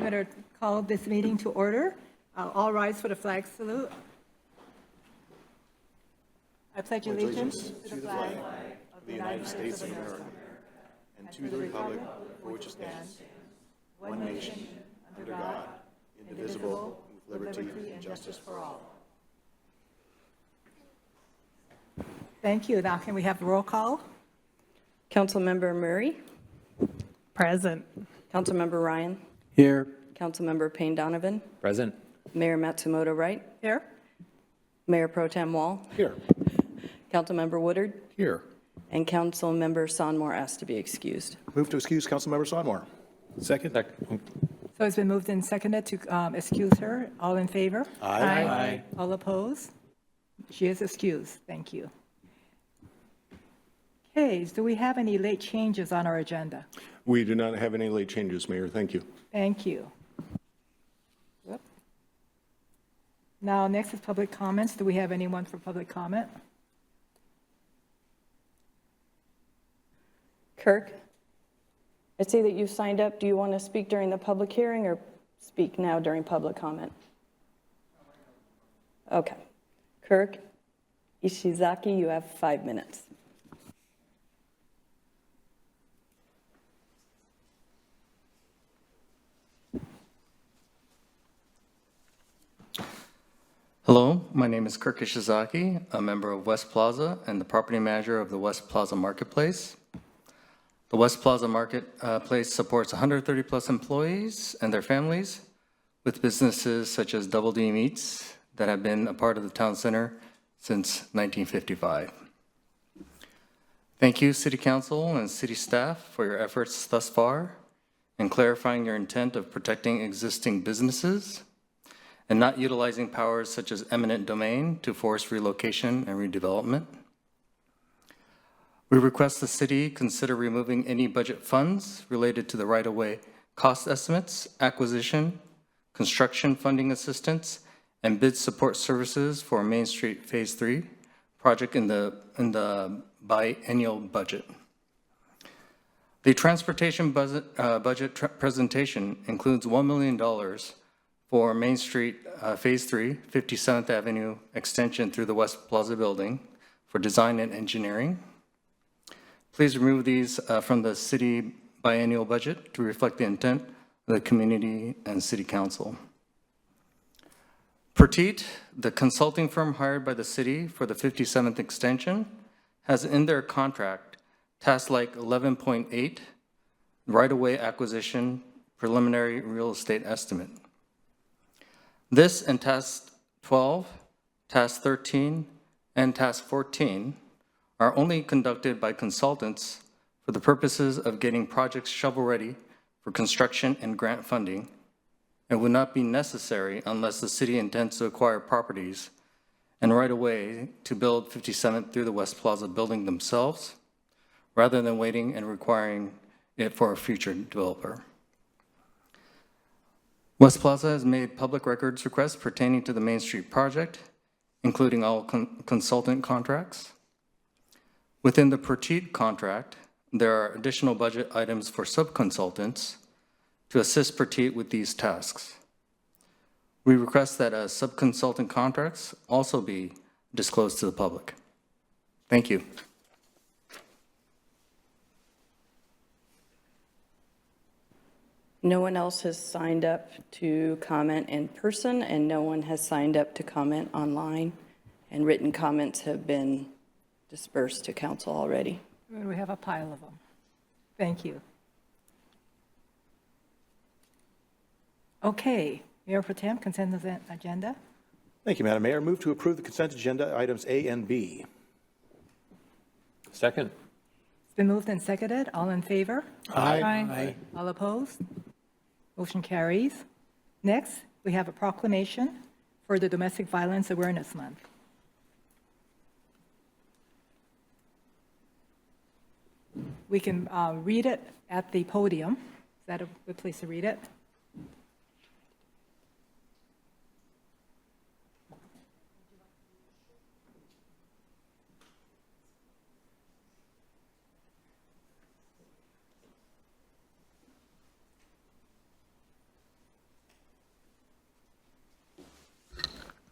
I'm going to call this meeting to order. All rise for the flag salute. I pledge allegiance to the flag of the United States of America and to the republic for which it stands, one nation, under God, indivisible, with liberty and justice for all. Thank you. Now can we have the roll call? Councilmember Murray. Present. Councilmember Ryan. Here. Councilmember Payne Donovan. Present. Mayor Matsumoto Wright. Here. Mayor Pro Tem Wall. Here. Councilmember Woodard. Here. And Councilmember Sonmore asked to be excused. Move to excuse Councilmember Sonmore. Second. So it's been moved and seconded to excuse her. All in favor? Aye. All opposed? She is excused. Thank you. Okay, do we have any late changes on our agenda? We do not have any late changes, Mayor. Thank you. Thank you. Whoop. Now, next is public comments. Do we have anyone for public comment? Kirk, I see that you've signed up. Do you want to speak during the public hearing or speak now during public comment? Okay. Kirk Ishizaki, you have 5 minutes. Hello, my name is Kirk Ishizaki, a member of West Plaza and the property manager of the West Plaza Marketplace. The West Plaza Marketplace supports 130 plus employees and their families with businesses such as Double D Meats that have been a part of the town center since 1955. Thank you, City Council and City staff for your efforts thus far in clarifying your intent of protecting existing businesses and not utilizing powers such as eminent domain to force relocation and redevelopment. We request the city consider removing any budget funds related to the right-of-way cost estimates, acquisition, construction funding assistance, and bid support services for Main Street Phase 3 project in the biennial budget. The transportation budget presentation includes $1 million for Main Street Phase 3, 57th Avenue extension through the West Plaza building for design and engineering. Please remove these from the city biennial budget to reflect the intent of the community and city council. Pertit, the consulting firm hired by the city for the 57th extension, has in their contract tasks like 11.8, right-of-way acquisition, preliminary real estate estimate. This and Task 12, Task 13, and Task 14 are only conducted by consultants for the purposes of getting projects shovel-ready for construction and grant funding, and would not be necessary unless the city intends to acquire properties and right away to build 57th through the West Plaza building themselves, rather than waiting and requiring it for a future developer. West Plaza has made public records requests pertaining to the Main Street project, including all consultant contracts. Within the Pertit contract, there are additional budget items for subconsultants to assist Pertit with these tasks. We request that subconsultant contracts also be disclosed to the public. Thank you. No one else has signed up to comment in person, and no one has signed up to comment online, and written comments have been dispersed to council already. We have a pile of them. Thank you. Okay, Mayor Pro Tem, consent agenda. Thank you, Madam Mayor. Move to approve the consent agenda items A and B. Second. It's been moved and seconded. All in favor? Aye. All opposed? Motion carries. Next, we have a proclamation for the Domestic Violence Awareness Month. We can read it at the podium. Is that a good place to read it?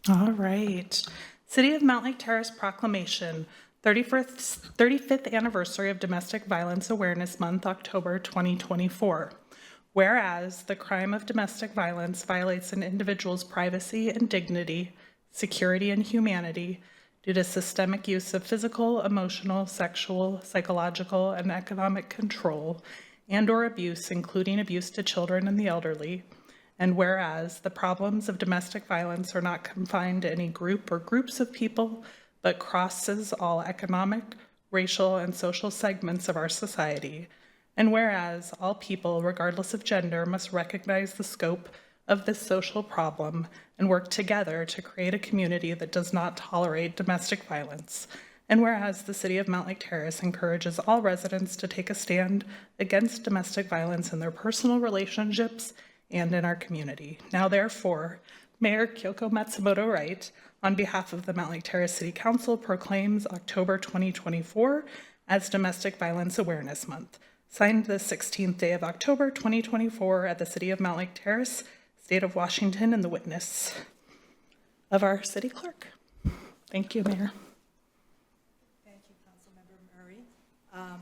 All right. City of Mountlake Terrace Proclamation, 35th Anniversary of Domestic Violence Awareness Month, October 2024. Whereas the crime of domestic violence violates an individual's privacy and dignity, security and humanity due to systemic use of physical, emotional, sexual, psychological, and economic control and/or abuse, including abuse to children and the elderly. And whereas the problems of domestic violence are not confined to any group or groups of people, but crosses all economic, racial, and social segments of our society. And whereas all people, regardless of gender, must recognize the scope of this social problem and work together to create a community that does not tolerate domestic violence. And whereas the City of Mountlake Terrace encourages all residents to take a stand against domestic violence in their personal relationships and in our community. Now therefore, Mayor Kyoko Matsumoto Wright, on behalf of the Mountlake Terrace City Council, proclaims October 2024 as Domestic Violence Awareness Month. Signed the 16th day of October 2024 at the City of Mountlake Terrace, State of Washington, and the witness of our city clerk. Thank you, Mayor. Thank you, Councilmember Murray. I'll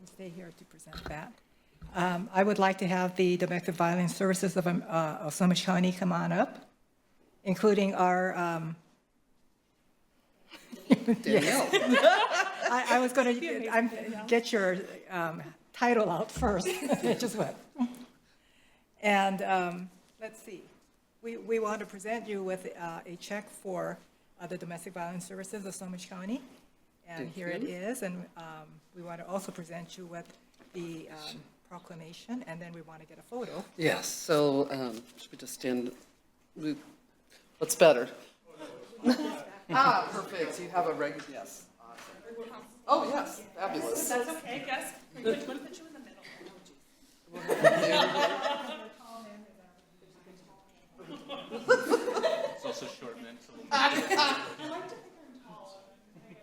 stay here to present that. I would like to have the Domestic Violence Services of Snohomish County come on up, including our Biennial. I was going to get your title out first. Just what? And let's see. We want to present you with a check for the Domestic Violence Services of Snohomish County. And here it is. And we want to also present you with the proclamation, and then we want to get a photo. Yes, so should we just stand? What's better? Perfect. So you have a regular, yes. Awesome. Oh, yes, fabulous. That's okay, guess. We want to put you in the middle. It's also short men. I like to think I'm tall. I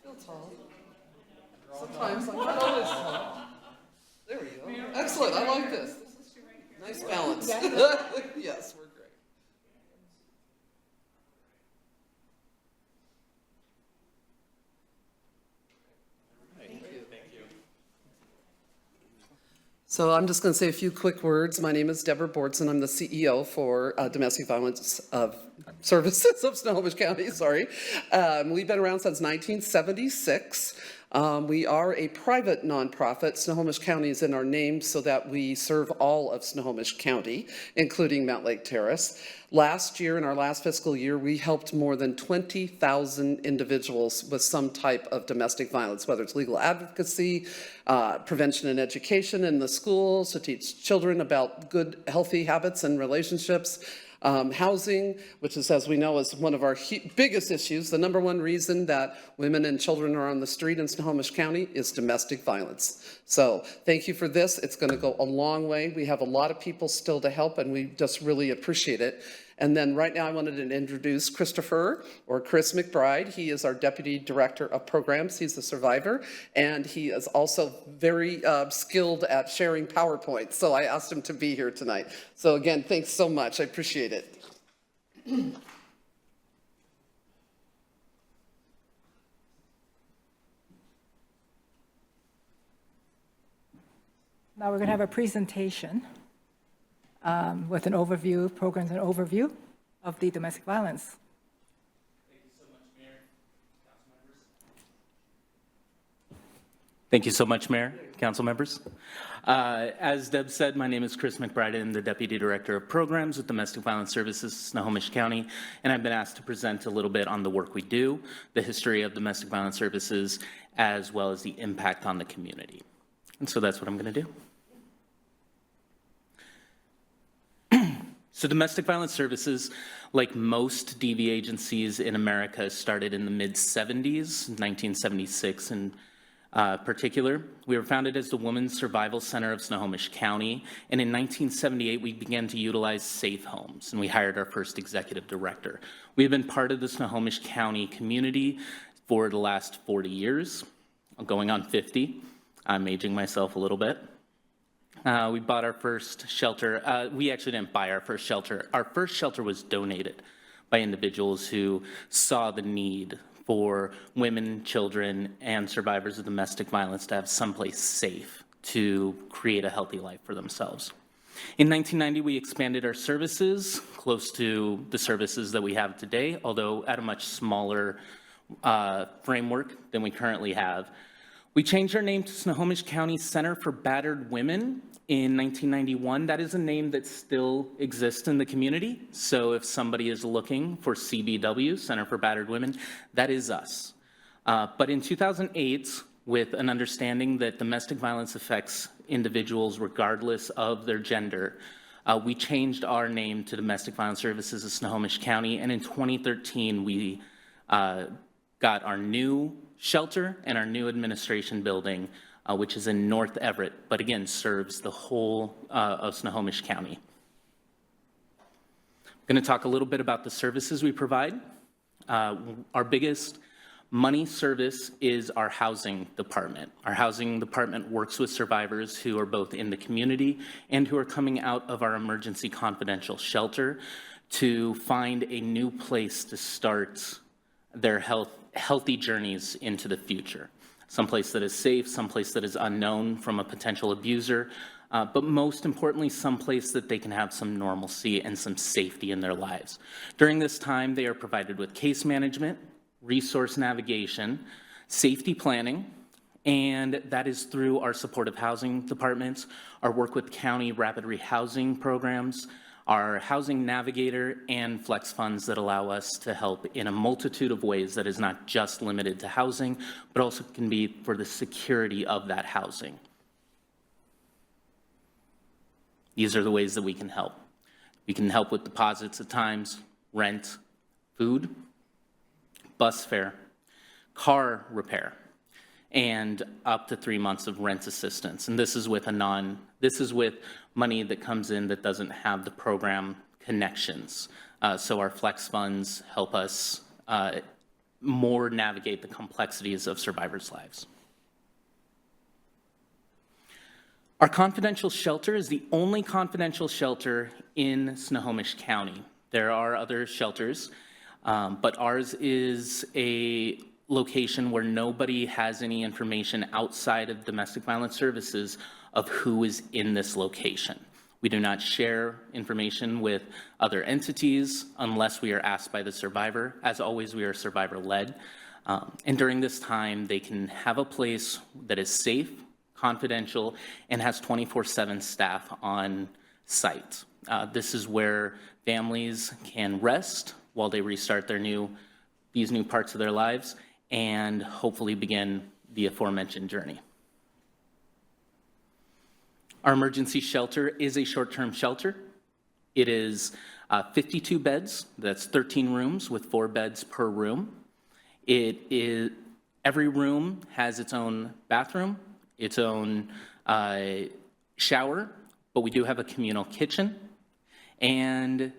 feel tall. Sometimes I'm not always tall. There we go. Excellent. I like this. Nice balance. Yes, we're great. Thank you. So I'm just going to say a few quick words. My name is Deborah Bordson. I'm the CEO for Domestic Violence Services of Snohomish County. Sorry. We've been around since 1976. We are a private nonprofit. Snohomish County is in our name so that we serve all of Snohomish County, including Mountlake Terrace. Last year, in our last fiscal year, we helped more than 20,000 individuals with some type of domestic violence, whether it's legal advocacy, prevention and education in the schools to teach children about good, healthy habits and relationships, housing, which is, as we know, is one of our biggest issues. The number one reason that women and children are on the street in Snohomish County is domestic violence. So thank you for this. It's going to go a long way. We have a lot of people still to help, and we just really appreciate it. And then right now I wanted to introduce Christopher, or Chris McBride. He is our Deputy Director of Programs. He's a survivor, and he is also very skilled at sharing PowerPoint. So I asked him to be here tonight. So again, thanks so much. I appreciate it. Now we're going to have a presentation with an overview, programs and overview of the domestic violence. Thank you so much, Mayor, council members. As Deb said, my name is Chris McBride. I'm the Deputy Director of Programs with Domestic Violence Services, Snohomish County, and I've been asked to present a little bit on the work we do, the history of domestic violence services, as well as the impact on the community. And so that's what I'm going to do. So domestic violence services, like most DV agencies in America, started in the mid-70s, 1976 in particular. We were founded as the Women's Survival Center of Snohomish County, and in 1978 we began to utilize safe homes, and we hired our first executive director. We have been part of the Snohomish County community for the last 40 years, going on 50. I'm aging myself a little bit. We bought our first shelter. We actually didn't buy our first shelter. Our first shelter was donated by individuals who saw the need for women, children, and survivors of domestic violence to have someplace safe to create a healthy life for themselves. In 1990, we expanded our services close to the services that we have today, although at a much smaller framework than we currently have. We changed our name to Snohomish County Center for Battered Women in 1991. That is a name that still exists in the community. So if somebody is looking for CBW, Center for Battered Women, that is us. But in 2008, with an understanding that domestic violence affects individuals regardless of their gender, we changed our name to Domestic Violence Services of Snohomish County. And in 2013, we got our new shelter and our new administration building, which is in North Everett, but again, serves the whole of Snohomish County. I'm going to talk a little bit about the services we provide. Our biggest money service is our housing department. Our housing department works with survivors who are both in the community and who are coming out of our emergency confidential shelter to find a new place to start their healthy journeys into the future. Someplace that is safe, someplace that is unknown from a potential abuser, but most importantly, someplace that they can have some normalcy and some safety in their lives. During this time, they are provided with case management, resource navigation, safety planning, and that is through our supportive housing departments, our work with county rapid rehousing programs, our housing navigator, and flex funds that allow us to help in a multitude of ways that is not just limited to housing, but also can be for the security of that housing. These are the ways that we can help. We can help with deposits at times, rent, food, bus fare, car repair, and up to 3 months of rent assistance. And this is with money that comes in that doesn't have the program connections. So our flex funds help us more navigate the complexities of survivors' lives. Our confidential shelter is the only confidential shelter in Snohomish County. There are other shelters, but ours is a location where nobody has any information outside of domestic violence services of who is in this location. We do not share information with other entities unless we are asked by the survivor. As always, we are survivor-led. And during this time, they can have a place that is safe, confidential, and has 24/7 staff on site. This is where families can rest while they restart these new parts of their lives and hopefully begin the aforementioned journey. Our emergency shelter is a short-term shelter. It is 52 beds. That's 13 rooms with 4 beds per room. Every room has its own bathroom, its own shower, but we do have a communal kitchen. And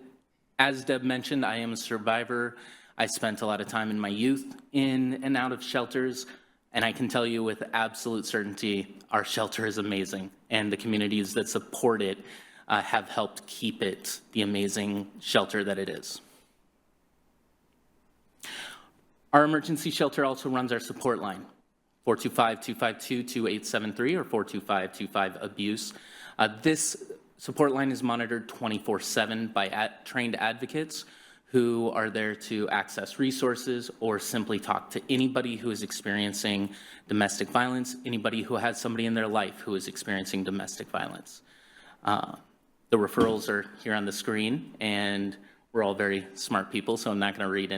as Deb mentioned, I am a survivor. I spent a lot of time in my youth in and out of shelters, and I can tell you with absolute certainty, our shelter is amazing, and the communities that support it have helped keep it the amazing shelter that it is. Our emergency shelter also runs our support line, 425-252-2873 or 425-25-ABUSE. This support line is monitored 24/7 by trained advocates who are there to access resources or simply talk to anybody who is experiencing domestic violence, anybody who has somebody in their life who is experiencing domestic violence. The referrals are here on the screen, and we're all very smart people, so I'm not going to read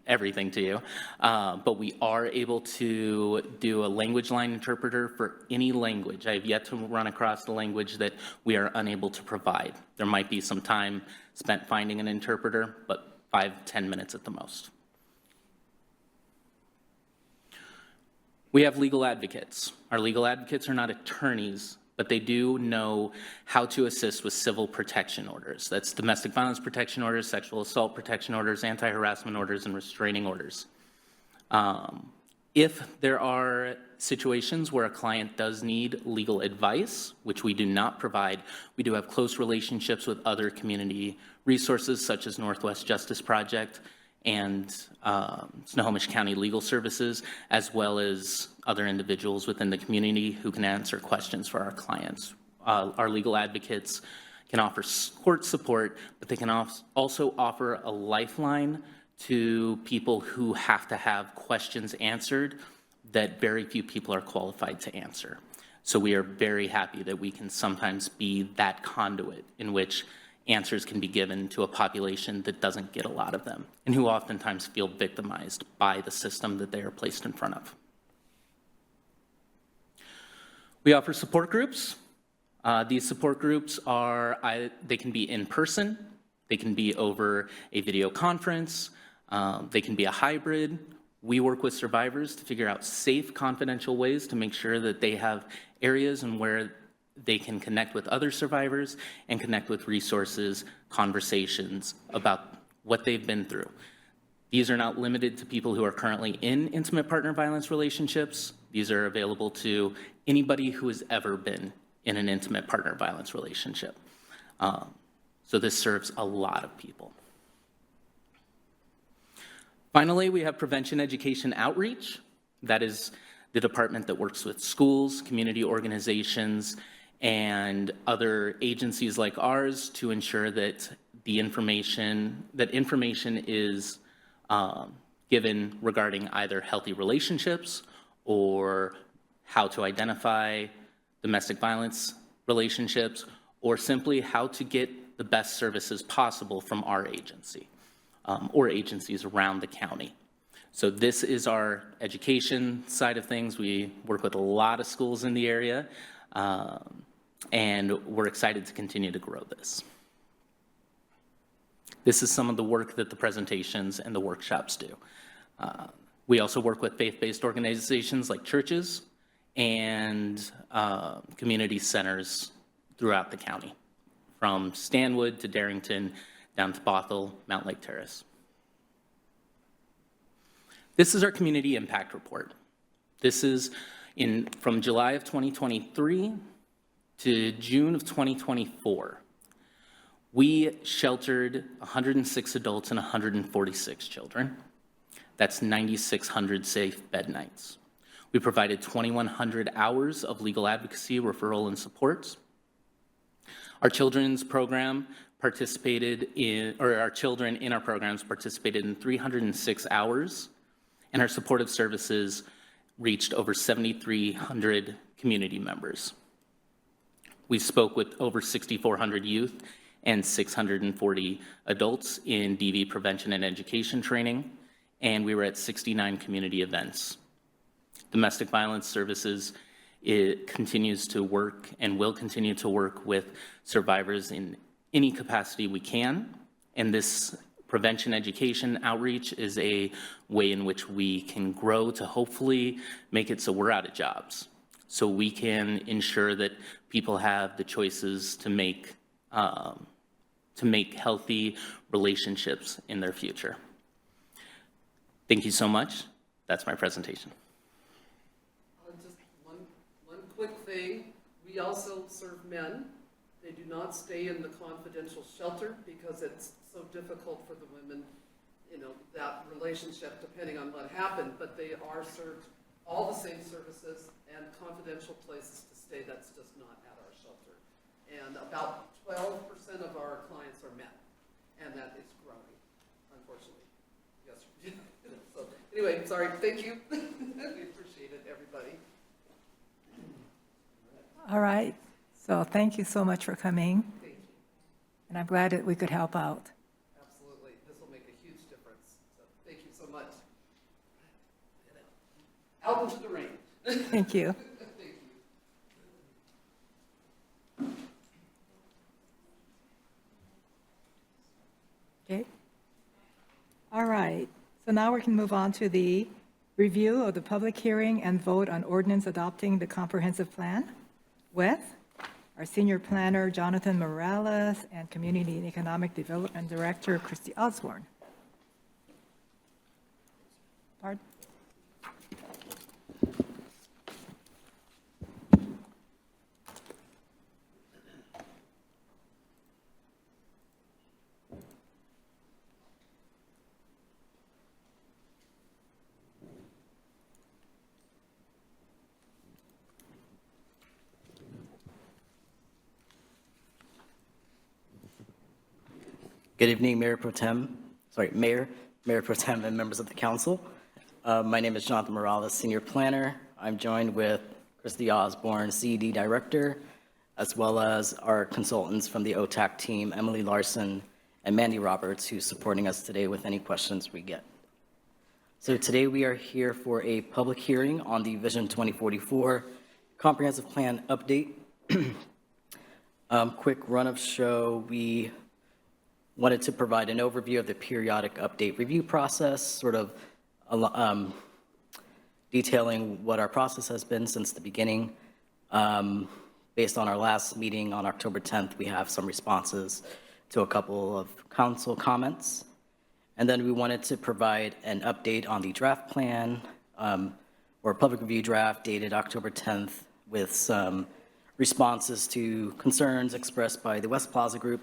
everything to you. But we are able to do a language line interpreter for any language. I have yet to run across the language that we are unable to provide. There might be some time spent finding an interpreter, but 5-10 minutes at the most. We have legal advocates. Our legal advocates are not attorneys, but they do know how to assist with civil protection orders. That's domestic violence protection orders, sexual assault protection orders, anti-harassment orders, and restraining orders. If there are situations where a client does need legal advice, which we do not provide, we do have close relationships with other community resources such as Northwest Justice Project and Snohomish County Legal Services, as well as other individuals within the community who can answer questions for our clients. Our legal advocates can offer court support, but they can also offer a lifeline to people who have to have questions answered that very few people are qualified to answer. So we are very happy that we can sometimes be that conduit in which answers can be given to a population that doesn't get a lot of them and who oftentimes feel victimized by the system that they are placed in front of. We offer support groups. These support groups they can be in person, they can be over a video conference, they can be a hybrid. We work with survivors to figure out safe, confidential ways to make sure that they have areas and where they can connect with other survivors and connect with resources, conversations about what they've been through. These are not limited to people who are currently in intimate partner violence relationships. These are available to anybody who has ever been in an intimate partner violence relationship. So this serves a lot of people. Finally, we have prevention education outreach. That is the department that works with schools, community organizations, and other agencies like ours to ensure that information is given regarding either healthy relationships or how to identify domestic violence relationships, or simply how to get the best services possible from our agency or agencies around the county. So this is our education side of things. We work with a lot of schools in the area, and we're excited to continue to grow this. This is some of the work that the presentations and the workshops do. We also work with faith-based organizations like churches and community centers throughout the county, from Stanwood to Darrington, down to Bothell, Mountlake, Terrace. This is our community impact report. This is from July of 2023 to June of 2024. We sheltered 106 adults and 146 children. That's 9,600 safe bed nights. We provided 2,100 hours of legal advocacy, referral, and supports. Our children's program our children in our programs participated in 306 hours, and our supportive services reached over 7,300 community members. We spoke with over 6,400 youth and 640 adults in DV prevention and education training, and we were at 69 community events. Domestic violence services, it continues to work and will continue to work with survivors in any capacity we can, and this prevention education outreach is a way in which we can grow to hopefully make it so we're out of jobs, so we can ensure that people have the choices to make healthy relationships in their future. Thank you so much. That's my presentation. Just one quick thing. We also serve men. They do not stay in the confidential shelter because it's so difficult for the women, that relationship depending on what happened, but they are served all the same services and confidential places to stay. That's just not at our shelter. And about 12% of our clients are men, and that is growing, unfortunately. Yes. So anyway, sorry, thank you. We appreciate it, everybody. All right. So thank you so much for coming. Thank you. And I'm glad that we could help out. Absolutely. This will make a huge difference. So thank you so much. Out into the rain. Thank you. Thank you. Okay. All right. So now we can move on to the review of the public hearing and vote on ordinance adopting the comprehensive plan with our senior planner, Jonathan Morales, and Community and Economic Development Director, Christy Osborne. Pardon? Good evening, Mayor Pro Tem, Mayor Pro Tem, and members of the council. My name is Jonathan Morales, Senior Planner. I'm joined with Christy Osborne, CED Director, as well as our consultants from the OTAC team, Emily Larson and Mandy Roberts, who's supporting us today with any questions we get. So today we are here for a public hearing on the Vision 2044 Comprehensive Plan Update. Quick run of show, we wanted to provide an overview of the periodic update review process, sort of detailing what our process has been since the beginning. Based on our last meeting on October 10th, we have some responses to a couple of council comments. And then we wanted to provide an update on the draft plan or public review draft dated October 10th with some responses to concerns expressed by the West Plaza Group.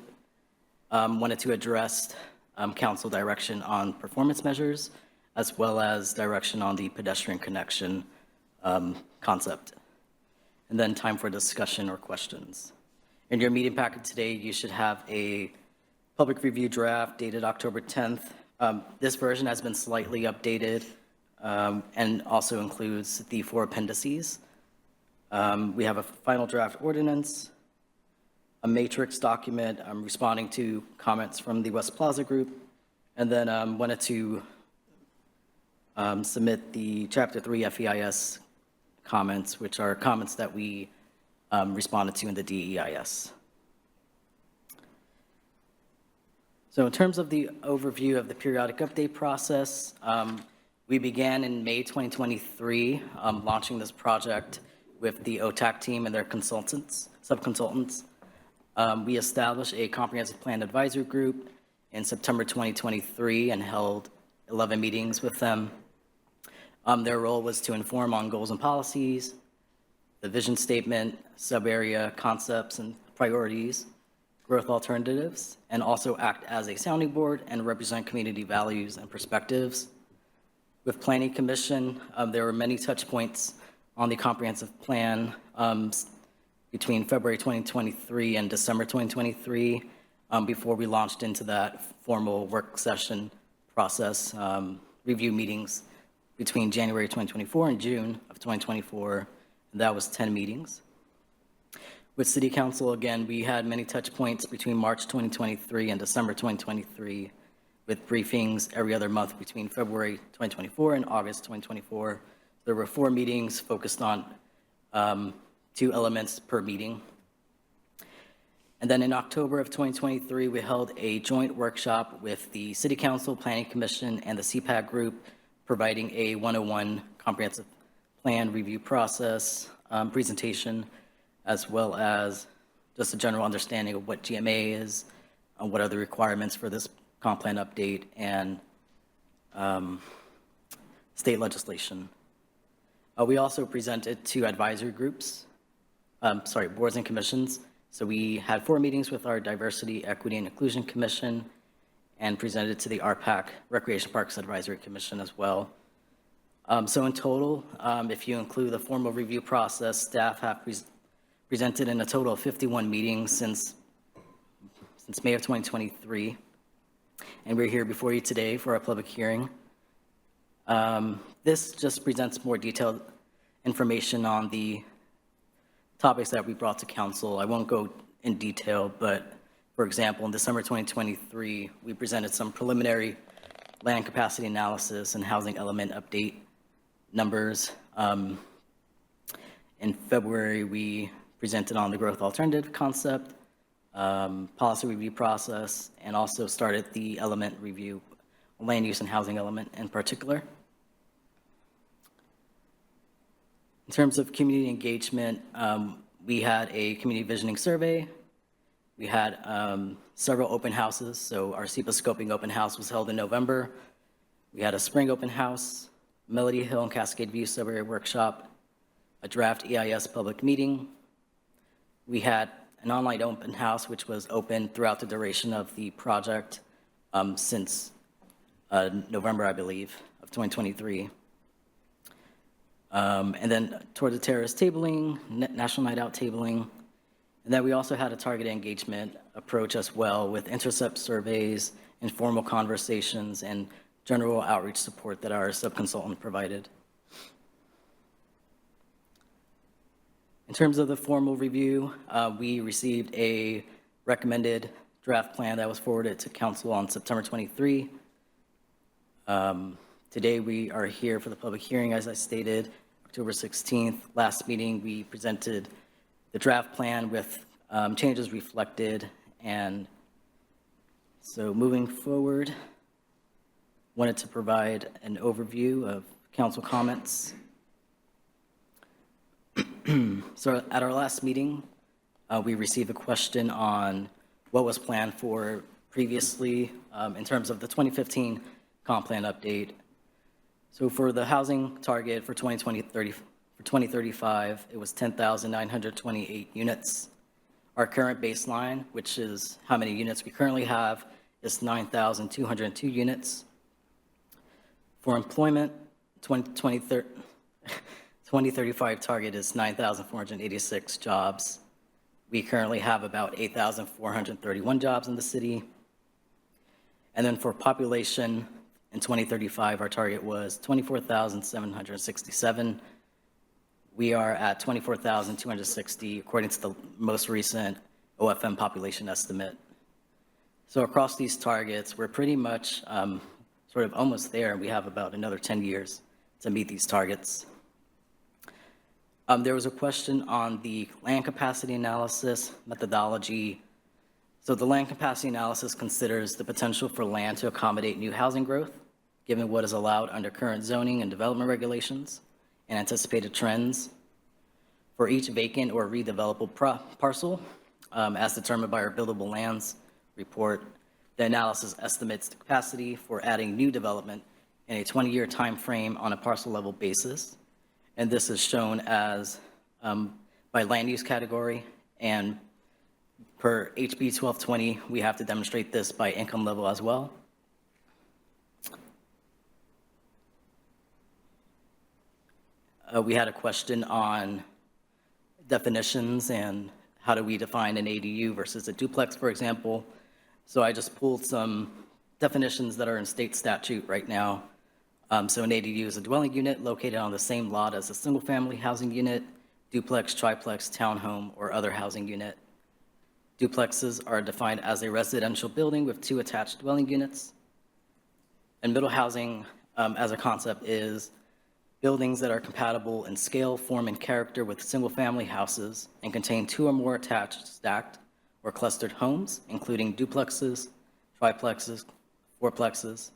Wanted to address council direction on performance measures, as well as direction on the pedestrian connection concept. And then time for discussion or questions. In your meeting packet today, you should have a public review draft dated October 10th. This version has been slightly updated and also includes the 4 appendices. We have a final draft ordinance, a matrix document responding to comments from the West Plaza Group, and then wanted to submit the Chapter 3 FEIS comments, which are comments that we responded to in the DEIS. So in terms of the overview of the periodic update process, we began in May 2023, launching this project with the OTAC team and their consultants, sub-consultants. We established a comprehensive plan advisory group in September 2023 and held 11 meetings with them. Their role was to inform on goals and policies, the vision statement, sub-area concepts and priorities, growth alternatives, and also act as a sounding board and represent community values and perspectives. With Planning Commission, there were many touch points on the comprehensive plan between February 2023 and December 2023 before we launched into that formal work session process, review meetings between January 2024 and June of 2024, and that was 10 meetings. With City Council, again, we had many touch points between March 2023 and December 2023, with briefings every other month between February 2024 and August 2024. There were 4 meetings focused on 2 elements per meeting. And then in October of 2023, we held a joint workshop with the City Council, Planning Commission, and the CPAC group, providing a 101 comprehensive plan review process presentation, as well as just a general understanding of what GMA is, what are the requirements for this comp plan update, and state legislation. We also presented to advisory groups, boards and commissions. So we had 4 meetings with our Diversity, Equity, and Inclusion Commission and presented to the RPAC, Recreation Parks Advisory Commission as well. So in total, if you include the formal review process, staff have presented in a total of 51 meetings since May of 2023. And we're here before you today for our public hearing. This just presents more detailed information on the topics that we brought to council. I won't go in detail, but for example, in December 2023, we presented some preliminary land capacity analysis and housing element update numbers. In February, we presented on the growth alternative concept, policy review process, and also started the element review, land use and housing element in particular. In terms of community engagement, we had a community visioning survey. We had several open houses. So our SEPA scoping open house was held in November. We had a spring open house, Melody Hill and Cascade View sub-area workshop, a draft EIS public meeting. We had an online open house, which was open throughout the duration of the project since November, I believe, of 2023. And then toward the Terrace tabling, National Night Out tabling, And then we also had a target engagement approach as well with intercept surveys, informal conversations, and general outreach support that our subconsultant provided. In terms of the formal review, we received a recommended draft plan that was forwarded to council on September 23. Today we are here for the public hearing, as I stated, October 16th. Last meeting, we presented the draft plan with changes reflected. And so moving forward, wanted to provide an overview of council comments. So at our last meeting, we received a question on what was planned for previously in terms of the 2015 comp plan update. So for the housing target for 2035, it was 10,928 units. Our current baseline, which is how many units we currently have, is 9,202 units. For employment, 2035 target is 9,486 jobs. We currently have about 8,431 jobs in the city. And then for population, in 2035, our target was 24,767. We are at 24,260, according to the most recent OFM population estimate. So across these targets, we're pretty much sort of almost there. We have about another 10 years to meet these targets. There was a question on the land capacity analysis methodology. So the land capacity analysis considers the potential for land to accommodate new housing growth, given what is allowed under current zoning and development regulations and anticipated trends. For each vacant or redevelopable parcel, as determined by our buildable lands report, the analysis estimates the capacity for adding new development in a 20-year time frame on a parcel level basis. And this is shown as by land use category, and per HB 1220, we have to demonstrate this by income level as well. We had a question on definitions and how do we define an ADU versus a duplex, for example. So I just pulled some definitions that are in state statute right now. So an ADU is a dwelling unit located on the same lot as a single-family housing unit, duplex, triplex, townhome, or other housing unit. Duplexes are defined as a residential building with 2 attached dwelling units. And middle housing as a concept is buildings that are compatible in scale, form, and character with single-family houses and contain 2 or more attached, stacked, or clustered homes, including duplexes, triplexes, fourplexes,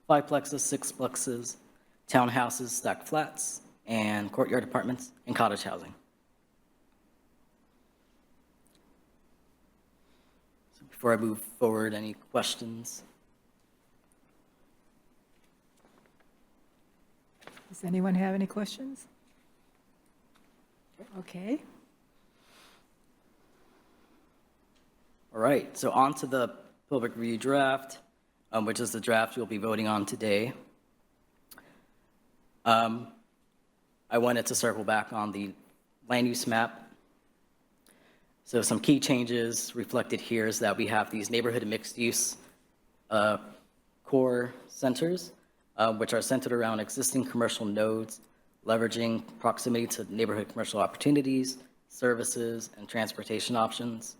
fiveplexes, sixplexes, townhouses, stacked flats, and courtyard apartments, and cottage housing. So before I move forward, any questions? Does anyone have any questions? Okay. All right, so on to the public review draft, which is the draft you'll be voting on today. I wanted to circle back on the land use map. So some key changes reflected here is that we have these neighborhood mixed use core centers, which are centered around existing commercial nodes, leveraging proximity to neighborhood commercial opportunities, services, and transportation options.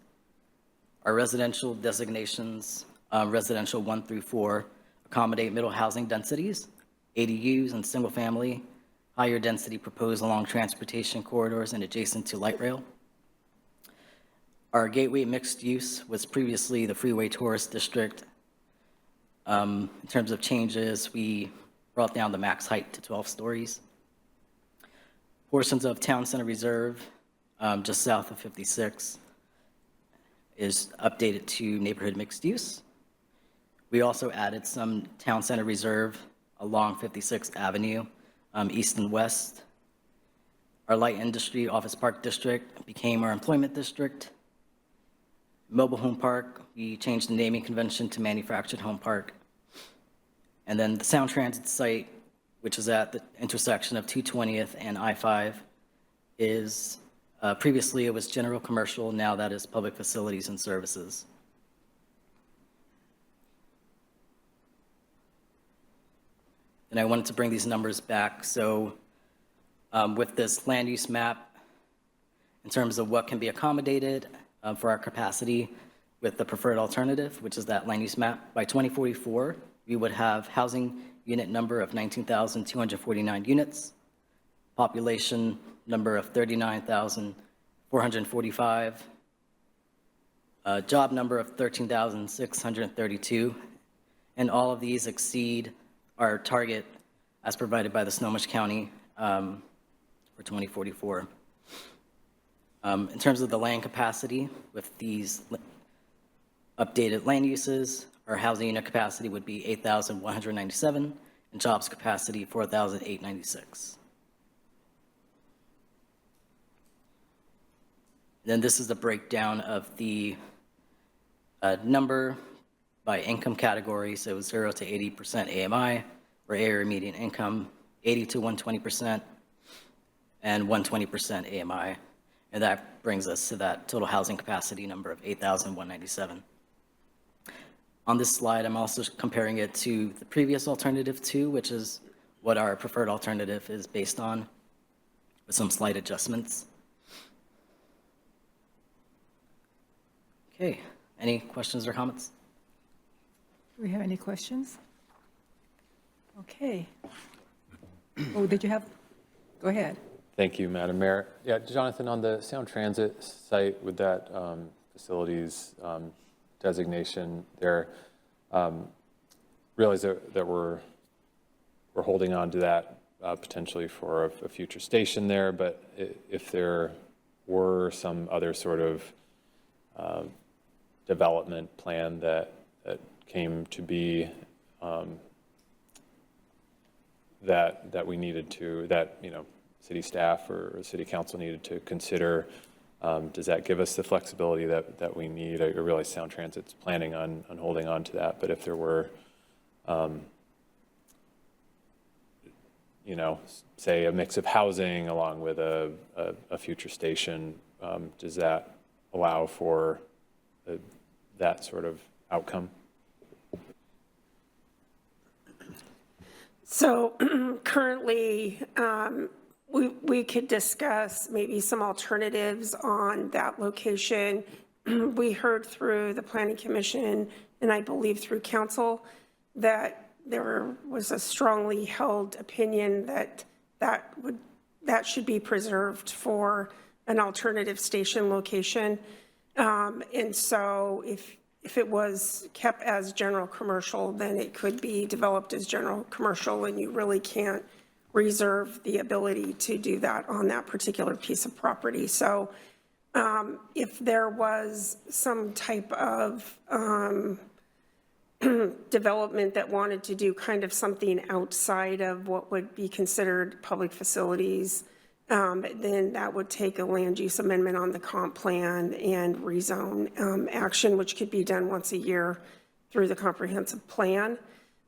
Our residential designations, residential 1 through 4, accommodate middle housing densities, ADUs and single family, higher density proposed along transportation corridors and adjacent to light rail. Our gateway mixed use was previously the freeway tourist district. In terms of changes, we brought down the max height to 12 stories. Portions of Town Center Reserve, just south of 56, is updated to neighborhood mixed use. We also added some Town Center Reserve along 56th Avenue, east and west. Our light industry office park district became our employment district. Mobile home park, we changed the naming convention to manufactured home park. And then the Sound Transit site, which is at the intersection of 220th and I-5, is Previously, it was general commercial, now that is public facilities and services. And I wanted to bring these numbers back. So with this land use map, in terms of what can be accommodated for our capacity with the preferred alternative, which is that land use map, by 2044, we would have housing unit number of 19,249 units, population number of 39,445, job number of 13,632, and all of these exceed our target as provided by the Snohomish County for 2044. In terms of the land capacity, with these updated land uses, our housing unit capacity would be 8,197, and jobs capacity 4,896. Then this is the breakdown of the number by income category, so 0 to 80% AMI, or area median income, 80 to 120%, and 120% AMI. And that brings us to that total housing capacity number of 8,197. On this slide, I'm also comparing it to the previous alternative 2, which is what our preferred alternative is based on, with some slight adjustments. Okay, any questions or comments? Do we have any questions? Okay. Oh, did you have, go ahead. Thank you, Madam Mayor. Yeah, Jonathan, on the Sound Transit site with that facilities designation there, realize that we're holding on to that potentially for a future station there, but if there were some other sort of development plan that came to be that we needed to, that, you know, city staff or city council needed to consider, does that give us the flexibility that we need? I realize Sound Transit's planning on holding on to that, but if there were, you know, say a mix of housing along with a future station, does that allow for that sort of outcome? So currently, we could discuss maybe some alternatives on that location. We heard through the Planning Commission, and I believe through council, that there was a strongly held opinion that should be preserved for an alternative station location. And so if it was kept as general commercial, then it could be developed as general commercial, and you really can't reserve the ability to do that on that particular piece of property. So if there was some type of development that wanted to do kind of something outside of what would be considered public facilities, then that would take a land use amendment on the comp plan and rezone action, which could be done once a year through the comprehensive plan.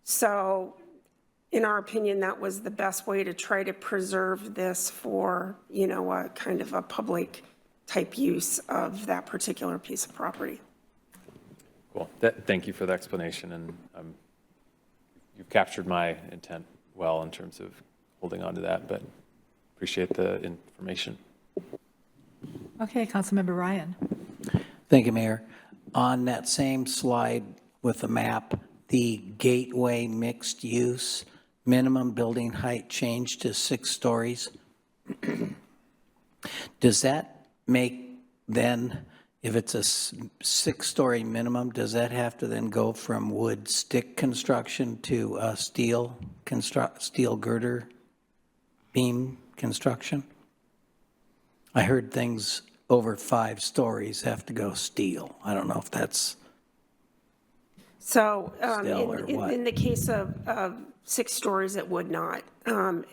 So in our opinion, that was the best way to try to preserve this for, you know, a kind of a public type use of that particular piece of property. Cool. Thank you for the explanation, and you've captured my intent well in terms of holding on to that, but appreciate the information. Okay, Councilmember Ryan. Thank you, Mayor. On that same slide with the map, the gateway mixed use, minimum building height changed to 6 stories. Does that make then, if it's a 6-story minimum, does that have to then go from wood stick construction to steel girder beam construction? I heard things over 5 stories have to go steel. I don't know if that's so still or what. in the case of 6 stories, it would not.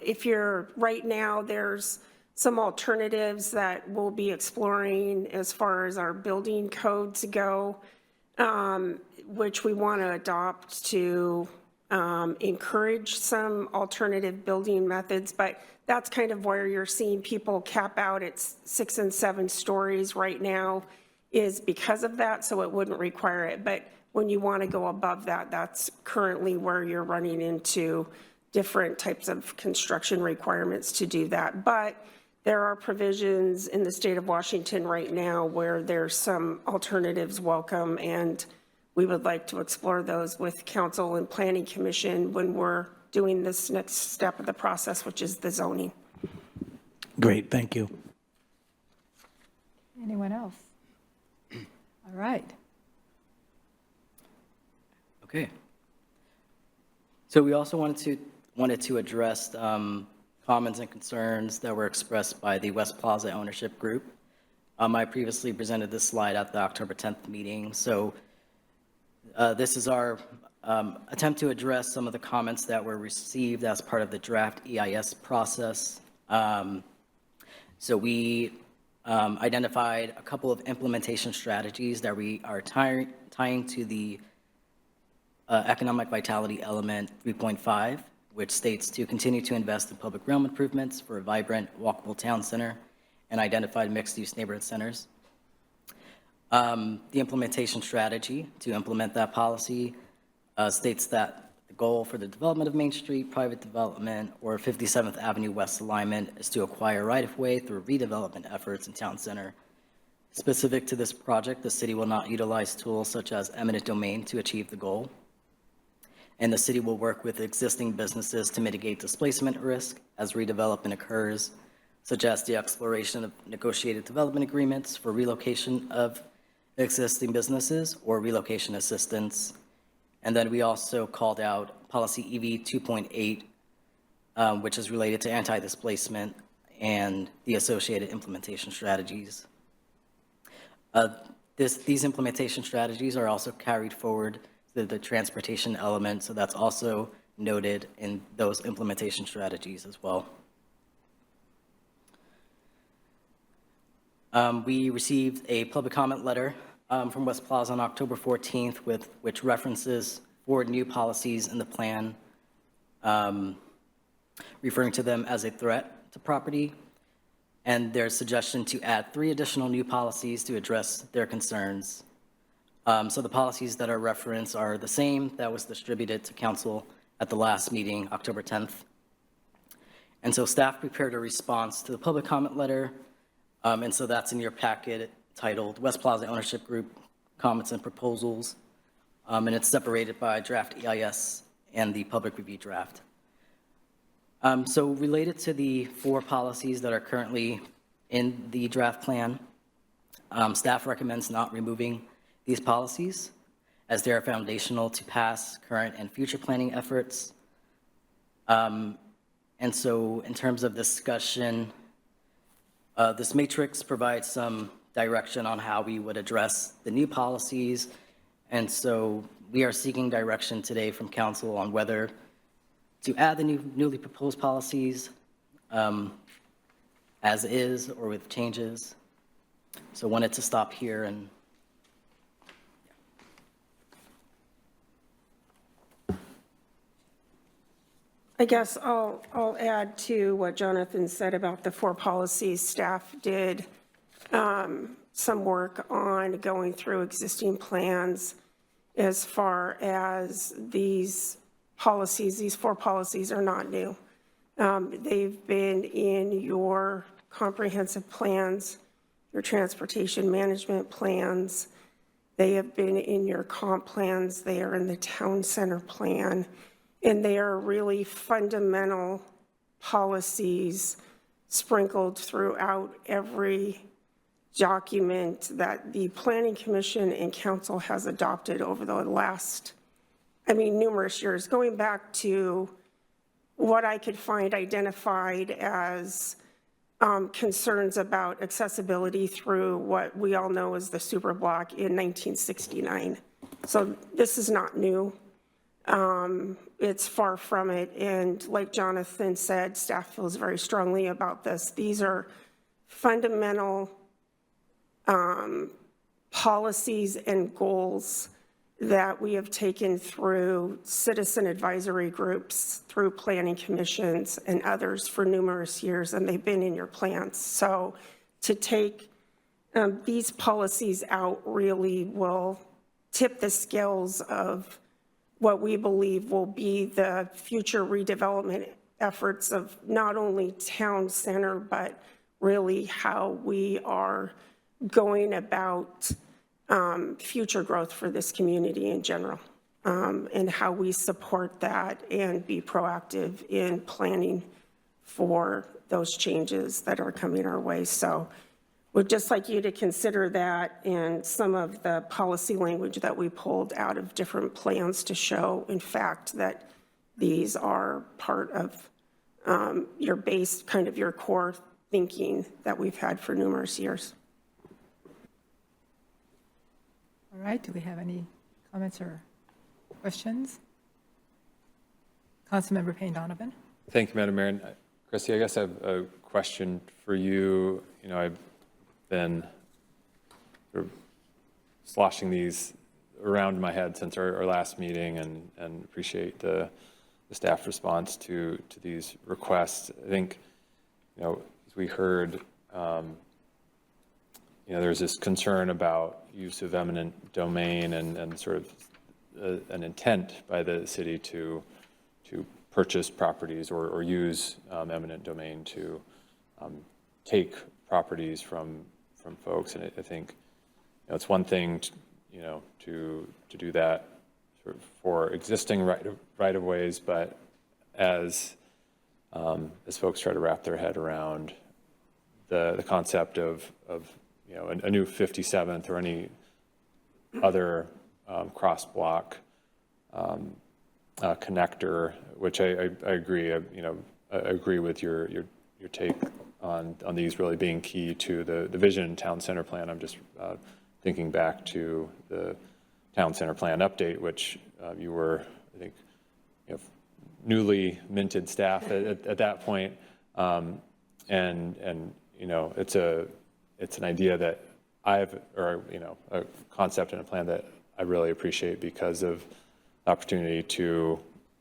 If you're right now, there's some alternatives that we'll be exploring as far as our building codes go, which we want to adopt to encourage some alternative building methods, but that's kind of where you're seeing people cap out at 6 and 7 stories right now, is because of that, so it wouldn't require it. But when you want to go above that, that's currently where you're running into different types of construction requirements to do that. But there are provisions in the state of Washington right now where there's some alternatives welcome, and we would like to explore those with Council and Planning Commission when we're doing this next step of the process, which is the zoning. Great, thank you. Anyone else? All right. Okay. So we also wanted to address comments and concerns that were expressed by the West Plaza ownership group. I previously presented this slide at the October 10th meeting. So this is our attempt to address some of the comments that were received as part of the draft EIS process. So we identified a couple of implementation strategies that we are tying to the economic vitality element 3.5, which states to continue to invest in public realm improvements for a vibrant, walkable town center and identified mixed-use neighborhood centers. The implementation strategy to implement that policy states that the goal for the development of Main Street, private development, or 57th Avenue West alignment is to acquire right-of-way through redevelopment efforts in town center. Specific to this project, the city will not utilize tools such as eminent domain to achieve the goal. And the city will work with existing businesses to mitigate displacement risk as redevelopment occurs, such as the exploration of negotiated development agreements for relocation of existing businesses or relocation assistance. And then we also called out policy EV 2.8, which is related to anti-displacement and the associated implementation strategies. These implementation strategies are also carried forward to the transportation element, so that's also noted in those implementation strategies as well. We received a public comment letter from West Plaza on October 14th, which references 4 new policies in the plan, referring to them as a threat to property, and their suggestion to add 3 additional new policies to address their concerns. So the policies that are referenced are the same that was distributed to council at the last meeting, October 10th. And so staff prepared a response to the public comment letter, and so that's in your packet titled West Plaza Ownership Group Comments and Proposals, and it's separated by draft EIS and the public review draft. So related to the 4 policies that are currently in the draft plan, staff recommends not removing these policies as they are foundational to past, current, and future planning efforts. And so in terms of discussion, this matrix provides some direction on how we would address the new policies. And so we are seeking direction today from council on whether to add the newly proposed policies as is or with changes. So wanted to stop here and I guess I'll add to what Jonathan said about the 4 policies. Staff did some work on going through existing plans as far as these policies. These 4 policies are not new. They've been in your comprehensive plans, your transportation management plans. They have been in your comp plans. They are in the town center plan. And they are really fundamental policies sprinkled throughout every document that the Planning Commission and Council has adopted over the last, numerous years, going back to what I could find identified as concerns about accessibility through what we all know as the super block in 1969. So this is not new. It's far from it. And like Jonathan said, staff feels very strongly about this. These are fundamental policies and goals that we have taken through citizen advisory groups, through planning commissions and others for numerous years, and they've been in your plans. So to take these policies out really will tip the scales of what we believe will be the future redevelopment efforts of not only town center, but really how we are going about future growth for this community in general, and how we support that and be proactive in planning for those changes that are coming our way. So we'd just like you to consider that and some of the policy language that we pulled out of different plans to show, in fact, that these are part of your base, kind of your core thinking that we've had for numerous years. All right, do we have any comments or questions? Councilmember Payne Donovan. Thank you, Madam Mayor. And Chrissy, I guess I have a question for you. You know, I've been sort of sloshing these around my head since our last meeting, and appreciate the staff response to these requests. I think, you know, as we heard, you know, there's this concern about use of eminent domain and sort of an intent by the city to purchase properties or use eminent domain to take properties from folks. And I think, you know, it's one thing to do that sort of for existing right of ways, but as folks try to wrap their head around the concept of you know, a new 57th or any other cross-block connector, which I agree. You know, I agree with your take on these really being key to the vision town center plan. I'm just thinking back to the town center plan update, which you were, I think, you know, newly minted staff at that point, and you know, it's an idea that you know, a concept and a plan that I really appreciate because of the opportunity to,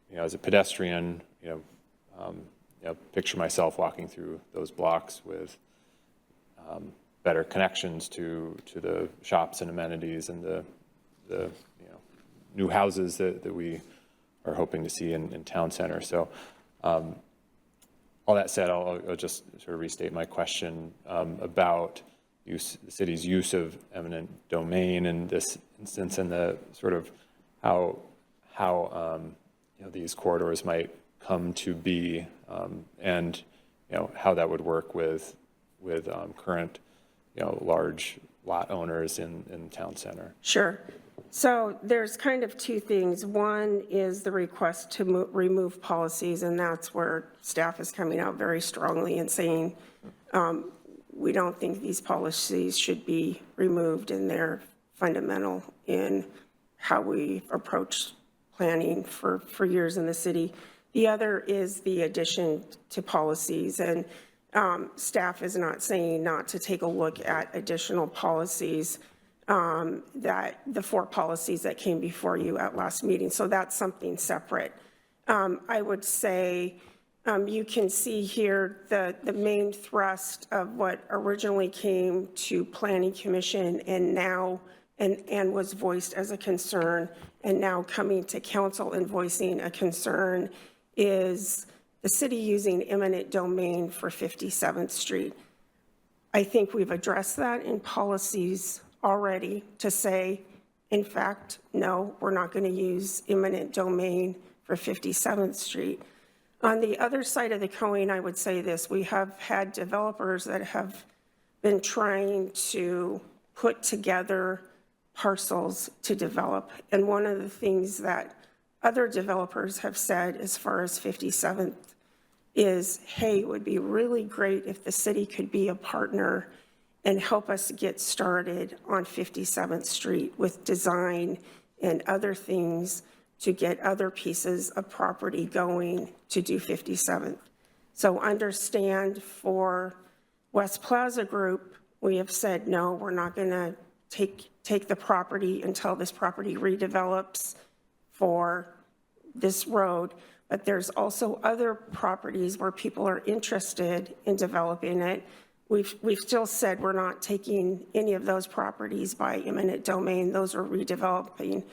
you know, as a pedestrian, you know, picture myself walking through those blocks with better connections to the shops and amenities and the you know, new houses that we are hoping to see in town center. So all that said, I'll just sort of restate my question about the city's use of eminent domain in this instance, and the sort of how you know, these corridors might come to be, and you know, how that would work with current, you know, large lot owners in town center. Sure. So there's kind of two things. One is the request to remove policies, and that's where staff is coming out very strongly and saying we don't think these policies should be removed, and they're fundamental in how we approach planning for years in the city. The other is the addition to policies, and staff is not saying not to take a look at additional policies, that the 4 policies that came before you at last meeting. So that's something separate. I would say you can see here the main thrust of what originally came to Planning Commission and now and was voiced as a concern, and now coming to council and voicing a concern, is the city using eminent domain for 57th Street. I think we've addressed that in policies already to say, in fact, no, we're not going to use eminent domain for 57th Street. On the other side of the coin, I would say this: we have had developers that have been trying to put together parcels to develop. And one of the things that other developers have said as far as 57th is, hey, it would be really great if the city could be a partner and help us get started on 57th Street with design and other things to get other pieces of property going to do 57th. So understand, for West Plaza Group, we have said, no, we're not going to take the property until this property redevelops for this road. But there's also other properties where people are interested in developing it. We've still said we're not taking any of those properties by eminent domain. Those are redeveloping.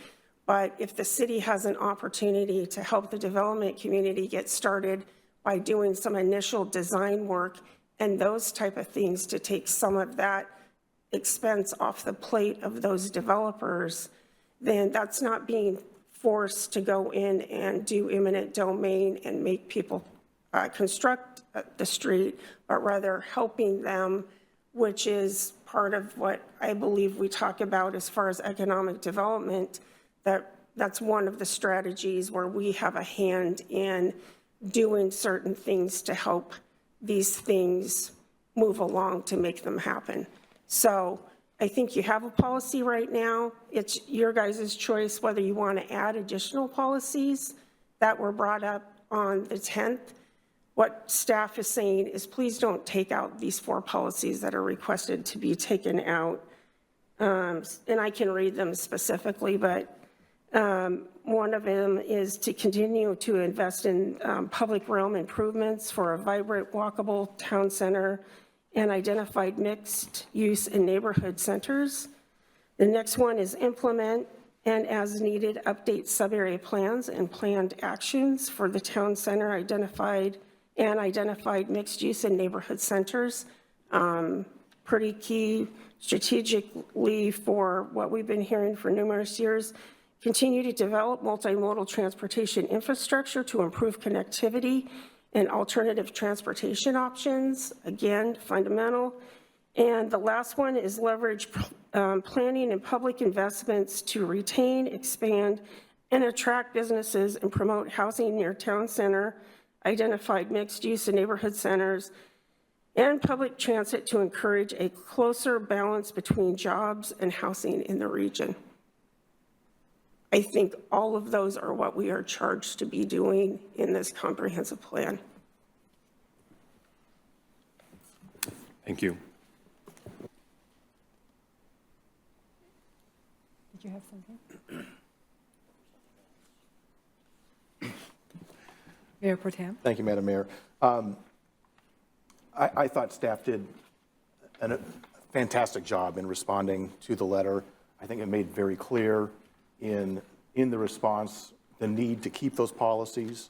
But if the city has an opportunity to help the development community get started by doing some initial design work and those type of things to take some of that expense off the plate of those developers, then that's not being forced to go in and do eminent domain and make people construct the street, but rather helping them, which is part of what I believe we talk about as far as economic development. That's one of the strategies where we have a hand in doing certain things to help these things move along to make them happen. So I think you have a policy right now. It's your guys' choice whether you want to add additional policies that were brought up on the 10th. What staff is saying is please don't take out these 4 policies that are requested to be taken out. And I can read them specifically, but one of them is to continue to invest in public realm improvements for a vibrant, walkable town center and identified mixed use in neighborhood centers. The next one is implement and as needed update sub-area plans and planned actions for the town center identified mixed use in neighborhood centers. Pretty key strategically for what we've been hearing for numerous years. Continue to develop multimodal transportation infrastructure to improve connectivity and alternative transportation options, again, fundamental. And the last one is leverage planning and public investments to retain, expand, and attract businesses and promote housing near town center, identified mixed use in neighborhood centers, and public transit to encourage a closer balance between jobs and housing in the region. I think all of those are what we are charged to be doing in this comprehensive plan. Thank you. Did you have something? Mayor Pro Tem? Thank you, Madam Mayor. I thought staff did a fantastic job in responding to the letter. I think it made very clear in the response the need to keep those policies,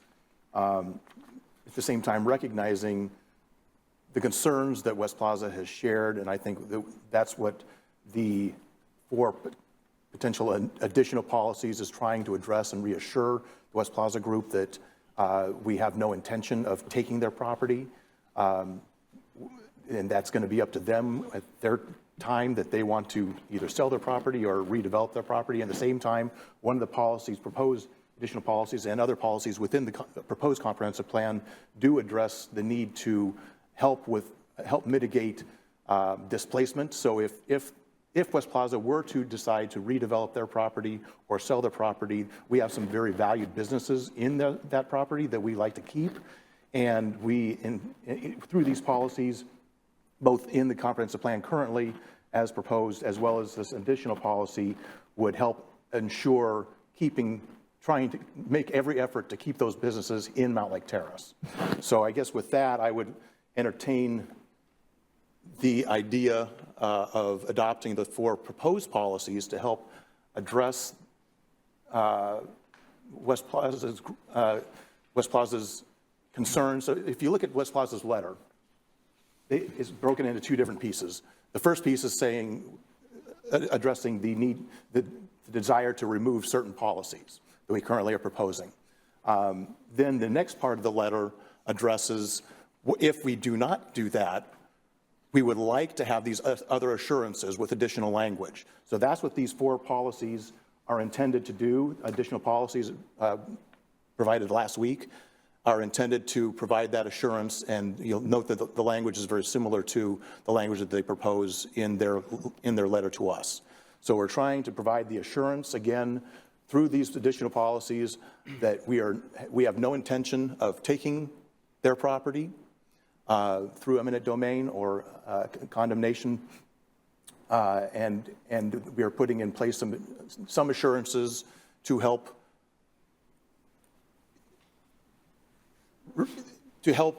at the same time recognizing the concerns that West Plaza has shared, and I think that's what the 4 potential additional policies is trying to address and reassure the West Plaza group that we have no intention of taking their property, and that's going to be up to them at their time that they want to either sell their property or redevelop their property. At the same time, one of the policies, proposed additional policies and other policies within the proposed comprehensive plan do address the need to help mitigate displacement. So if West Plaza were to decide to redevelop their property or sell their property, we have some very valued businesses in that property that we like to keep. And through these policies, both in the comprehensive plan currently as proposed, as well as this additional policy, would help ensure trying to make every effort to keep those businesses in Mountlake Terrace. So I guess with that, I would entertain the idea of adopting the 4 proposed policies to help address West Plaza's concerns. So if you look at West Plaza's letter, it's broken into 2 different pieces. The first piece is addressing the desire to remove certain policies that we currently are proposing. Then the next part of the letter addresses, if we do not do that, we would like to have these other assurances with additional language. So that's what these 4 policies are intended to do. Additional policies provided last week are intended to provide that assurance, and you'll note that the language is very similar to the language that they propose in their letter to us. So we're trying to provide the assurance, again, through these additional policies that we have no intention of taking their property through eminent domain or condemnation And we are putting in place some assurances to help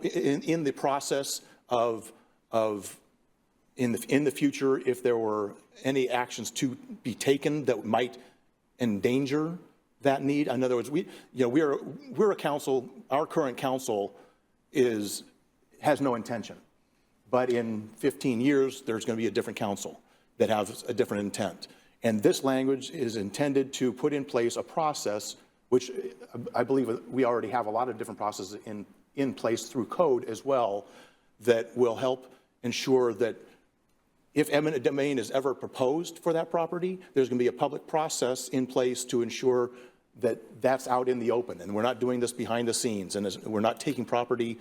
in the process of in the future, if there were any actions to be taken that might endanger that need. In other words, we're a council. Our current council has no intention, but in 15 years there's going to be a different council that has a different intent. And this language is intended to put in place a process, which I believe we already have a lot of different processes in place through code as well, that will help ensure that if eminent domain is ever proposed for that property, there's going to be a public process in place to ensure that that's out in the open, and we're not doing this behind the scenes, and we're not taking property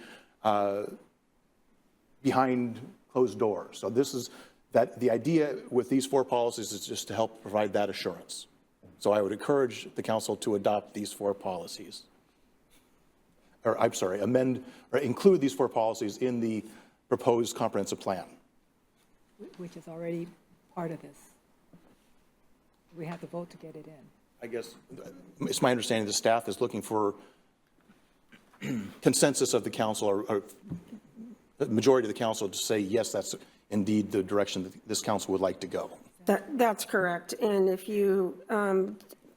behind closed doors. So this is that the idea with these 4 policies is just to help provide that assurance. So I would encourage the council to adopt these 4 policies. Or I'm sorry, amend or include these 4 policies in the proposed comprehensive plan. Which is already part of this. We have to vote to get it in. I guess it's my understanding the staff is looking for consensus of the council or the majority of the council to say, yes, that's indeed the direction that this council would like to go. That's correct. And if you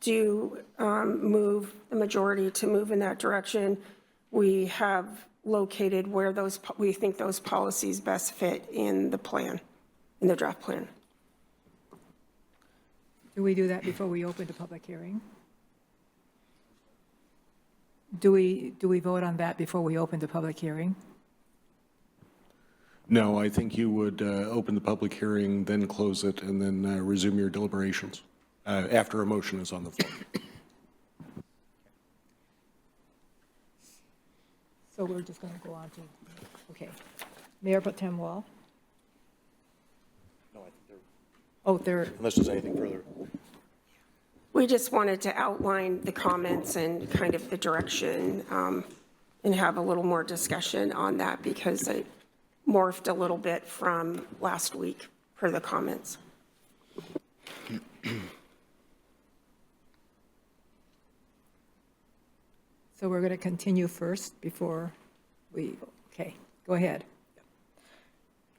do move the majority to move in that direction, we have located where we think those policies best fit in the plan, in the draft plan. Do we do that before we open the public hearing? Do we vote on that before we open the public hearing? No, I think you would open the public hearing, then close it, and then resume your deliberations after a motion is on the floor. So we're just going to go on to, okay. Mayor Pro Tem Wall? No, I think they're, they're, unless there's anything further. We just wanted to outline the comments and kind of the direction and have a little more discussion on that because it morphed a little bit from last week per the comments. so we're going to continue first before we, okay, go ahead.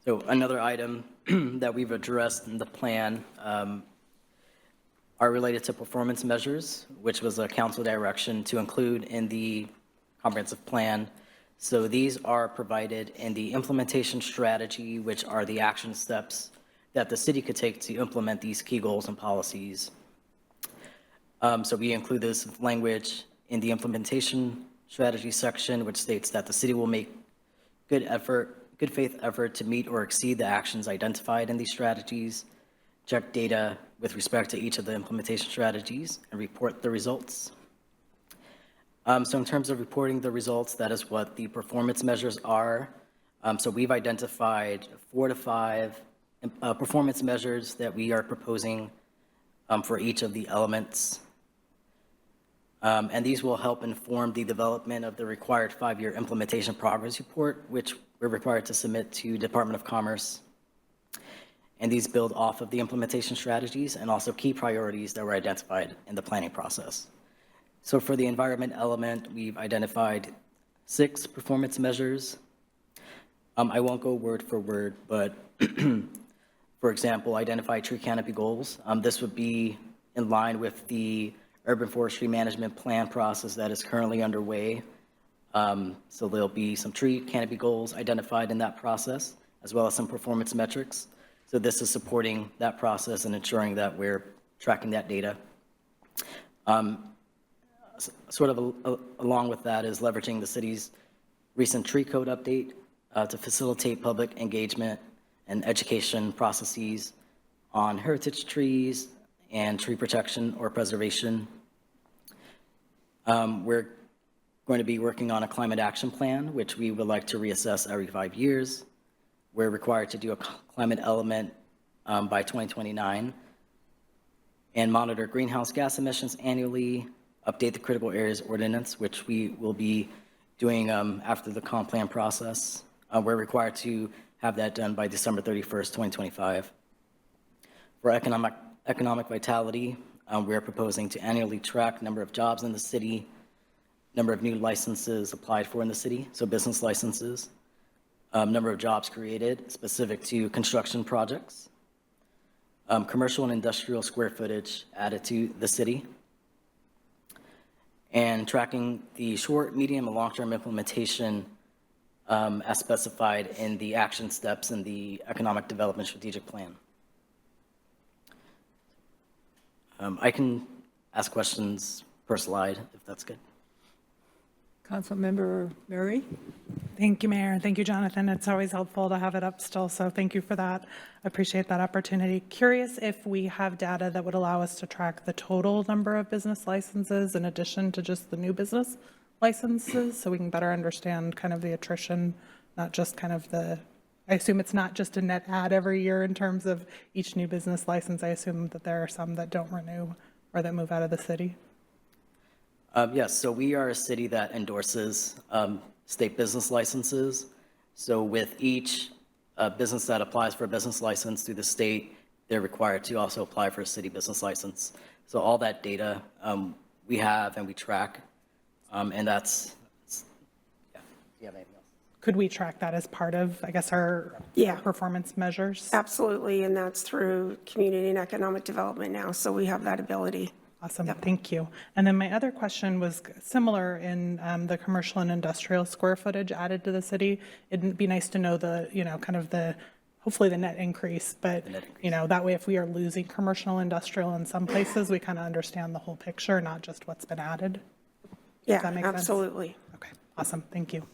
So another item that we've addressed in the plan are related to performance measures, which was a council direction to include in the comprehensive plan. So these are provided in the implementation strategy, which are the action steps that the city could take to implement these key goals and policies. So we include this language in the implementation strategy section, which states that the city will make good faith effort to meet or exceed the actions identified in these strategies, check data with respect to each of the implementation strategies, and report the results. So in terms of reporting the results, that is what the performance measures are. So we've identified 4 to 5 performance measures that we are proposing for each of the elements. And these will help inform the development of the required 5-year implementation progress report, which we're required to submit to Department of Commerce. And these build off of the implementation strategies and also key priorities that were identified in the planning process. So for the environment element, we've identified 6 performance measures. I won't go word for word, but for example, identify tree canopy goals. This would be in line with the urban forestry management plan process that is currently underway. So there'll be some tree canopy goals identified in that process, as well as some performance metrics. So this is supporting that process and ensuring that we're tracking that data. Sort of along with that is leveraging the city's recent tree code update to facilitate public engagement and education processes on heritage trees and tree protection or preservation. We're going to be working on a climate action plan, which we would like to reassess every 5 years. We're required to do a climate element by 2029 and monitor greenhouse gas emissions annually, update the critical areas ordinance, which we will be doing after the comp plan process. We're required to have that done by December 31st, 2025. For economic vitality, we are proposing to annually track number of jobs in the city, number of new licenses applied for in the city, so business licenses, number of jobs created specific to construction projects, commercial and industrial square footage added to the city, and tracking the short, medium, and long-term implementation as specified in the action steps in the Economic Development Strategic Plan. I can ask questions per slide, if that's good. Councilmember Murray? Thank you, Mayor. Thank you, Jonathan. It's always helpful to have it up still, so thank you for that. I appreciate that opportunity. Curious if we have data that would allow us to track the total number of business licenses in addition to just the new business licenses, so we can better understand kind of the attrition, not just kind of I assume it's not just a net add every year in terms of each new business license. I assume that there are some that don't renew or that move out of the city. Yes, so we are a city that endorses state business licenses. So with each business that applies for a business license through the state, they're required to also apply for a city business license. So all that data we have and we track, and that's yeah. Do you have anything else? Could we track that as part of, I guess, our performance measures? Absolutely, and that's through community and economic development now, so we have that ability. Awesome, thank you. And then my other question was similar in the commercial and industrial square footage added to the city. It'd be nice to know the, kind of hopefully the net increase, but, that way if we are losing commercial industrial in some places, we kind of understand the whole picture, not just what's been added. Yeah, Does that make absolutely. sense? Okay, awesome, thank you.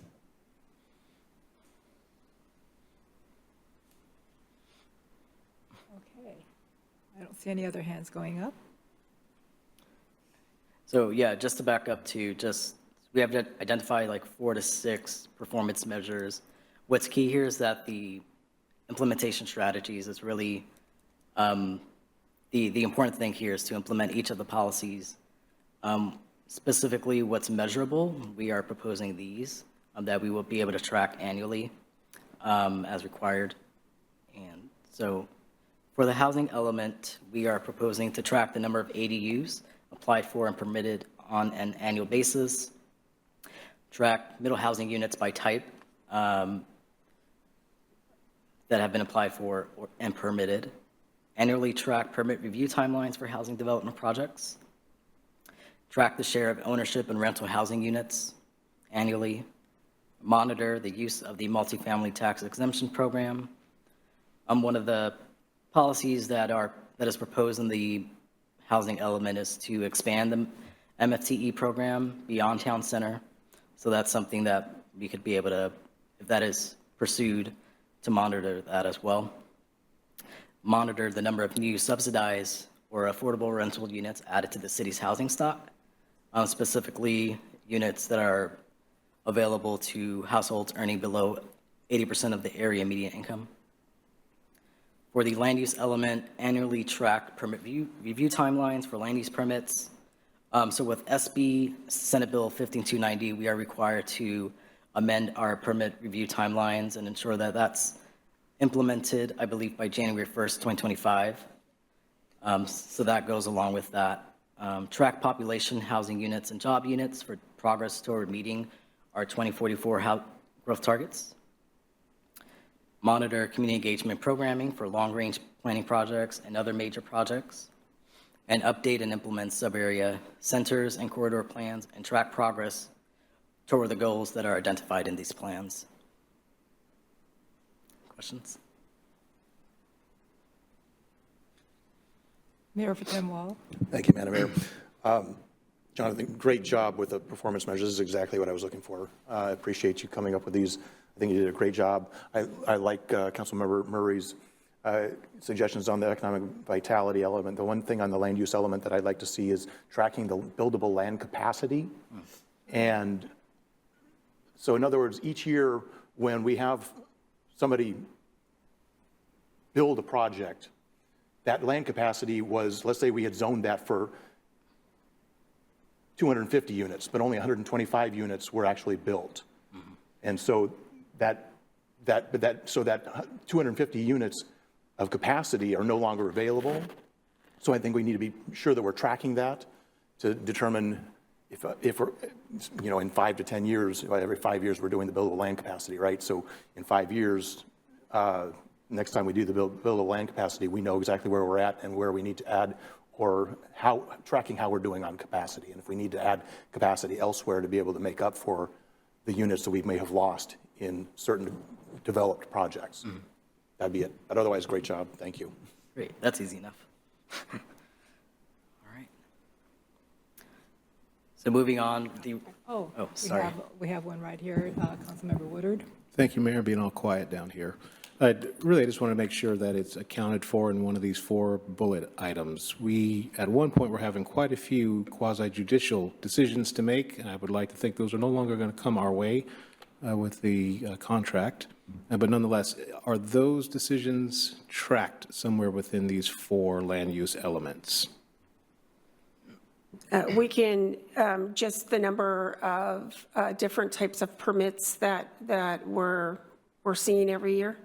Okay. I don't see any other hands going up. So yeah, just to back up to we have to identify like 4 to 6 performance measures. What's key here is that the implementation strategies is really, the important thing here is to implement each of the policies. Specifically what's measurable, we are proposing these that we will be able to track annually as required. And so for the housing element, we are proposing to track the number of ADUs applied for and permitted on an annual basis, track middle housing units by type that have been applied for and permitted, annually track permit review timelines for housing development projects, track the share of ownership and rental housing units annually, monitor the use of the multifamily tax exemption program. One of the policies that is proposed in the housing element is to expand the MFTE program beyond town center. So that's something that we could be able to, if that is pursued, to monitor that as well. Monitor the number of new subsidized or affordable rental units added to the city's housing stock, specifically units that are available to households earning below 80% of the area median income. For the land use element, annually track permit review timelines for land use permits. So with SB Senate Bill 15290, we are required to amend our permit review timelines and ensure that that's implemented, I believe, by January 1st, 2025. So that goes along with that. Track population, housing units, and job units for progress toward meeting our 2044 growth targets. Monitor community engagement programming for long-range planning projects and other major projects, and update and implement sub-area centers and corridor plans, and track progress toward the goals that are identified in these plans. Questions? Mayor Protem Wall. Thank you, Madam Mayor. Jonathan, great job with the performance measures. This is exactly what I was looking for. I appreciate you coming up with these. I think you did a great job. I like Councilmember Murray's suggestions on the economic vitality element. The one thing on the land use element that I'd like to see is tracking the buildable land capacity. And so in other words, each year when we have somebody build a project, that land capacity was, let's say we had zoned that for 250 units, but only 125 units were actually built. And so that 250 units of capacity are no longer available. So I think we need to be sure that we're tracking that to determine if we're, in 5 to 10 years, every 5 years we're doing the buildable land capacity, right? So in 5 years, next time we do the buildable land capacity, we know exactly where we're at and where we need to add, or tracking how we're doing on capacity. And if we need to add capacity elsewhere to be able to make up for the units that we may have lost in certain developed projects. That'd be it. But otherwise, great job. Thank you. Great, that's easy enough. All right. So moving on, sorry. We have one right here, Councilmember Woodard. Thank you, Mayor, being all quiet down here. I just want to make sure that it's accounted for in one of these 4 bullet items. We, at one point, were having quite a few quasi-judicial decisions to make, and I would like to think those are no longer going to come our way with the contract. But nonetheless, are those decisions tracked somewhere within these 4 land use elements? We can, just the number of different types of permits that we're seeing every year.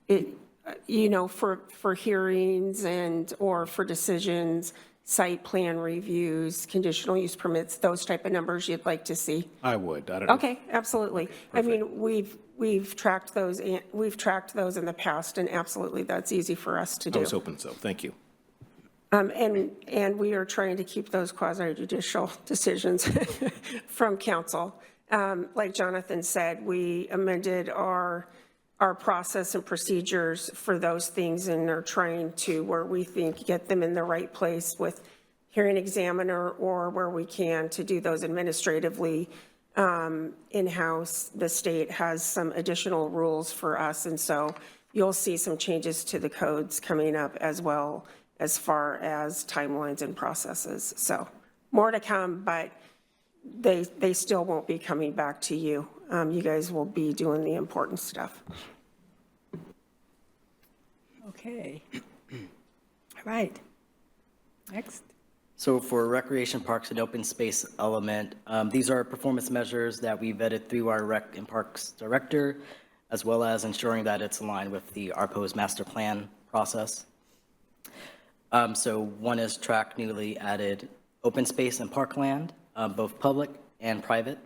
For hearings or for decisions, site plan reviews, conditional use permits, those type of numbers you'd like to see? I would. I don't know. Okay, absolutely. I mean, we've tracked those, in the past, and absolutely, that's easy for us to do. I was hoping so. Thank you. And we are trying to keep those quasi-judicial decisions from council. Like Jonathan said, we amended our process and procedures for those things and are trying to, where we think, get them in the right place with hearing examiner, or where we can to do those administratively in-house. The state has some additional rules for us, and so you'll see some changes to the codes coming up as well, as far as timelines and processes. So more to come, but they still won't be coming back to you. You guys will be doing the important stuff. Okay. All right. Next. So for recreation, parks, and open space element, these are performance measures that we vetted through our Rec and Parks Director, as well as ensuring that it's aligned with the ARPO's master plan process. So one is track newly added open space and parkland, both public and private.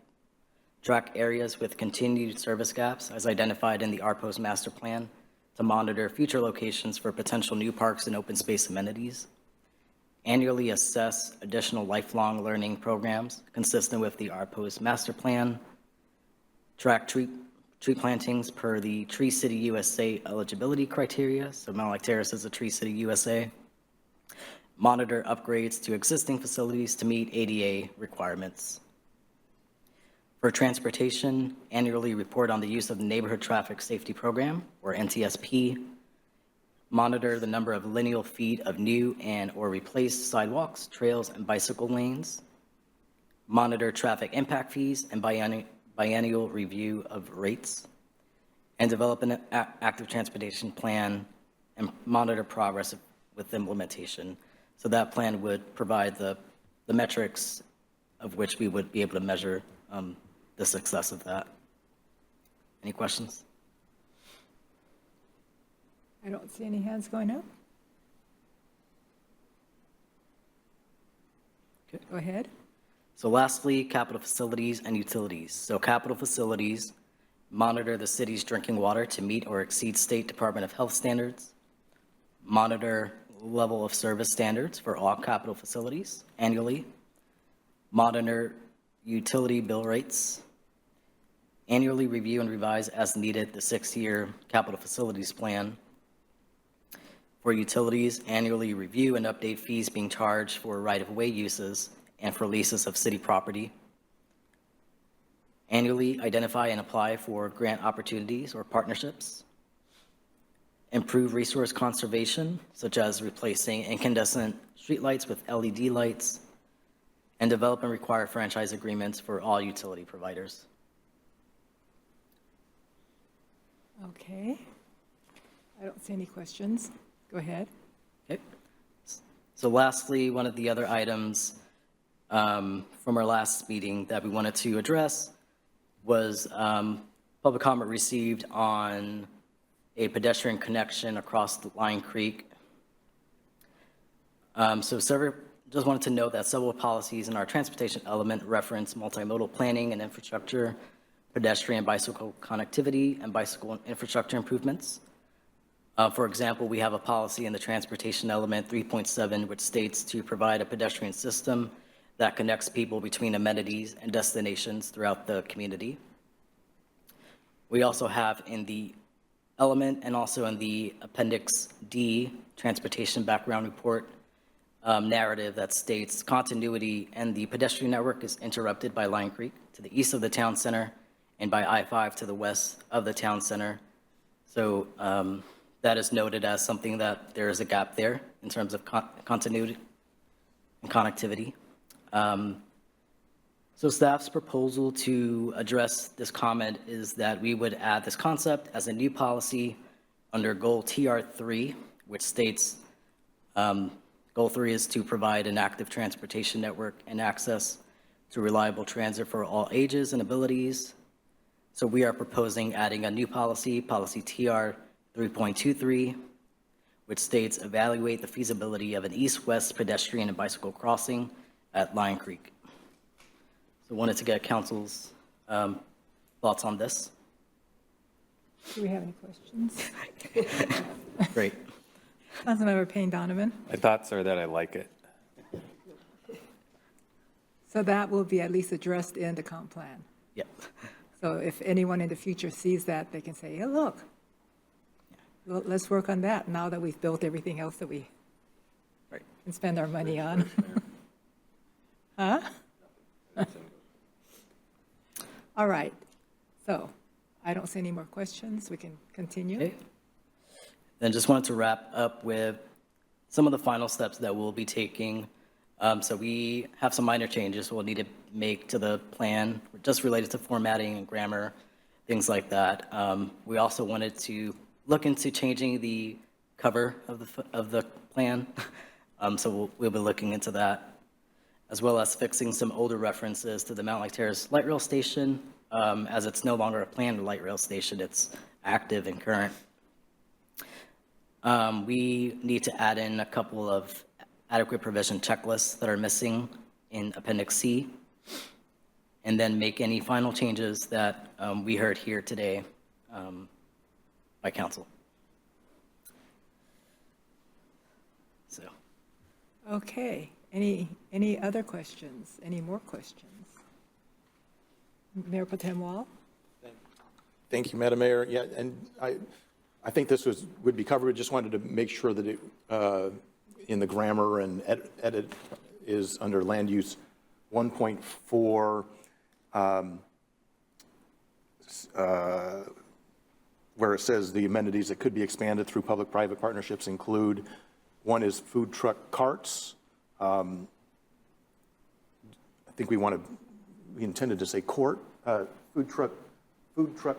Track areas with continued service gaps as identified in the ARPO's master plan to monitor future locations for potential new parks and open space amenities. Annually assess additional lifelong learning programs consistent with the ARPO's master plan. Track tree plantings per the Tree City USA eligibility criteria. So Mountlake Terrace is a Tree City USA. Monitor upgrades to existing facilities to meet ADA requirements. For transportation, annually report on the use of the Neighborhood Traffic Safety Program, or NTSP. Monitor the number of lineal feet of new and/or replaced sidewalks, trails, and bicycle lanes. Monitor traffic impact fees and biennial review of rates. And develop an active transportation plan and monitor progress with implementation. So that plan would provide the metrics of which we would be able to measure the success of that. Any questions? I don't see any hands going up. Okay. Go ahead. So lastly, capital facilities and utilities. So capital facilities, monitor the city's drinking water to meet or exceed State Department of Health standards. Monitor level of service standards for all capital facilities annually. Monitor utility bill rates. Annually review and revise as needed the 6-year capital facilities plan. For utilities, annually review and update fees being charged for right-of-way uses and for leases of city property. Annually identify and apply for grant opportunities or partnerships. Improve resource conservation, such as replacing incandescent streetlights with LED lights, and develop and require franchise agreements for all utility providers. Okay. I don't see any questions. Go ahead. Okay. So lastly, one of the other items from our last meeting that we wanted to address was public comment received on a pedestrian connection across the Lion Creek. Just wanted to note that several policies in our transportation element reference multimodal planning and infrastructure, pedestrian bicycle connectivity, and bicycle infrastructure improvements. For example, we have a policy in the transportation element 3.7, which states to provide a pedestrian system that connects people between amenities and destinations throughout the community. We also have in the element and also in the Appendix D, Transportation Background Report, narrative that states continuity and the pedestrian network is interrupted by Lion Creek to the east of the town center and by I-5 to the west of the town center. So that is noted as something that there is a gap there in terms of continuity and connectivity. So staff's proposal to address this comment is that we would add this concept as a new policy under goal TR3, which states goal 3 is to provide an active transportation network and access to reliable transit for all ages and abilities. So we are proposing adding a new policy, policy TR 3.23, which states evaluate the feasibility of an east-west pedestrian and bicycle crossing at Lion Creek. So wanted to get council's thoughts on this. Do we have any questions? Great. Councilmember Payne Donovan. My thoughts are that I like it. So that will be at least addressed in the comp plan. Yep. So if anyone in the future sees that, they can say, hey, look, well, let's work on that now that we've built everything else that we can spend our money on. Huh? All right. So I don't see any more questions. We can continue. Okay. Then just wanted to wrap up with some of the final steps that we'll be taking. So we have some minor changes we'll need to make to the plan, just related to formatting and grammar, things like that. We also wanted to look into changing the cover of the plan. So we'll be looking into that, as well as fixing some older references to the Mountlake Terrace light rail station. As it's no longer a planned light rail station, it's active and current. We need to add in a couple of adequate provision checklists that are missing in Appendix C, and then make any final changes that we heard here today by council. So. Okay. Any other questions? Any more questions? Mayor Pro Tem Wall? Thank you, Madam Mayor. Yeah, and I think this would be covered. Just wanted to make sure that it, in the grammar and edit is under land use 1.4, where it says the amenities that could be expanded through public-private partnerships include, one is food truck carts. I think we intended to say court, food truck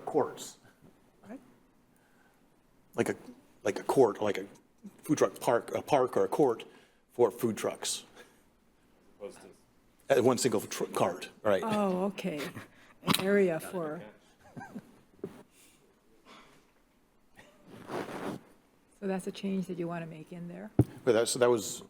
courts. Like a court, like a food truck park, a park or a court for food trucks. One single cart, right? Oh, okay. An area for. So that's a change that you want to make in there? But that was,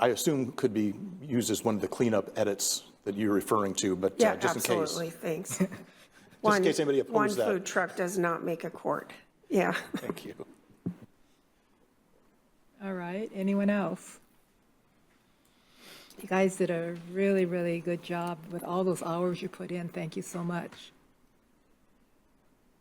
I assume, could be used as one of the cleanup edits that you're referring to, but Yeah, just in case. absolutely, thanks. Just in case anybody opposed that. One food truck does not make a quart. Yeah. Thank you. All right, anyone else? You guys did a really, really good job with all those hours you put in. Thank you so much.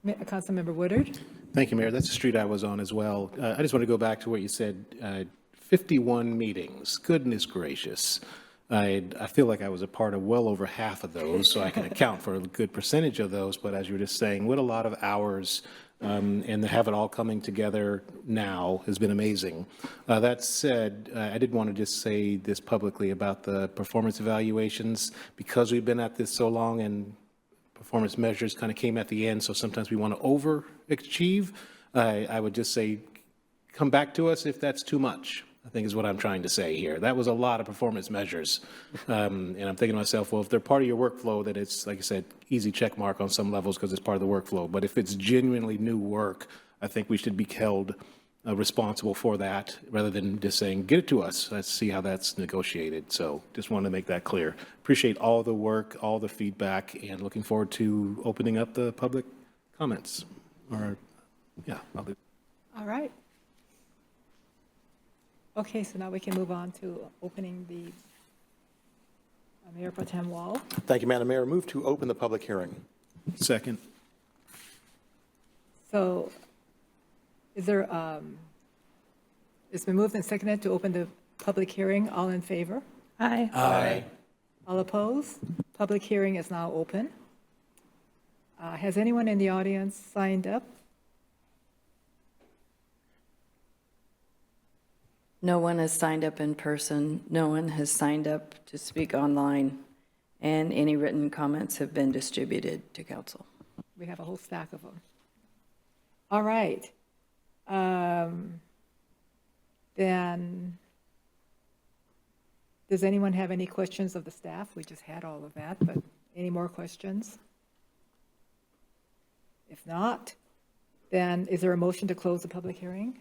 Councilmember Woodard? Thank you, Mayor. That's the street I was on as well. I just want to go back to what you said, 51 meetings. Goodness gracious. I feel like I was a part of well over half of those, so I can account for a good percentage of those. But as you were just saying, what a lot of hours, and to have it all coming together now has been amazing. That said, I did want to just say this publicly about the performance evaluations. Because we've been at this so long and performance measures kind of came at the end, so sometimes we want to overachieve. I would just say, come back to us if that's too much, I think is what I'm trying to say here. That was a lot of performance measures. And I'm thinking to myself, well, if they're part of your workflow, then it's, like I said, easy check mark on some levels because it's part of the workflow. But if it's genuinely new work, I think we should be held responsible for that rather than just saying, get it to us. Let's see how that's negotiated. So just wanted to make that clear. Appreciate all the work, all the feedback, and looking forward to opening up the public comments. Yeah, I'll do. All right. Okay, so now we can move on to opening the Mayor Pro Tem Wall. Thank you, Madam Mayor. Move to open the public hearing. Second. So is there, it's been moved and seconded to open the public hearing. All in favor? Aye. Aye. All opposed? Public hearing is now open. Has anyone in the audience signed up? No one has signed up in person. No one has signed up to speak online. And any written comments have been distributed to council. We have a whole stack of them. All right. Then, does anyone have any questions of the staff? We just had all of that, but any more questions? If not, then is there a motion to close the public hearing?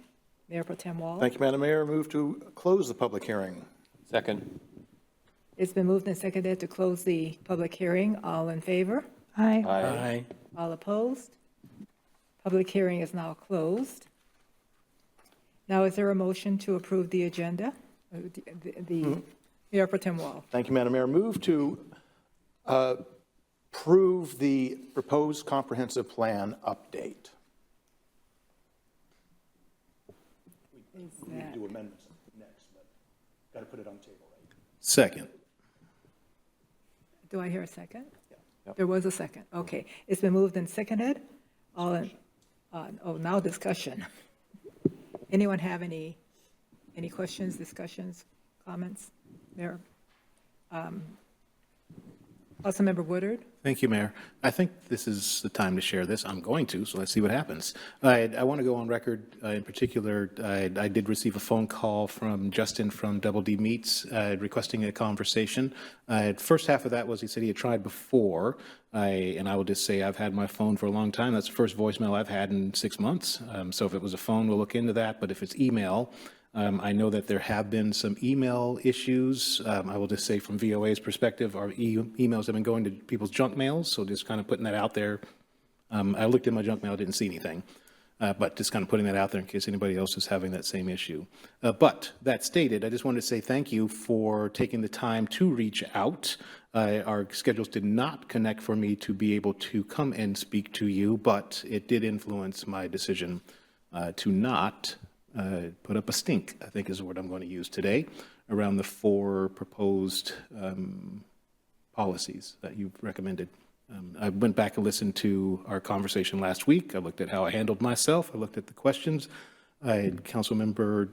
Mayor Pro Tem Wall? Thank you, Madam Mayor. Move to close the public hearing. Second. It's been moved and seconded to close the public hearing. All in favor? Aye. Aye. All opposed? Public hearing is now closed. Now, is there a motion to approve the agenda? The Mayor Pro Tem Wall. Thank you, Madam Mayor. Move to approve the proposed comprehensive plan update. We need to do amendments next, but got to put it on the table, right? Second. Do I hear a second? There was a second. Okay. It's been moved and seconded. All in, now discussion. Anyone have any questions, discussions, comments? There. Councilmember Woodard? Thank you, Mayor. I think this is the time to share this. I'm going to, so let's see what happens. I want to go on record. In particular, I did receive a phone call from Justin from Double D Meats requesting a conversation. First half of that was he said he had tried before, and I will just say I've had my phone for a long time. That's the first voicemail I've had in 6 months. So if it was a phone, we'll look into that. But if it's email, I know that there have been some email issues. I will just say from VOA's perspective, our emails have been going to people's junk mails, so just kind of putting that out there. I looked in my junk mail, didn't see anything, but just kind of putting that out there in case anybody else is having that same issue. But that stated, I just wanted to say thank you for taking the time to reach out. Our schedules did not connect for me to be able to come and speak to you, but it did influence my decision to not put up a stink, I think is the word I'm going to use today, around the 4 proposed policies that you've recommended. I went back and listened to our conversation last week. I looked at how I handled myself. I looked at the questions. Councilmember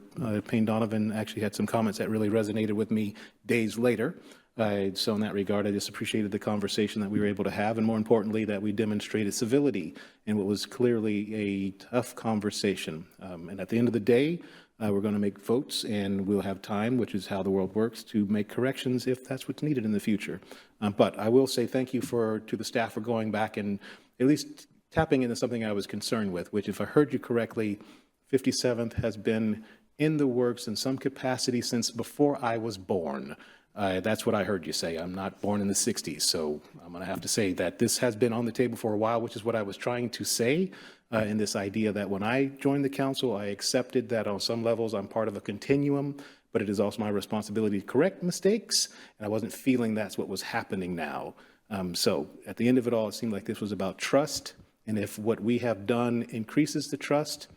Payne Donovan actually had some comments that really resonated with me days later. So in that regard, I just appreciated the conversation that we were able to have, and more importantly, that we demonstrated civility in what was clearly a tough conversation. And at the end of the day, we're going to make votes, and we'll have time, which is how the world works, to make corrections if that's what's needed in the future. But I will say thank you to the staff for going back and at least tapping into something I was concerned with, which, if I heard you correctly, 57th has been in the works in some capacity since before I was born. That's what I heard you say. I'm not born in the 60s, so I'm going to have to say that this has been on the table for a while, which is what I was trying to say in this idea that when I joined the council, I accepted that on some levels I'm part of a continuum, but it is also my responsibility to correct mistakes, and I wasn't feeling that's what was happening now. So at the end of it all, it seemed like this was about trust, and if what we have done increases the trust,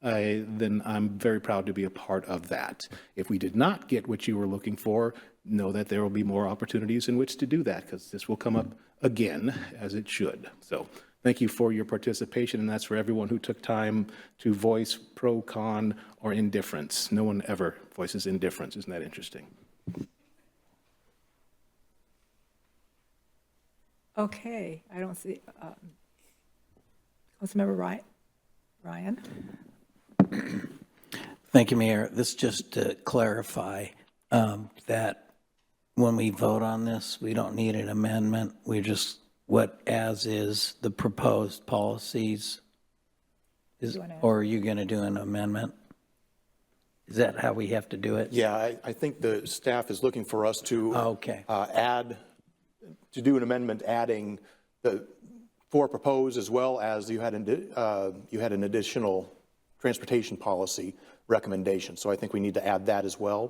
then I'm very proud to be a part of that. If we did not get what you were looking for, know that there will be more opportunities in which to do that, because this will come up again, as it should. So thank you for your participation, and that's for everyone who took time to voice pro, con, or indifference. No one ever voices indifference. Isn't that interesting? Okay, I don't see, Councilmember Ryan? Thank you, Mayor. This just to clarify that when we vote on this, we don't need an amendment. We just, as is the proposed policies Or are you going to do an amendment? Is that how we have to do it? Yeah, I think the staff is looking for us to Okay. do an amendment adding the 4 proposed, as well as you had an additional transportation policy recommendation. So I think we need to add that as well.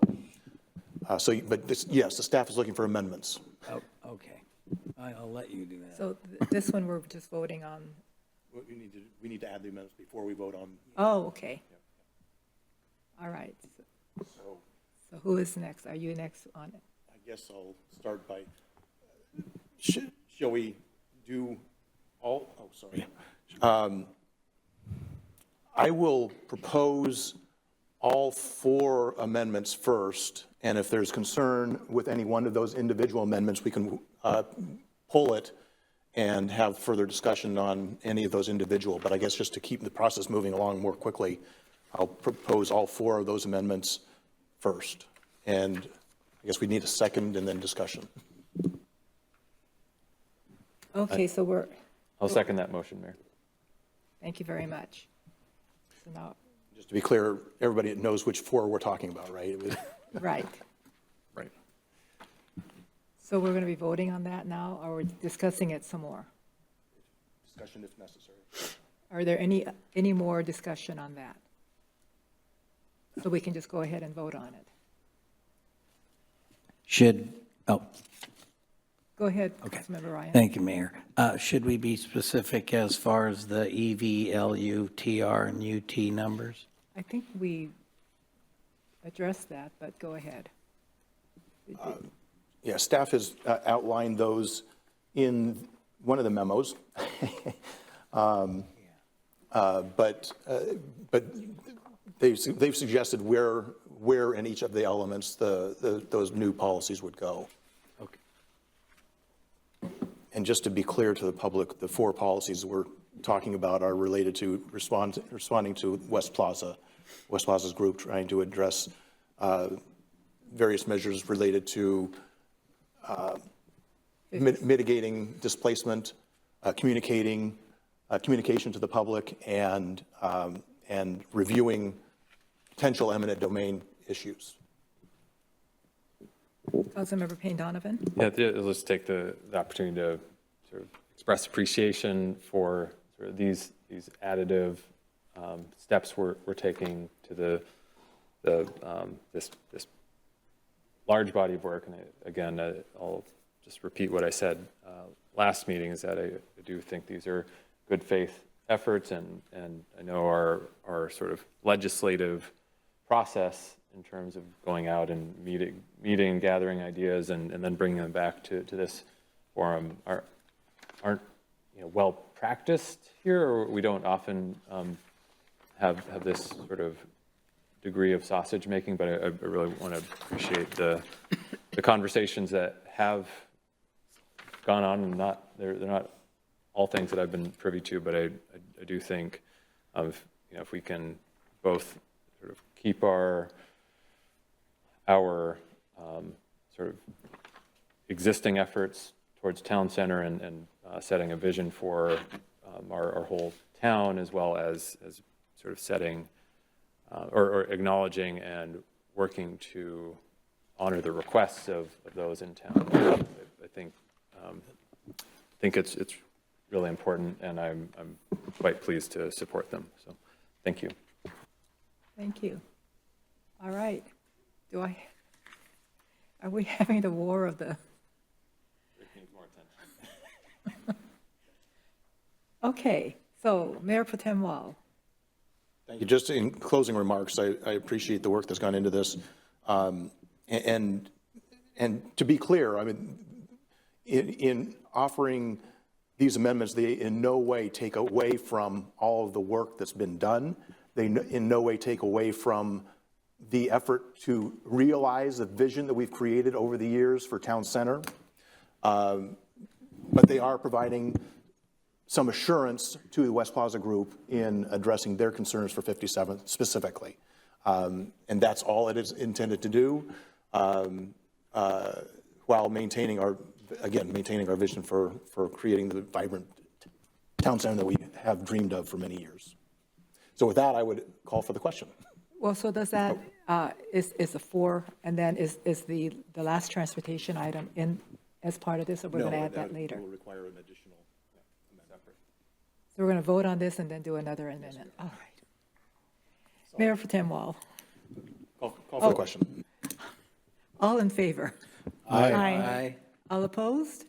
Yes, the staff is looking for amendments. Oh, okay. I'll let you do that. So this one, we're just voting on, We need to add the amendments before we vote on. oh, okay. All right. So who is next? Are you next on it? I guess I'll start by, shall we do all, oh, sorry. I will propose all 4 amendments first, and if there's concern with any one of those individual amendments, we can pull it and have further discussion on any of those individual. But I guess just to keep the process moving along more quickly, I'll propose all 4 of those amendments first. And I guess we need a second and then discussion. Okay, so I'll second that motion, Mayor. thank you very much. So now, Just to be clear, everybody knows which 4 we're talking about, right? right. Right. So we're going to be voting on that now, or we're discussing it some more? Discussion if necessary. Are there any more discussion on that? So we can just go ahead and vote on it. Go ahead, Councilmember Ryan. Thank you, Mayor. Should we be specific as far as the EV, LU, TR, and UT numbers? I think we addressed that, but go ahead. Yeah, staff has outlined those in one of the memos. But they've suggested where in each of the elements those new policies would go. Okay. And just to be clear to the public, the 4 policies we're talking about are related to responding to West Plaza's group trying to address various measures related to mitigating displacement, communication to the public, and reviewing potential eminent domain issues. Councilmember Payne Donovan? Yeah, let's take the opportunity to sort of express appreciation for sort of these additive steps we're taking to this large body of work. And again, I'll just repeat what I said last meeting, is that I do think these are good faith efforts, and I know our sort of legislative process in terms of going out and meeting, gathering ideas, and then bringing them back to this forum aren't well practiced here, or we don't often have this sort of degree of sausage making. But I really want to appreciate the conversations that have gone on, and they're not all things that I've been privy to, but I do think if we can both sort of keep our sort of existing efforts towards town center and setting a vision for our whole town, as well as sort of setting or acknowledging and working to honor the requests of those in town. I think it's really important, and I'm quite pleased to support them. So thank you. Thank you. All right. Are we having the war of the? Rick needs more attention. Okay, so Mayor Pro Tem Wall. Thank you. Just in closing remarks, I appreciate the work that's gone into this. And to be clear, I mean, in offering these amendments, they in no way take away from all of the work that's been done. They in no way take away from the effort to realize the vision that we've created over the years for Town Center. But they are providing some assurance to the West Plaza Group in addressing their concerns for 57 specifically. And that's all it is intended to do, while maintaining our vision for creating the vibrant town center that we have dreamed of for many years. So with that, I would call for the question. Well, so does that, is the 4, and then is the last transportation item in, as part of this, or we're going to add that later? will require an additional separate. So we're going to vote on this and then do another amendment. All right. Mayor Pro Tem Wall. Call for the question. All in favor? Aye. All opposed?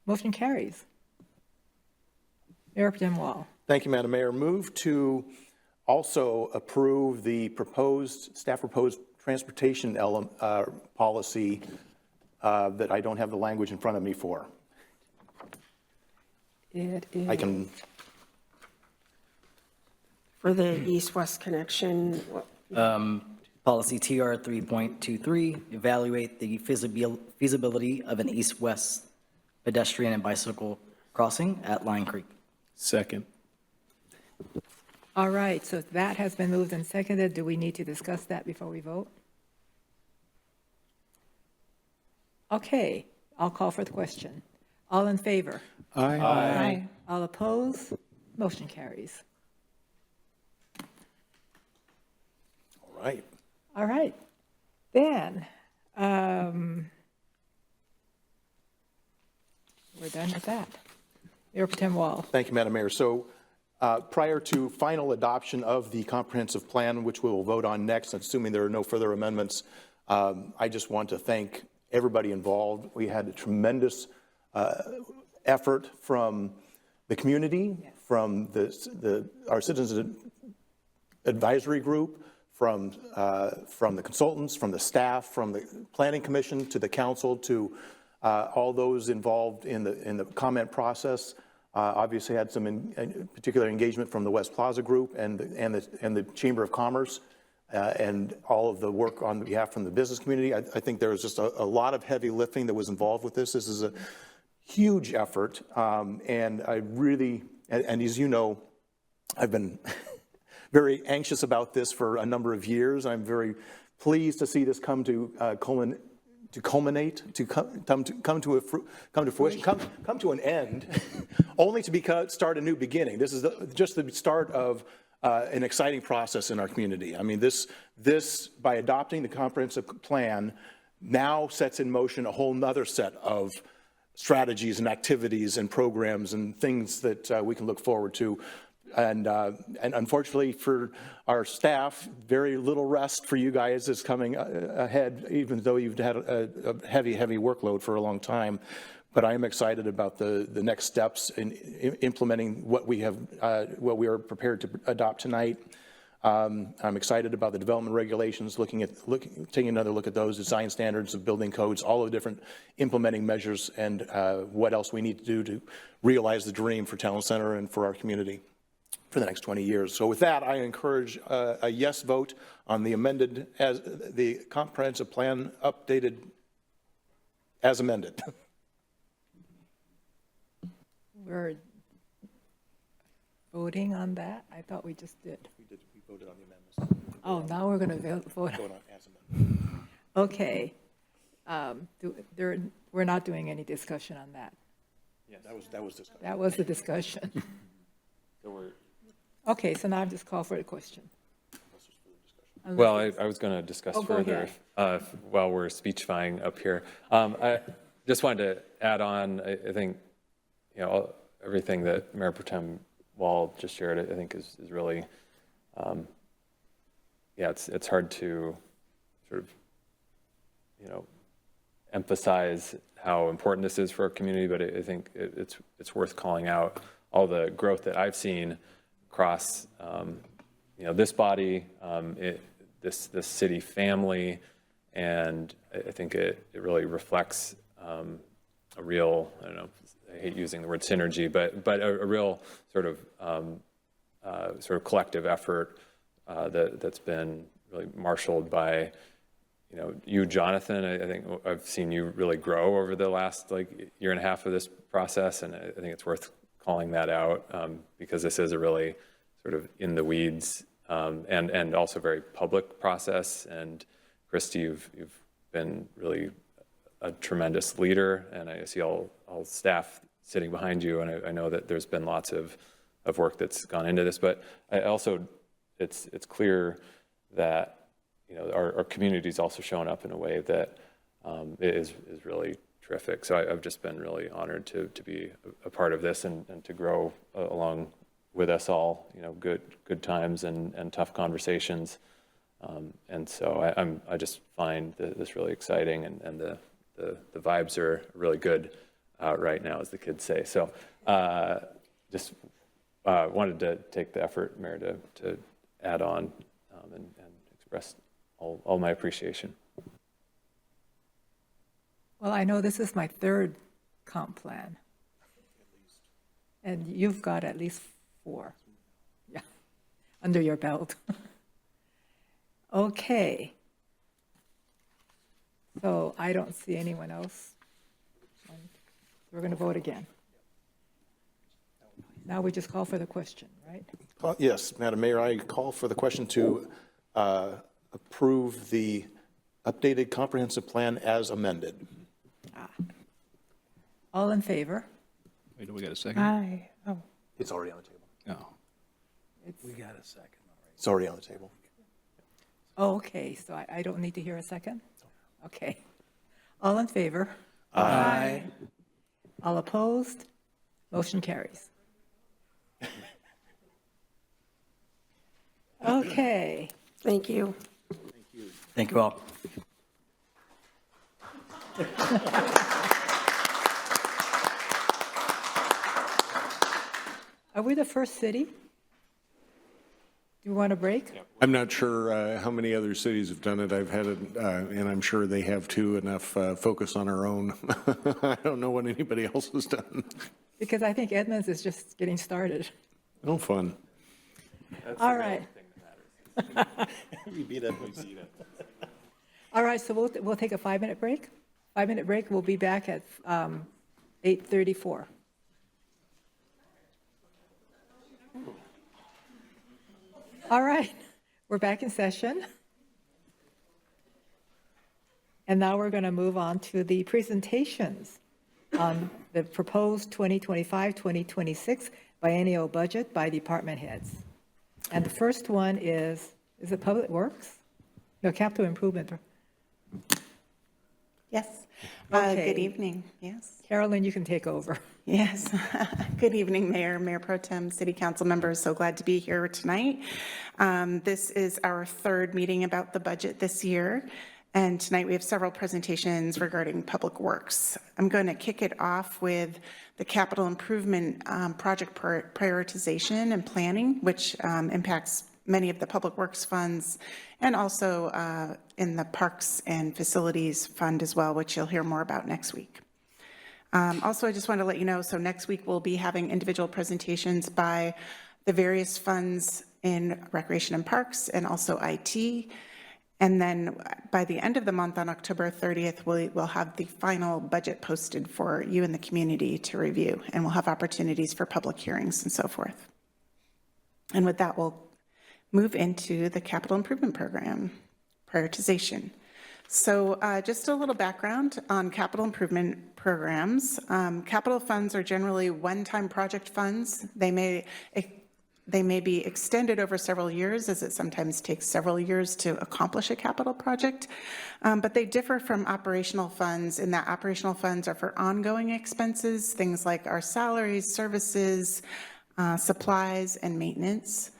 Motion carries. Mayor Pro Tem Wall. Thank you, Madam Mayor. Move to also approve the staff proposed transportation policy that I don't have the language in front of me for. It is. I can, For the east-west connection, Policy TR 3.23, evaluate the feasibility of an east-west pedestrian and bicycle crossing at Line Creek. Second. All right, so that has been moved and seconded. Do we need to discuss that before we vote? Okay, I'll call for the question. All in favor? Aye. Aye. All opposed? Motion carries. all right. All right, then, we're done with that. Mayor Pro Tem Wall. Thank you, Madam Mayor. So prior to final adoption of the comprehensive plan, which we will vote on next, assuming there are no further amendments, I just want to thank everybody involved. We had a tremendous effort from the community, from our Citizens Advisory Group, from the consultants, from the staff, from the Planning Commission to the council, to all those involved in the comment process. Obviously had some particular engagement from the West Plaza Group and the Chamber of Commerce, and all of the work on behalf from the business community. I think there was just a lot of heavy lifting that was involved with this. This is a huge effort, and I really, and as you know, I've been very anxious about this for a number of years. I'm very pleased to see this come to culminate, to come to fruition, come to an end, only to start a new beginning. This is just the start of an exciting process in our community. I mean, this by adopting the comprehensive plan now sets in motion a whole nother set of strategies and activities and programs and things that we can look forward to. And unfortunately for our staff, very little rest for you guys is coming ahead, even though you've had a heavy, heavy workload for a long time. But I am excited about the next steps in implementing what we are prepared to adopt tonight. I'm excited about the development regulations, taking another look at those, design standards of building codes, all of the different implementing measures, and what else we need to do to realize the dream for Town Center and for our community for the next 20 years. So with that, I encourage a yes vote on the amended, as the comprehensive plan updated as amended. We're voting on that? I thought we just did. We voted on the amendments. Oh, now we're going to vote. Vote on as amended. Okay. We're not doing any discussion on that. Yeah, that was discussed. That was the discussion. Okay, so now I've just called for the question. Well, I was going to discuss go further while we're speechifying up here. I just wanted to add on, I think, everything that Mayor Pro Tem Wall just shared, I think is really, it's hard to sort of, emphasize how important this is for our community, but I think it's worth calling out all the growth that I've seen across, this body, this city family, and I think it really reflects a real, I don't know, I hate using the word synergy, but a real sort of collective effort that's been really marshaled by, you, Jonathan. I think I've seen you really grow over the last year and a half of this process, and I think it's worth calling that out because this is a really sort of in the weeds and also very public process. And Christy, you've been really a tremendous leader, and I see all staff sitting behind you, and I know that there's been lots of work that's gone into this. But I also it's clear that, you know, our community is also showing up in a way that is really terrific. So I've just been really honored to be a part of this and to grow along with us all, you know, good times and tough conversations. And so I just find this really exciting, and the vibes are really good right now, as the kids say. So just wanted to take the effort, Mayor, to add on and express all my appreciation. Well, I know this is my third comp plan. And you've got at least 4, yeah, under your belt. Okay. So I don't see anyone else. We're going to vote again. Now we just call for the question, right? Yes, Madam Mayor, I call for the question to approve the updated comprehensive plan as amended. All in favor? Wait, do we got a second? Aye. Oh. It's already on the table. No. We got a second. It's already on the table. Oh, okay, so I don't need to hear a second? Okay. All in favor? Aye. All opposed? Motion carries. Okay. Thank you. Thank you all. Are we the first city? Do you want a break? I'm not sure how many other cities have done it. I've had it, and I'm sure they have too, enough focus on our own. I don't know what anybody else has done. Because I think Edmonds is just getting started. No fun. All right. We beat it. We beat it. All right, so we'll take a 5-minute break. 5-minute break. We'll be back at 8:34. All right, we're back in session. And now we're going to move on to the presentations on the proposed 2025-2026 biennial budget by department heads. And the first one is it Public Works? No, Capital Improvement. Yes. Okay. Good evening. Yes. Carolyn, you can take over. Yes. Good evening, Mayor Pro Tem, City Council members. So glad to be here tonight. This is our third meeting about the budget this year. And tonight we have several presentations regarding Public Works. I'm going to kick it off with the capital improvement project prioritization and planning, which impacts many of the Public Works funds, and also in the Parks and Facilities Fund as well, which you'll hear more about next week. Also, I just want to let you know, so next week we'll be having individual presentations by the various funds in Recreation and Parks and also IT. And then by the end of the month on October 30th, we'll have the final budget posted for you and the community to review, and we'll have opportunities for public hearings and so forth. And with that, we'll move into the capital improvement program prioritization. So just a little background on capital improvement programs. Capital funds are generally one-time project funds. They may be extended over several years, as it sometimes takes several years to accomplish a capital project, but they differ from operational funds in that operational funds are for ongoing expenses, things like our salaries, services, supplies, and maintenance.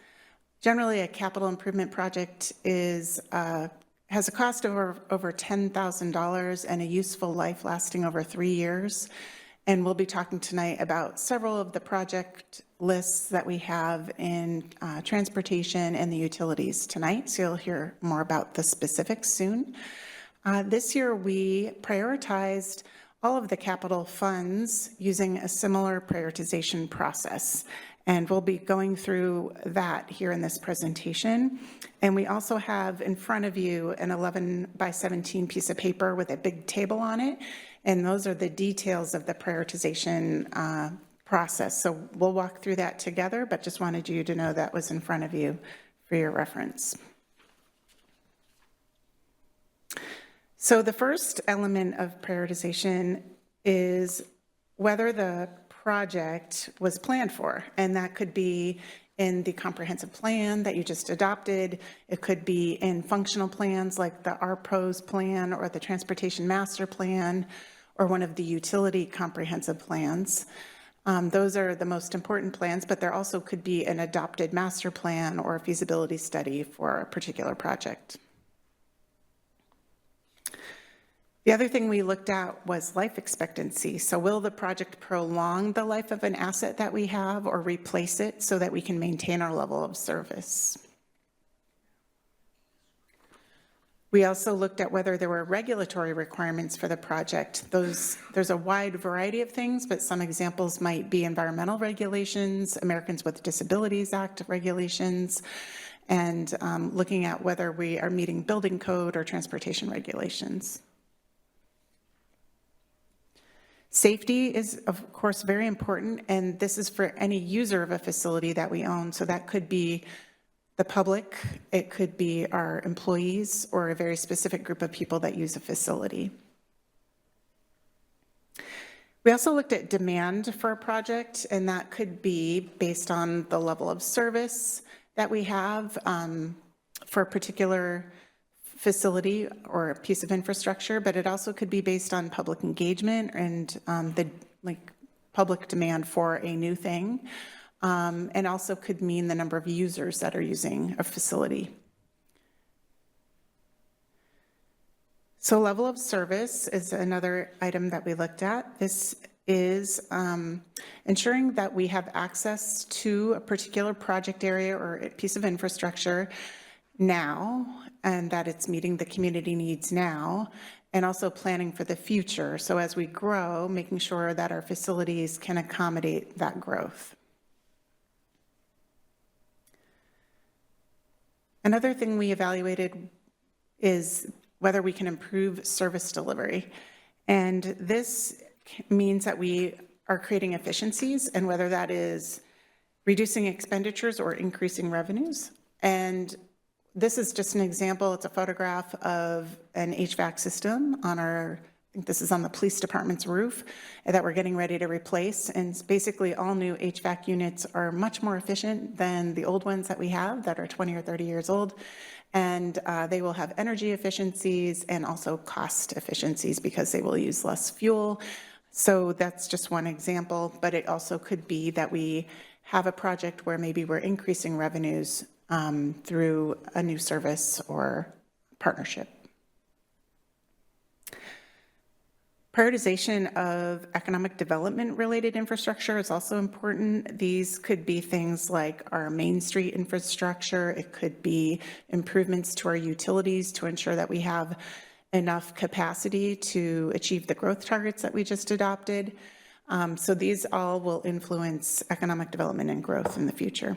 Generally, a capital improvement project has a cost of over $10,000 and a useful life lasting over 3 years. And we'll be talking tonight about several of the project lists that we have in transportation and the utilities tonight. So you'll hear more about the specifics soon. This year, we prioritized all of the capital funds using a similar prioritization process. And we'll be going through that here in this presentation. And we also have in front of you an 11x17 piece of paper with a big table on it. And those are the details of the prioritization process. So we'll walk through that together, but just wanted you to know that was in front of you for your reference. So the first element of prioritization is whether the project was planned for, and that could be in the comprehensive plan that you just adopted. It could be in functional plans like the RPROS plan or the Transportation Master Plan or one of the utility comprehensive plans. Those are the most important plans, but there also could be an adopted master plan or a feasibility study for a particular project. The other thing we looked at was life expectancy. So will the project prolong the life of an asset that we have or replace it so that we can maintain our level of service? We also looked at whether there were regulatory requirements for the project. There's a wide variety of things, but some examples might be environmental regulations, Americans with Disabilities Act regulations, and looking at whether we are meeting building code or transportation regulations. Safety is, of course, very important, and this is for any user of a facility that we own. So that could be the public, it could be our employees, or a very specific group of people that use a facility. We also looked at demand for a project, and that could be based on the level of service that we have for a particular facility or a piece of infrastructure, but it also could be based on public engagement and the public demand for a new thing, and also could mean the number of users that are using a facility. So level of service is another item that we looked at. This is ensuring that we have access to a particular project area or a piece of infrastructure now, and that it's meeting the community needs now, and also planning for the future. So as we grow, making sure that our facilities can accommodate that growth. Another thing we evaluated is whether we can improve service delivery. And this means that we are creating efficiencies, and whether that is reducing expenditures or increasing revenues. And this is just an example. It's a photograph of an HVAC system on our, I think this is on the police department's roof, that we're getting ready to replace. And basically all new HVAC units are much more efficient than the old ones that we have that are 20 or 30 years old. And they will have energy efficiencies and also cost efficiencies because they will use less fuel. So that's just one example, but it also could be that we have a project where maybe we're increasing revenues through a new service or partnership. Prioritization of economic development related infrastructure is also important. These could be things like our Main Street infrastructure. It could be improvements to our utilities to ensure that we have enough capacity to achieve the growth targets that we just adopted. So these all will influence economic development and growth in the future.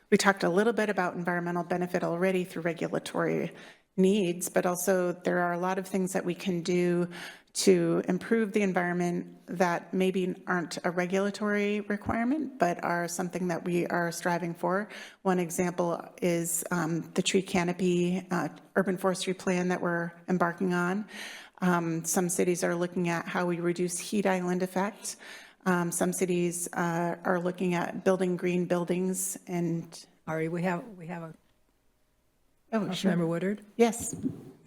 We talked a little bit about environmental benefit already through regulatory needs, but also there are a lot of things that we can do to improve the environment that maybe aren't a regulatory requirement, but are something that we are striving for. One example is the tree canopy urban forestry plan that we're embarking on. Some cities are looking at how we reduce heat island effect. Some cities are looking at building green buildings and. Ari, we have a. Oh, sure. Member Woodard? Yes.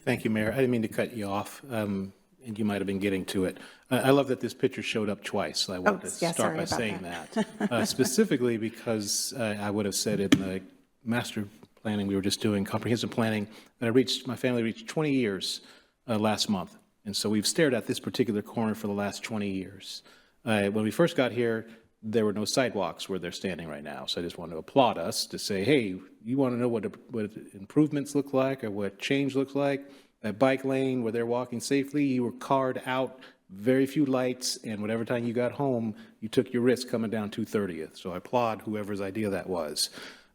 Thank you, Mayor. I didn't mean to cut you off, and you might have been getting to it. I love that this picture showed up twice. So I wanted to start by saying that. Specifically because I would have said in the master planning we were just doing, comprehensive planning, that my family reached 20 years last month. And so we've stared at this particular corner for the last 20 years. When we first got here, there were no sidewalks where they're standing right now. So I just want to applaud us to say, hey, you want to know what improvements look like or what change looks like? That bike lane where they're walking safely, you were carved out, very few lights, and whatever time you got home, you took your risk coming down 230th. So I applaud whoever's idea that was.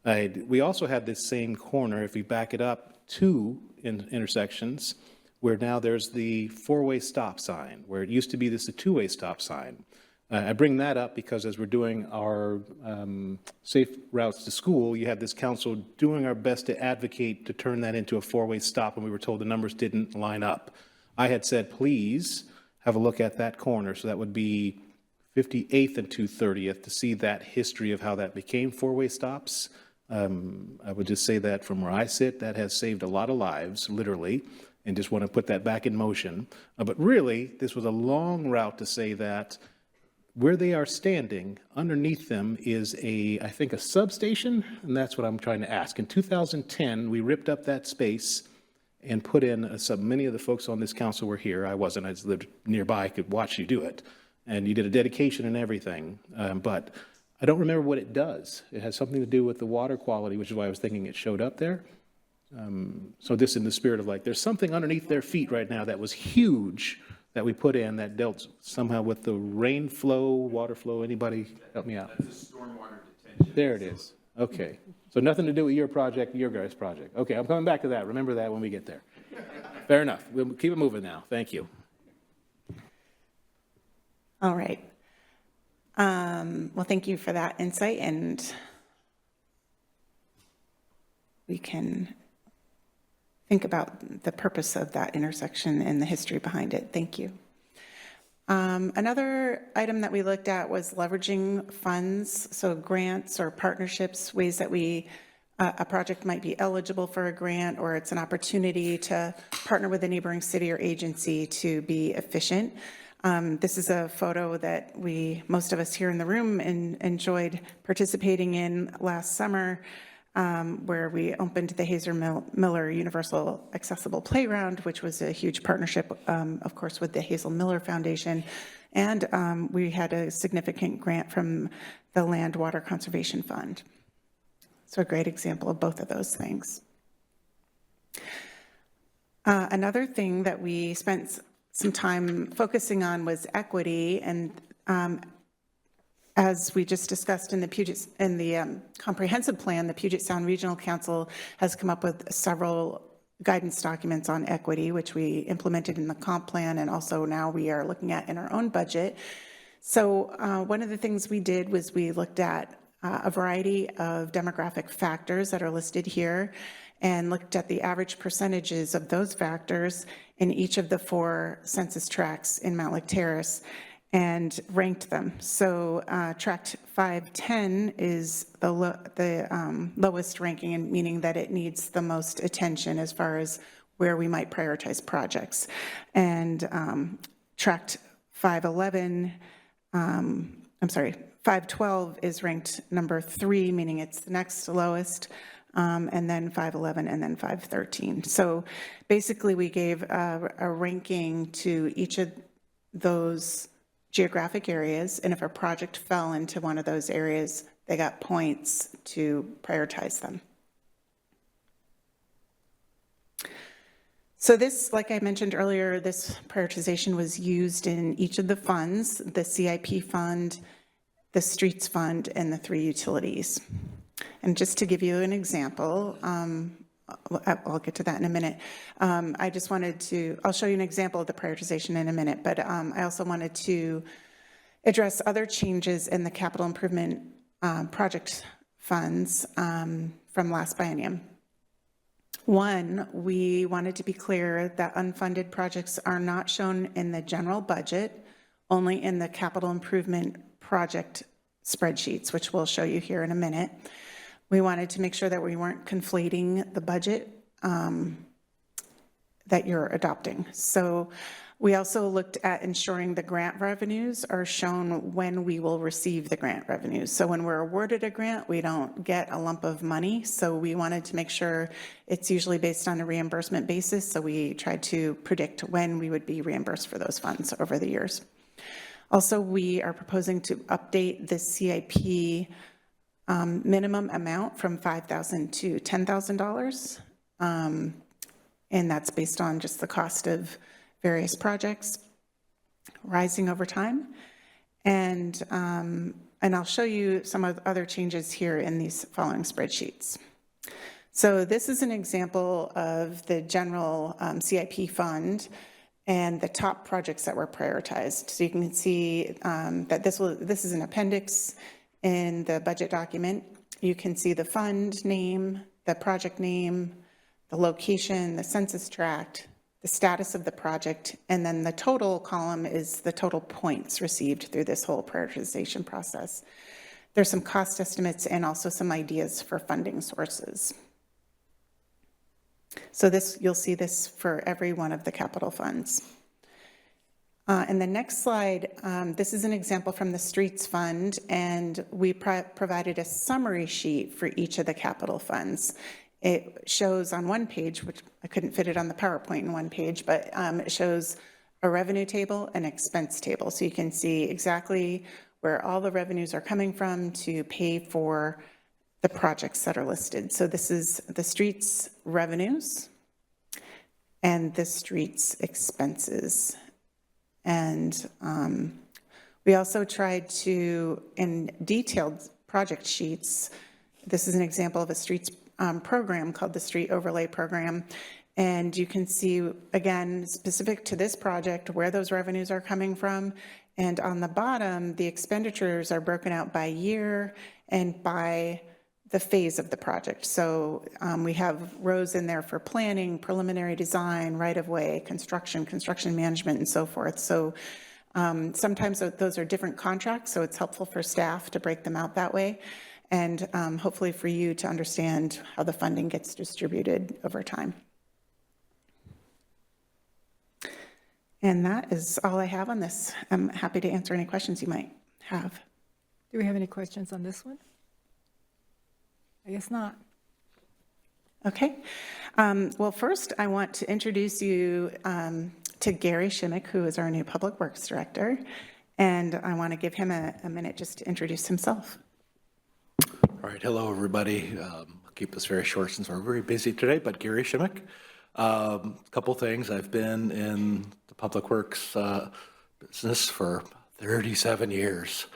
We also had this same corner, if we back it up, 2 intersections, where now there's the 4-way stop sign, where it used to be this a 2-way stop sign. I bring that up because as we're doing our safe routes to school, you had this council doing our best to advocate to turn that into a 4-way stop, and we were told the numbers didn't line up. I had said, please have a look at that corner. So that would be 58th and 230th to see that history of how that became four-way stops. I would just say that from where I sit, that has saved a lot of lives, literally, and just want to put that back in motion. But really, this was a long route to say that where they are standing, underneath them is I think a substation, and that's what I'm trying to ask. In 2010, we ripped up that space and put in, many of the folks on this council were here. I wasn't, I just lived nearby, I could watch you do it. And you did a dedication and everything. But I don't remember what it does. It has something to do with the water quality, which is why I was thinking it showed up there. So this in the spirit of like, there's something underneath their feet right now that was huge that we put in that dealt somehow with the rain flow, water flow. Anybody help me out? That's a stormwater detention. There it is. Okay. So nothing to do with your project, your guys' project. Okay, I'm coming back to that. Remember that when we get there. Fair enough. We'll keep it moving now. Thank you. All right. Well, thank you for that insight, and we can think about the purpose of that intersection and the history behind it. Thank you. Another item that we looked at was leveraging funds, so grants or partnerships, ways that a project might be eligible for a grant, or it's an opportunity to partner with a neighboring city or agency to be efficient. This is a photo that most of us here in the room enjoyed participating in last summer, where we opened the Hazer Miller Universal Accessible Playground, which was a huge partnership, of course, with the Hazel Miller Foundation. And we had a significant grant from the Land Water Conservation Fund. So a great example of both of those things. Another thing that we spent some time focusing on was equity, and as we just discussed in the comprehensive plan, the Puget Sound Regional Council has come up with several guidance documents on equity, which we implemented in the comp plan, and also now we are looking at in our own budget. So one of the things we did was we looked at a variety of demographic factors that are listed here, and looked at the average percentages of those factors in each of the 4 census tracts in Mountlake Terrace and ranked them. So tract 510 is the lowest ranking, and meaning that it needs the most attention as far as where we might prioritize projects. And tract 511, 512 is ranked number 3, meaning it's the next lowest. And then 511, and then 513. So basically we gave a ranking to each of those geographic areas, and if a project fell into one of those areas, they got points to prioritize them. So this, like I mentioned earlier, this prioritization was used in each of the funds, the CIP fund, the streets fund, and the 3 utilities. And just to give you an example, I'll get to that in a minute. I'll show you an example of the prioritization in a minute, but I also wanted to address other changes in the capital improvement project funds from last biennium. One, we wanted to be clear that unfunded projects are not shown in the general budget, only in the capital improvement project spreadsheets, which we'll show you here in a minute. We wanted to make sure that we weren't conflating the budget that you're adopting. So we also looked at ensuring the grant revenues are shown when we will receive the grant revenues. So when we're awarded a grant, we don't get a lump of money. So we wanted to make sure it's usually based on a reimbursement basis. So we tried to predict when we would be reimbursed for those funds over the years. Also, we are proposing to update the CIP minimum amount from $5,000 to $10,000. And that's based on just the cost of various projects rising over time. And I'll show you some of the other changes here in these following spreadsheets. So this is an example of the general CIP fund and the top projects that were prioritized. So you can see that this is an appendix in the budget document. You can see the fund name, the project name, the location, the census tract, the status of the project, and then the total column is the total points received through this whole prioritization process. There's some cost estimates and also some ideas for funding sources. So this, you'll see this for every one of the capital funds. And the next slide, this is an example from the Streets Fund, and we provided a summary sheet for each of the capital funds. It shows on one page, which I couldn't fit it on the PowerPoint in one page, but it shows a revenue table and expense table. So you can see exactly where all the revenues are coming from to pay for the projects that are listed. So this is the streets revenues and the streets expenses. And we also tried to, in detailed project sheets, this is an example of a streets program called the Street Overlay Program. And you can see, again, specific to this project, where those revenues are coming from. And on the bottom, the expenditures are broken out by year and by the phase of the project. So we have rows in there for planning, preliminary design, right-of-way, construction management, and so forth. So sometimes those are different contracts, so it's helpful for staff to break them out that way, and hopefully for you to understand how the funding gets distributed over time. And that is all I have on this. I'm happy to answer any questions you might have. Do we have any questions on this one? I guess not. Okay. Well, first, I want to introduce you to Gary Shimmick, who is our new Public Works Director. And I want to give him a minute just to introduce himself. All right. Hello, everybody. I'll keep this very short since we're very busy today, but Gary Shimmick. A couple things. I've been in the Public Works business for 37 years.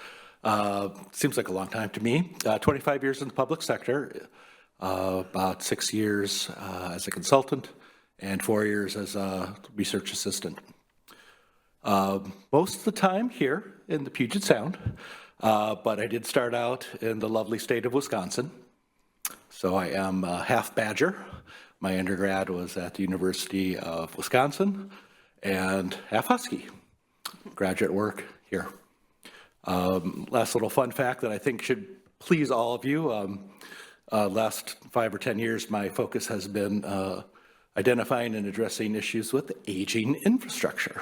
Seems like a long time to me. 25 years in the public sector, about 6 years as a consultant, and 4 years as a research assistant. Most of the time here in the Puget Sound, but I did start out in the lovely state of Wisconsin. So I am half Badger. My undergrad was at the University of Wisconsin, and half Husky. Graduate work here. Last little fun fact that I think should please all of you. Last 5 or 10 years, my focus has been identifying and addressing issues with aging infrastructure.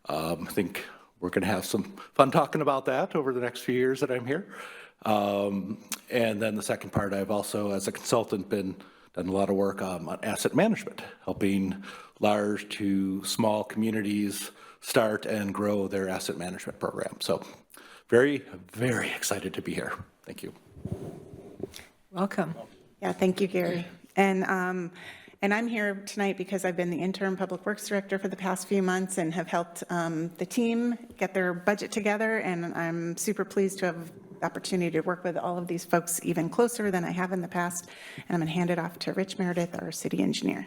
I think we're going to have some fun talking about that over the next few years that I'm here. And then the second part, I've also, as a consultant, done a lot of work on asset management, helping large to small communities start and grow their asset management program. So very, very excited to be here. Thank you. Welcome. Yeah, thank you, Gary. And I'm here tonight because I've been the interim Public Works Director for the past few months and have helped the team get their budget together. And I'm super pleased to have the opportunity to work with all of these folks even closer than I have in the past. And I'm going to hand it off to Rich Meredith, our city engineer.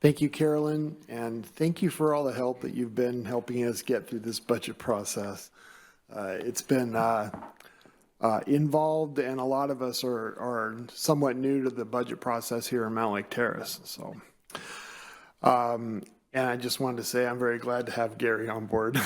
Thank you, Carolyn, and thank you for all the help that you've been helping us get through this budget process. It's been involved, and a lot of us are somewhat new to the budget process here in Mountlake Terrace. So, and I just wanted to say I'm very glad to have Gary on board.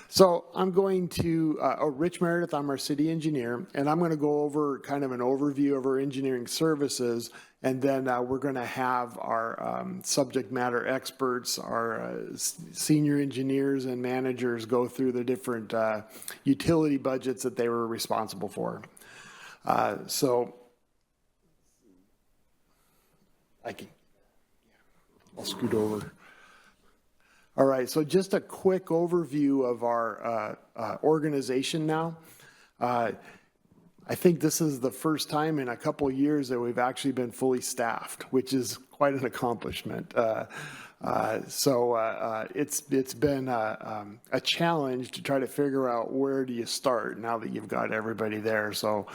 So I'm going to, Rich Meredith, I'm our city engineer, and I'm going to go over kind of an overview of our engineering services, and then we're going to have our subject matter experts, our senior engineers and managers go through the different utility budgets that they were responsible for. So I'll scoot over. All right, so just a quick overview of our organization now. I think this is the first time in a couple of years that we've actually been fully staffed, which is quite an accomplishment. So it's been a challenge to try to figure out where do you start now that you've got everybody there. So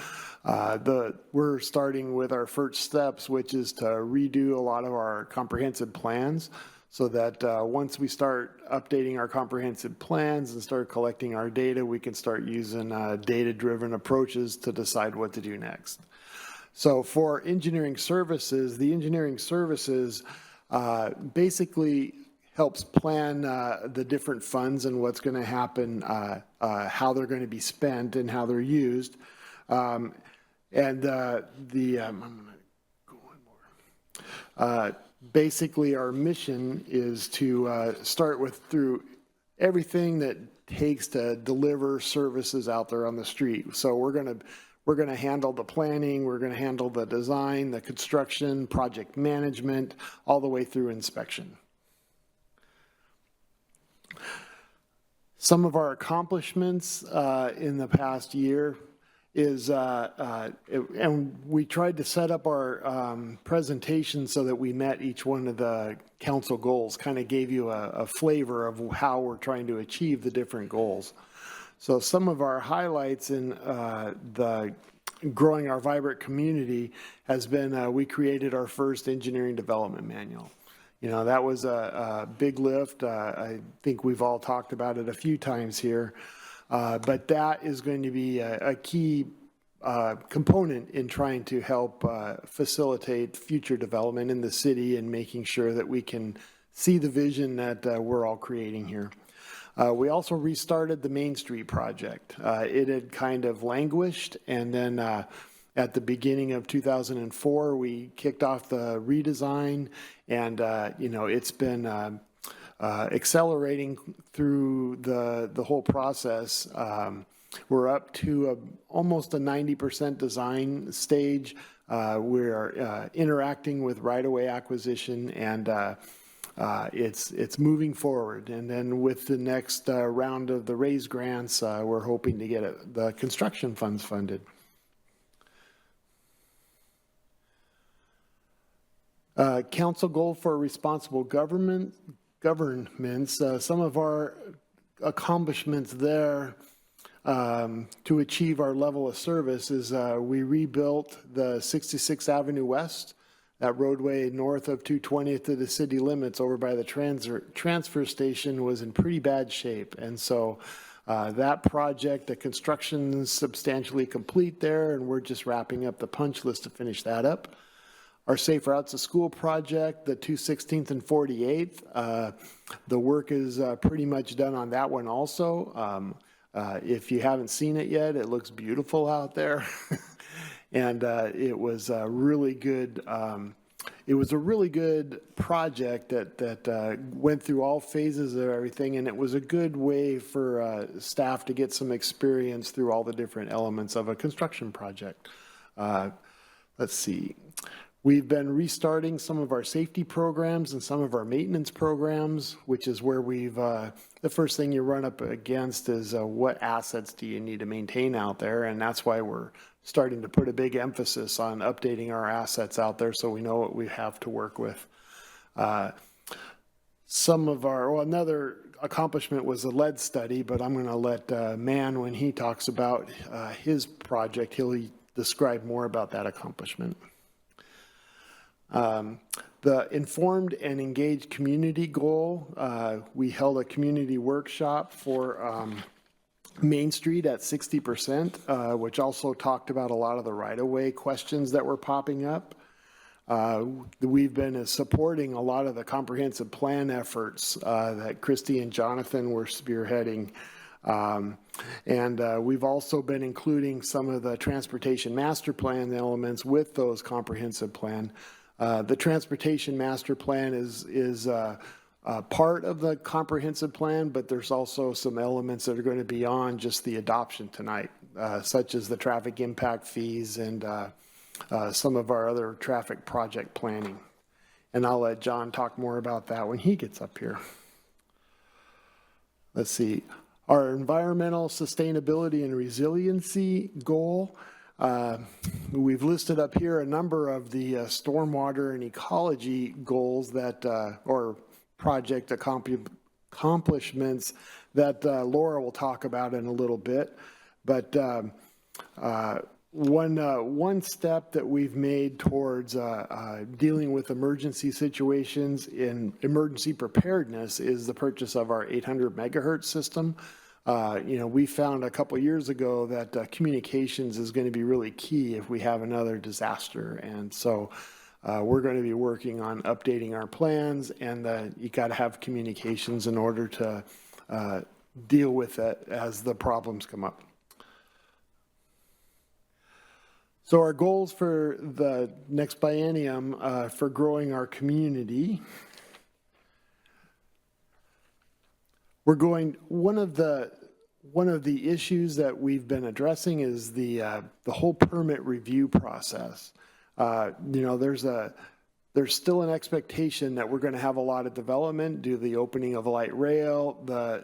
we're starting with our first steps, which is to redo a lot of our comprehensive plans, so that once we start updating our comprehensive plans and start collecting our data, we can start using data-driven approaches to decide what to do next. So for engineering services, the engineering services basically helps plan the different funds and what's going to happen, how they're going to be spent and how they're used. I'm going to go one more. Basically, our mission is to start with through everything that takes to deliver services out there on the street. So we're going to handle the planning, we're going to handle the design, the construction, project management, all the way through inspection. Some of our accomplishments in the past year is, and we tried to set up our presentation so that we met each one of the council goals, kind of gave you a flavor of how we're trying to achieve the different goals. So some of our highlights in the growing our vibrant community has been we created our first engineering development manual. You know, that was a big lift. I think we've all talked about it a few times here. But that is going to be a key component in trying to help facilitate future development in the city and making sure that we can see the vision that we're all creating here. We also restarted the Main Street project. It had kind of languished, and then at the beginning of 2004, we kicked off the redesign, and you know, it's been accelerating through the whole process. We're up to almost a 90% design stage. We're interacting with right-of-way acquisition, and it's moving forward. And then with the next round of the RAISE grants, we're hoping to get the construction funds funded. Council goal for responsible governments, some of our accomplishments there to achieve our level of service is we rebuilt the 66th Avenue West, that roadway north of 220th to the city limits over by the transfer station was in pretty bad shape. And so that project, the construction is substantially complete there, and we're just wrapping up the punch list to finish that up. Our Safe Routes to School project, the 216th and 48th, the work is pretty much done on that one also. If you haven't seen it yet, it looks beautiful out there. And it was a really good, it was a really good project that went through all phases of everything, and it was a good way for staff to get some experience through all the different elements of a construction project. Let's see. We've been restarting some of our safety programs and some of our maintenance programs, which is where we've, the first thing you run up against is what assets do you need to maintain out there, and that's why we're starting to put a big emphasis on updating our assets out there so we know what we have to work with. Some of our, well, another accomplishment was the lead study, but I'm going to let Man, when he talks about his project, he'll describe more about that accomplishment. The informed and engaged community goal, we held a community workshop for Main Street at 60%, which also talked about a lot of the right-of-way questions that were popping up. We've been supporting a lot of the comprehensive plan efforts that Christy and Jonathan were spearheading. And we've also been including some of the transportation master plan elements with those comprehensive plan. The transportation master plan is part of the comprehensive plan, but there's also some elements that are going to be beyond just the adoption tonight, such as the traffic impact fees and some of our other traffic project planning. And I'll let John talk more about that when he gets up here. Let's see. Our environmental sustainability and resiliency goal. We've listed up here a number of the stormwater and ecology goals that, or project accomplishments that Laura will talk about in a little bit. But one step that we've made towards dealing with emergency situations in emergency preparedness is the purchase of our 800 megahertz system. We found a couple years ago that communications is going to be really key if we have another disaster. And so we're going to be working on updating our plans, and you got to have communications in order to deal with it as the problems come up. So our goals for the next biennium for growing our community, one of the issues that we've been addressing is the whole permit review process. There's still an expectation that we're going to have a lot of development due to the opening of light rail. The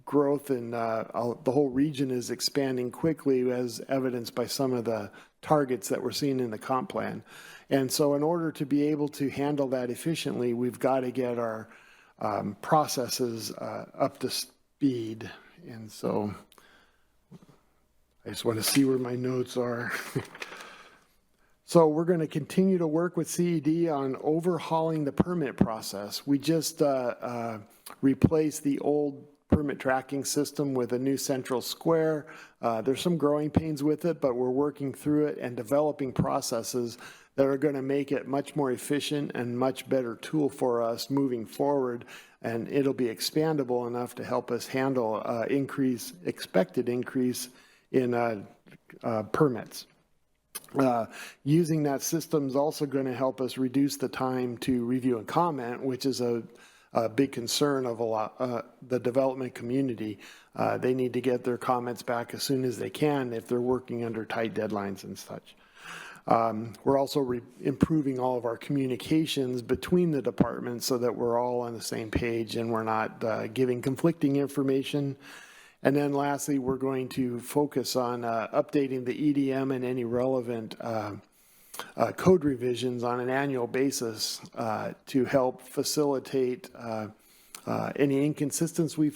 growth in the whole region is expanding quickly, as evidenced by some of the targets that we're seeing in the comp plan. And so in order to be able to handle that efficiently, we've got to get our processes up to speed. And so I just want to see where my notes are. So we're going to continue to work with CED on overhauling the permit process. We just replaced the old permit tracking system with a new central square. There's some growing pains with it, but we're working through it and developing processes that are going to make it much more efficient and much better tool for us moving forward. And it'll be expandable enough to help us handle expected increase in permits. Using that system is also going to help us reduce the time to review and comment, which is a big concern of the development community. They need to get their comments back as soon as they can if they're working under tight deadlines and such. We're also improving all of our communications between the departments so that we're all on the same page and we're not giving conflicting information. And then lastly, we're going to focus on updating the EDM and any relevant code revisions on an annual basis to help facilitate any inconsistencies we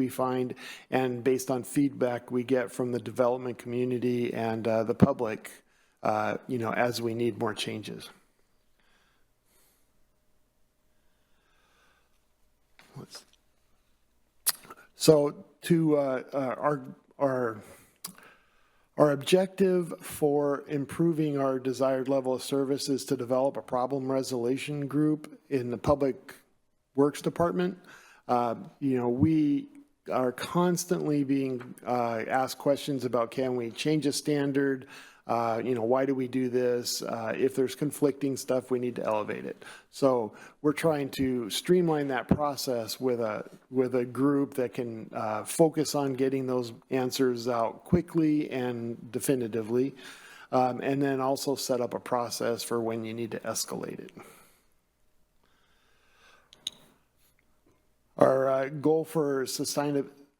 find, and based on feedback we get from the development community and the public, as we need more changes. So to our objective for improving our desired level of service is to develop a problem resolution group in the Public Works Department. We are constantly being asked questions about, can we change a standard? Why do we do this? If there's conflicting stuff, we need to elevate it. So we're trying to streamline that process with a group that can focus on getting those answers out quickly and definitively, and then also set up a process for when you need to escalate it. Our goal for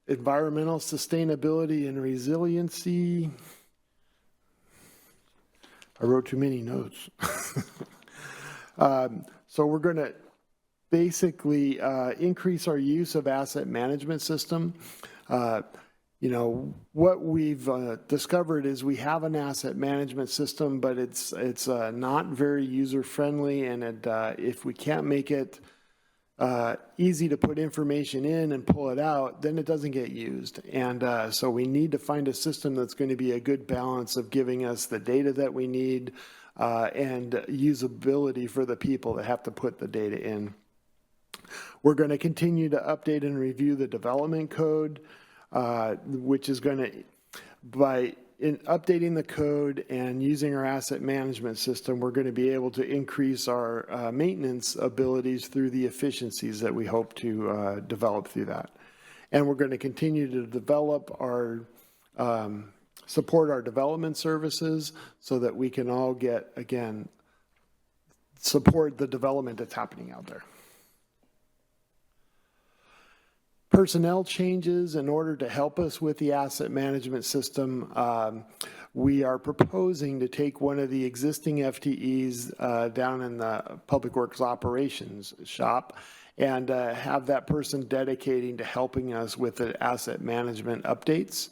environmental sustainability and resiliency. I wrote too many notes. So we're going to basically increase our use of asset management system. What we've discovered is we have an asset management system, but it's not very user friendly, and if we can't make it easy to put information in and pull it out, then it doesn't get used. And so we need to find a system that's going to be a good balance of giving us the data that we need and usability for the people that have to put the data in. We're going to continue to update and review the development code, which is going to, in updating the code and using our asset management system, we're going to be able to increase our maintenance abilities through the efficiencies that we hope to develop through that. And we're going to continue to develop our, support our development services so that we can all get, again, support the development that's happening out there. Personnel changes in order to help us with the asset management system. We are proposing to take one of the existing FTEs down in the Public Works Operations shop and have that person dedicating to helping us with the asset management updates.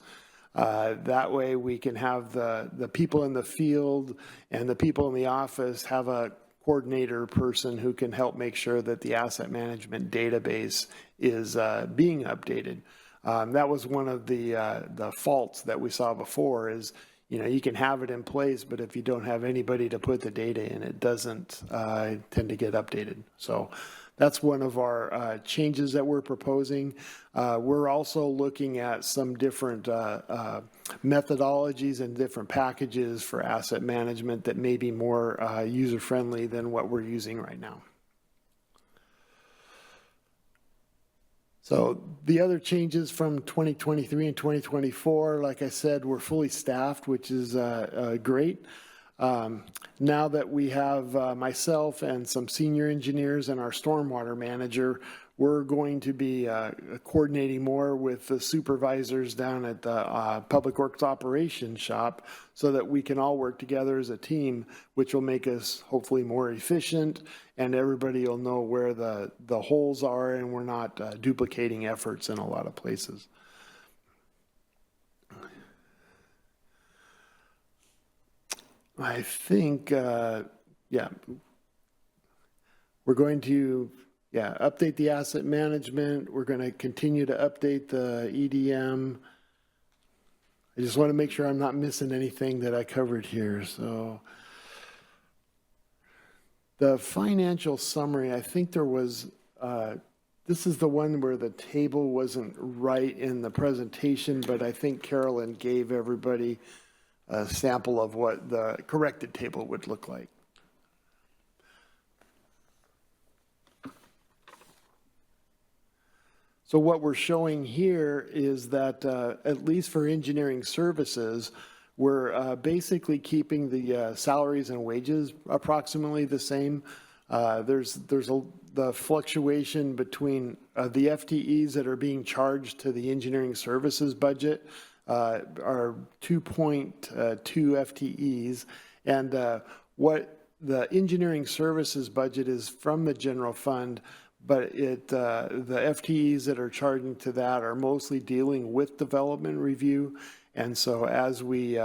That way we can have the people in the field and the people in the office have a coordinator person who can help make sure that the asset management database is being updated. That was one of the faults that we saw before is, you can have it in place, but if you don't have anybody to put the data in, it doesn't tend to get updated. So that's one of our changes that we're proposing. We're also looking at some different methodologies and different packages for asset management that may be more user-friendly than what we're using right now. So the other changes from 2023 and 2024, like I said, we're fully staffed, which is great. Now that we have myself and some senior engineers and our stormwater manager, we're going to be coordinating more with the supervisors down at the Public Works Operations Shop so that we can all work together as a team, which will make us hopefully more efficient, and everybody will know where the holes are, and we're not duplicating efforts in a lot of places. I think, yeah, we're going to, update the asset management. We're going to continue to update the EDM. I just want to make sure I'm not missing anything that I covered here. So the financial summary, I think there was, this is the one where the table wasn't right in the presentation, but I think Carolyn gave everybody a sample of what the corrected table would look like. So what we're showing here is that at least for engineering services, we're basically keeping the salaries and wages approximately the same. There's the fluctuation between the FTEs that are being charged to the engineering services budget are 2.2 FTEs, and what the engineering services budget is from the general fund, but the FTEs that are charging to that are mostly dealing with development review. And so as we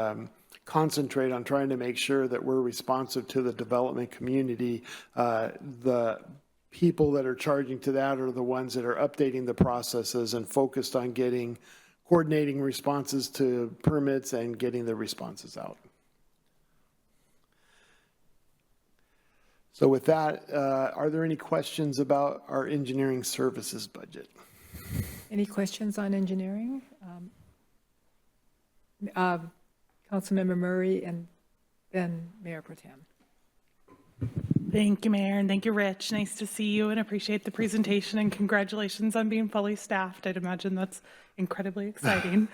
concentrate on trying to make sure that we're responsive to the development community, the people that are charging to that are the ones that are updating the processes and focused on coordinating responses to permits and getting the responses out. So with that, are there any questions about our engineering services budget? Any questions on engineering? Councilmember Murray and then Mayor Pro Tem. Thank you, Mayor, and thank you, Rich. Nice to see you and appreciate the presentation, and congratulations on being fully staffed. I'd imagine that's incredibly exciting.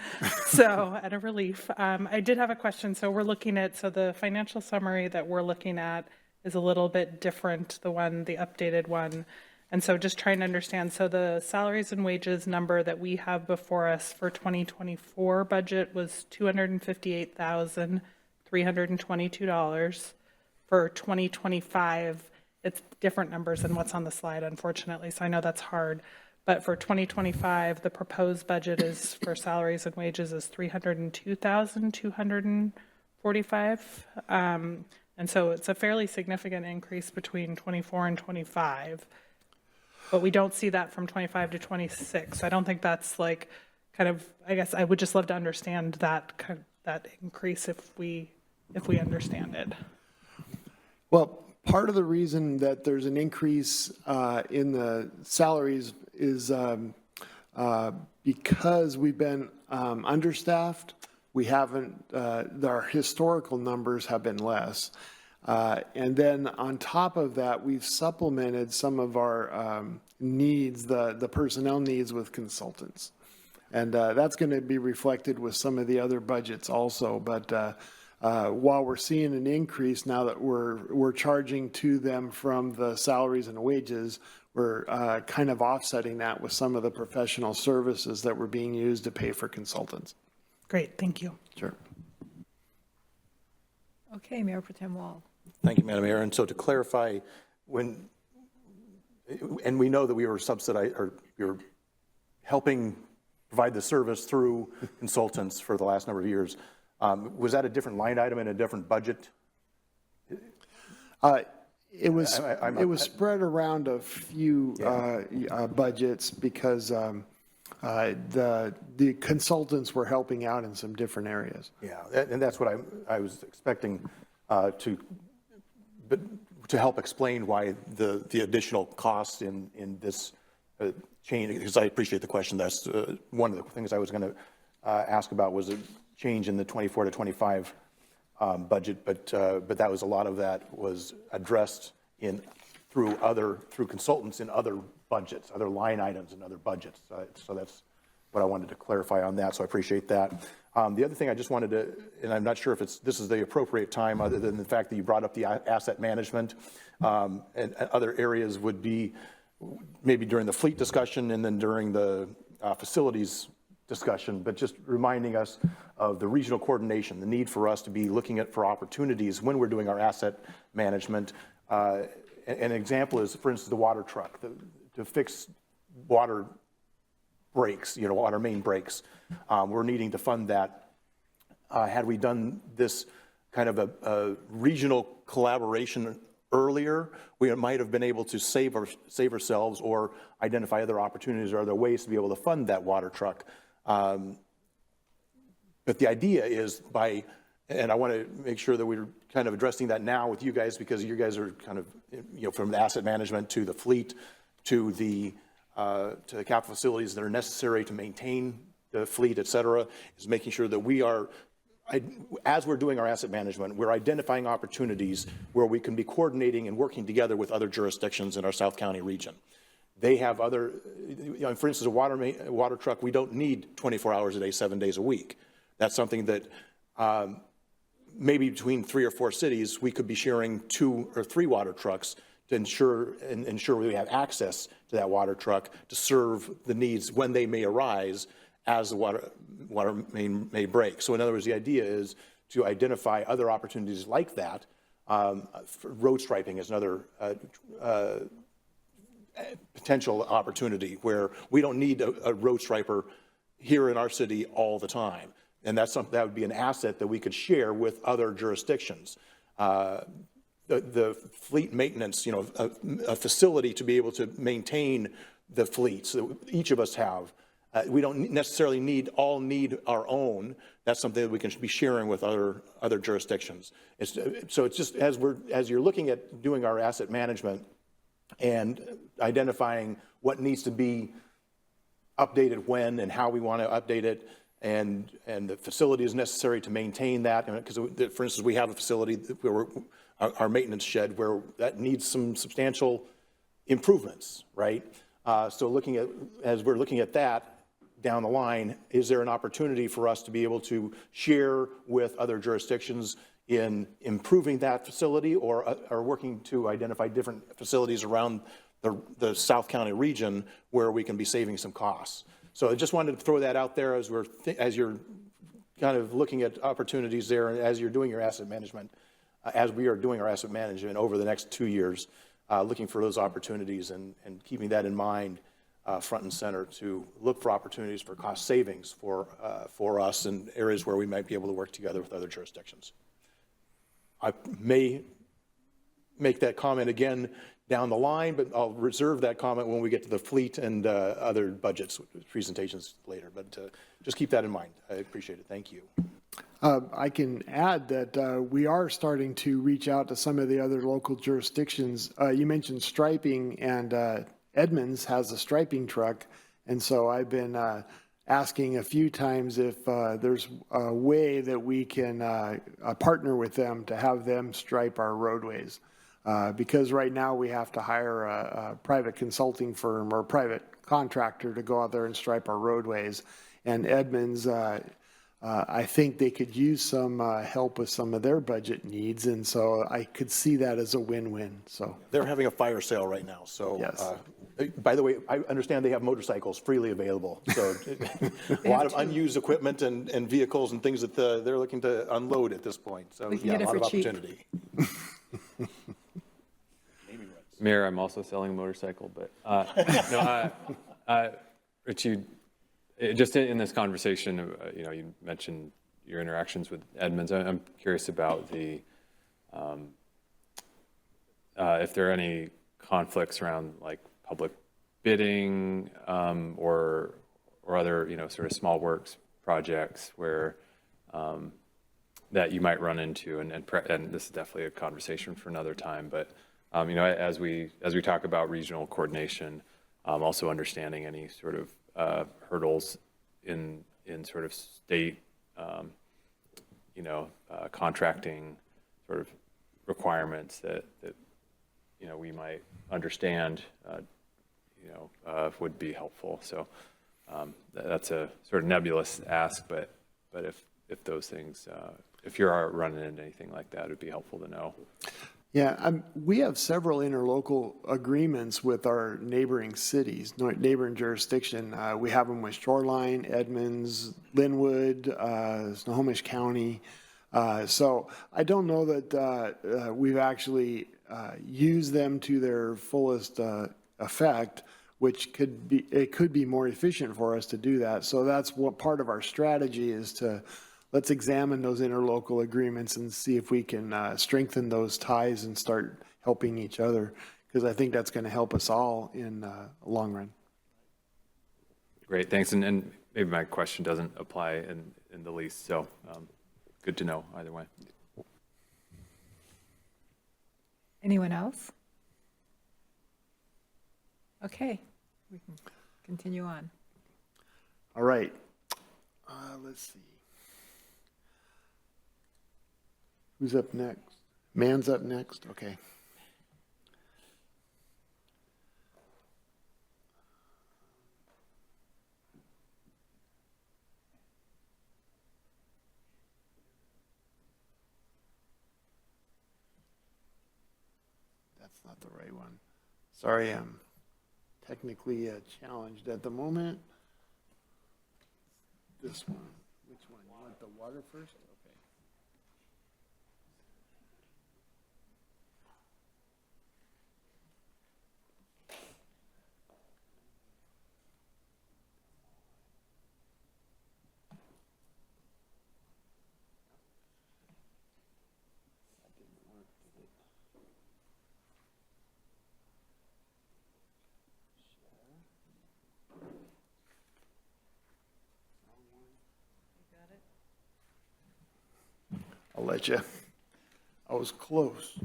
So, and a relief. I did have a question. So we're looking at, the financial summary that we're looking at is a little bit different, the updated one. And so just trying to understand, so the salaries and wages number that we have before us for 2024 budget was $258,322. For 2025, it's different numbers than what's on the slide, unfortunately, so I know that's hard. But for 2025, the proposed budget is for salaries and wages is $302,245. And so it's a fairly significant increase between 24 and 25. But we don't see that from 25 to 26. I don't think that's I guess I would just love to understand that increase if we understand it. Well, part of the reason that there's an increase in the salaries is because we've been understaffed. We haven't, our historical numbers have been less. And then on top of that, we've supplemented some of our needs, the personnel needs with consultants. And that's going to be reflected with some of the other budgets also. But while we're seeing an increase now that we're charging to them from the salaries and wages, we're kind of offsetting that with some of the professional services that were being used to pay for consultants. Great, thank you. Sure. Okay, Mayor Pro Tem Wall. Thank you, Madam Mayor. And so to clarify, and we know that we were subsidized, or we were helping provide the service through consultants for the last number of years. Was that a different line item in a different budget? It was spread around a few budgets because the consultants were helping out in some different areas. Yeah, and that's what I was expecting to help explain why the additional costs in this change, because I appreciate the question. That's one of the things I was going to ask about was a change in the 24 to 25 budget, but that was a lot of that was addressed through consultants in other budgets, other line items in other budgets. So that's what I wanted to clarify on that. So I appreciate that. The other thing I just wanted to, and I'm not sure if this is the appropriate time, other than the fact that you brought up the asset management and other areas would be maybe during the fleet discussion and then during the facilities discussion, but just reminding us of the regional coordination, the need for us to be looking for opportunities when we're doing our asset management. An example is, for instance, the water truck, to fix water breaks, water main breaks. We're needing to fund that. Had we done this kind of a regional collaboration earlier, we might have been able to save ourselves or identify other opportunities or other ways to be able to fund that water truck. But the idea is and I want to make sure that we're kind of addressing that now with you guys, because you guys are kind of, from the asset management to the fleet to the capital facilities that are necessary to maintain the fleet, et cetera, is making sure that we are, as we're doing our asset management, we're identifying opportunities where we can be coordinating and working together with other jurisdictions in our South County region. They have other, for instance, a water truck, we don't need 24 hours a day, 7 days a week. That's something that maybe between 3 or 4 cities, we could be sharing 2 or 3 water trucks to ensure we have access to that water truck to serve the needs when they may arise as the water main may break. So in other words, the idea is to identify other opportunities like that. Road striping is another potential opportunity where we don't need a road striper here in our city all the time. And that's something that would be an asset that we could share with other jurisdictions. The fleet maintenance, a facility to be able to maintain the fleets that each of us have. We don't necessarily all need our own. That's something that we can be sharing with other jurisdictions. So it's just as you're looking at doing our asset management and identifying what needs to be updated when and how we want to update it, and the facility is necessary to maintain that. Because, for instance, we have a facility where our maintenance shed where that needs some substantial improvements, right? So as we're looking at that down the line, is there an opportunity for us to be able to share with other jurisdictions in improving that facility, or working to identify different facilities around the South County region where we can be saving some costs? So I just wanted to throw that out there as you're kind of looking at opportunities there, and as you're doing your asset management, as we are doing our asset management over the next 2 years, looking for those opportunities and keeping that in mind front and center to look for opportunities for cost savings for us in areas where we might be able to work together with other jurisdictions. I may make that comment again down the line, but I'll reserve that comment when we get to the fleet and other budgets presentations later. But just keep that in mind. I appreciate it. Thank you. I can add that we are starting to reach out to some of the other local jurisdictions. You mentioned striping, and Edmonds has a striping truck. And so I've been asking a few times if there's a way that we can partner with them to have them stripe our roadways. Because right now we have to hire a private consulting firm or private contractor to go out there and stripe our roadways. And Edmonds, I think they could use some help with some of their budget needs. And so I could see that as a win-win. So they're having a fire sale right now. So yes. By the way, I understand they have motorcycles freely available. So a lot of unused equipment and vehicles and things that they're looking to unload at this point. So yeah, a lot of opportunity. Mayor, I'm also selling a motorcycle, but Rich, just in this conversation, you mentioned your interactions with Edmonds. I'm curious about the if there are any conflicts around like public bidding or other, sort of small works projects where, that you might run into, and this is definitely a conversation for another time, but, as we talk about regional coordination, also understanding any sort of hurdles in sort of state, contracting sort of requirements that we might understand, would be helpful. So that's a sort of nebulous ask, but if those things, if you're running into anything like that, it'd be helpful to know. Yeah, we have several interlocal agreements with our neighboring cities, neighboring jurisdiction. We have them with Shoreline, Edmonds, Linwood, Snohomish County. So I don't know that we've actually used them to their fullest effect, which could be more efficient for us to do that. So that's what part of our strategy is to let's examine those interlocal agreements and see if we can strengthen those ties and start helping each other, because I think that's going to help us all in the long run. Great, thanks. And maybe my question doesn't apply in the least, so good to know either way. Anyone else? Okay, we can continue on. All right. Let's see. Who's up next? Man's up next? Okay. That's not the right one. Sorry, I'm technically challenged at the moment. This one. Which one? You want the water first? Okay. I'll let you. I was close.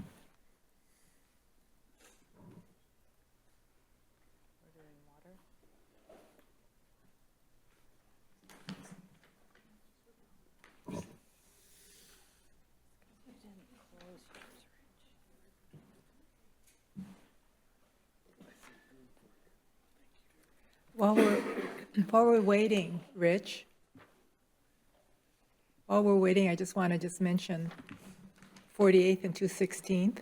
While we're waiting, Rich, while we're waiting, I just want to mention 48th and 216th.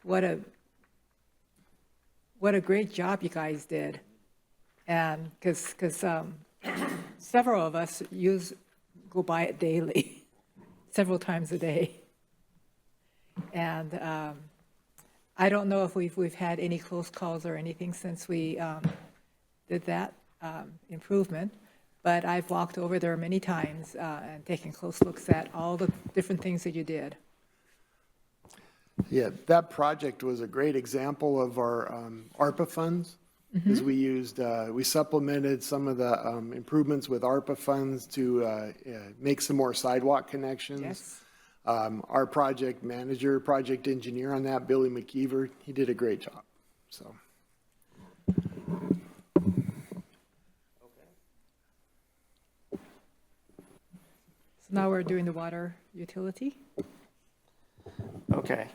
What a great job you guys did. And because several of us go by it daily, several times a day. And I don't know if we've had any close calls or anything since we did that improvement, but I've walked over there many times and taken close looks at all the different things that you did. Yeah, that project was a great example of our ARPA funds, because we supplemented some of the improvements with ARPA funds to make some more sidewalk connections. Yes. Our project manager, project engineer on that, Billy McKeever, he did a great job. So. Now we're doing the water utility. Okay.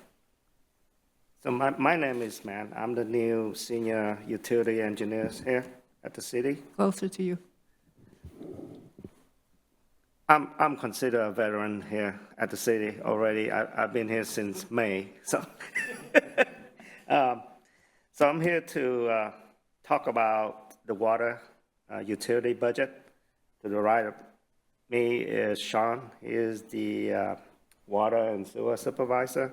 So my name is Matt. I'm the new senior utility engineer here at the city. Closer to you. I'm considered a veteran here at the city already. I've been here since May. So, so I'm here to talk about the water utility budget. To the right of me is Sean. He is the water and sewer supervisor.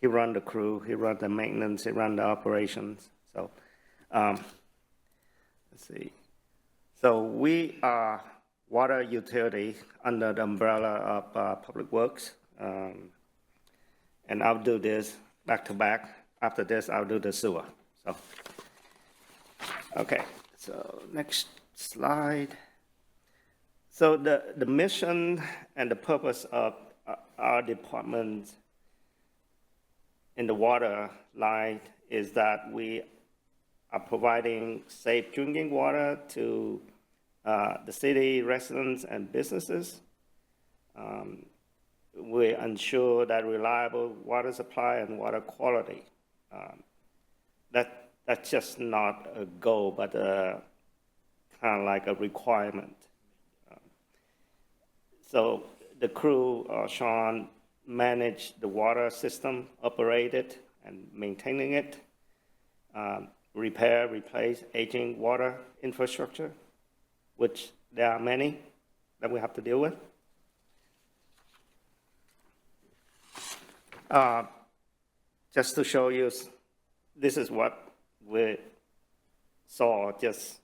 He runs the crew, he runs the maintenance, he runs the operations. So, let's see. So we are water utility under the umbrella of Public Works. And I'll do this back to back. After this, I'll do the sewer. So, okay, so next Slide. So the mission and the purpose of our department in the water line is that we are providing safe drinking water to the city residents and businesses. We ensure that reliable water supply and water quality. That's just not a goal, but kind of like a requirement. So the crew, Sean, managed the water system, operated and maintaining it, repair, replace aging water infrastructure, which there are many that we have to deal with. Just to show you, this is what we saw just,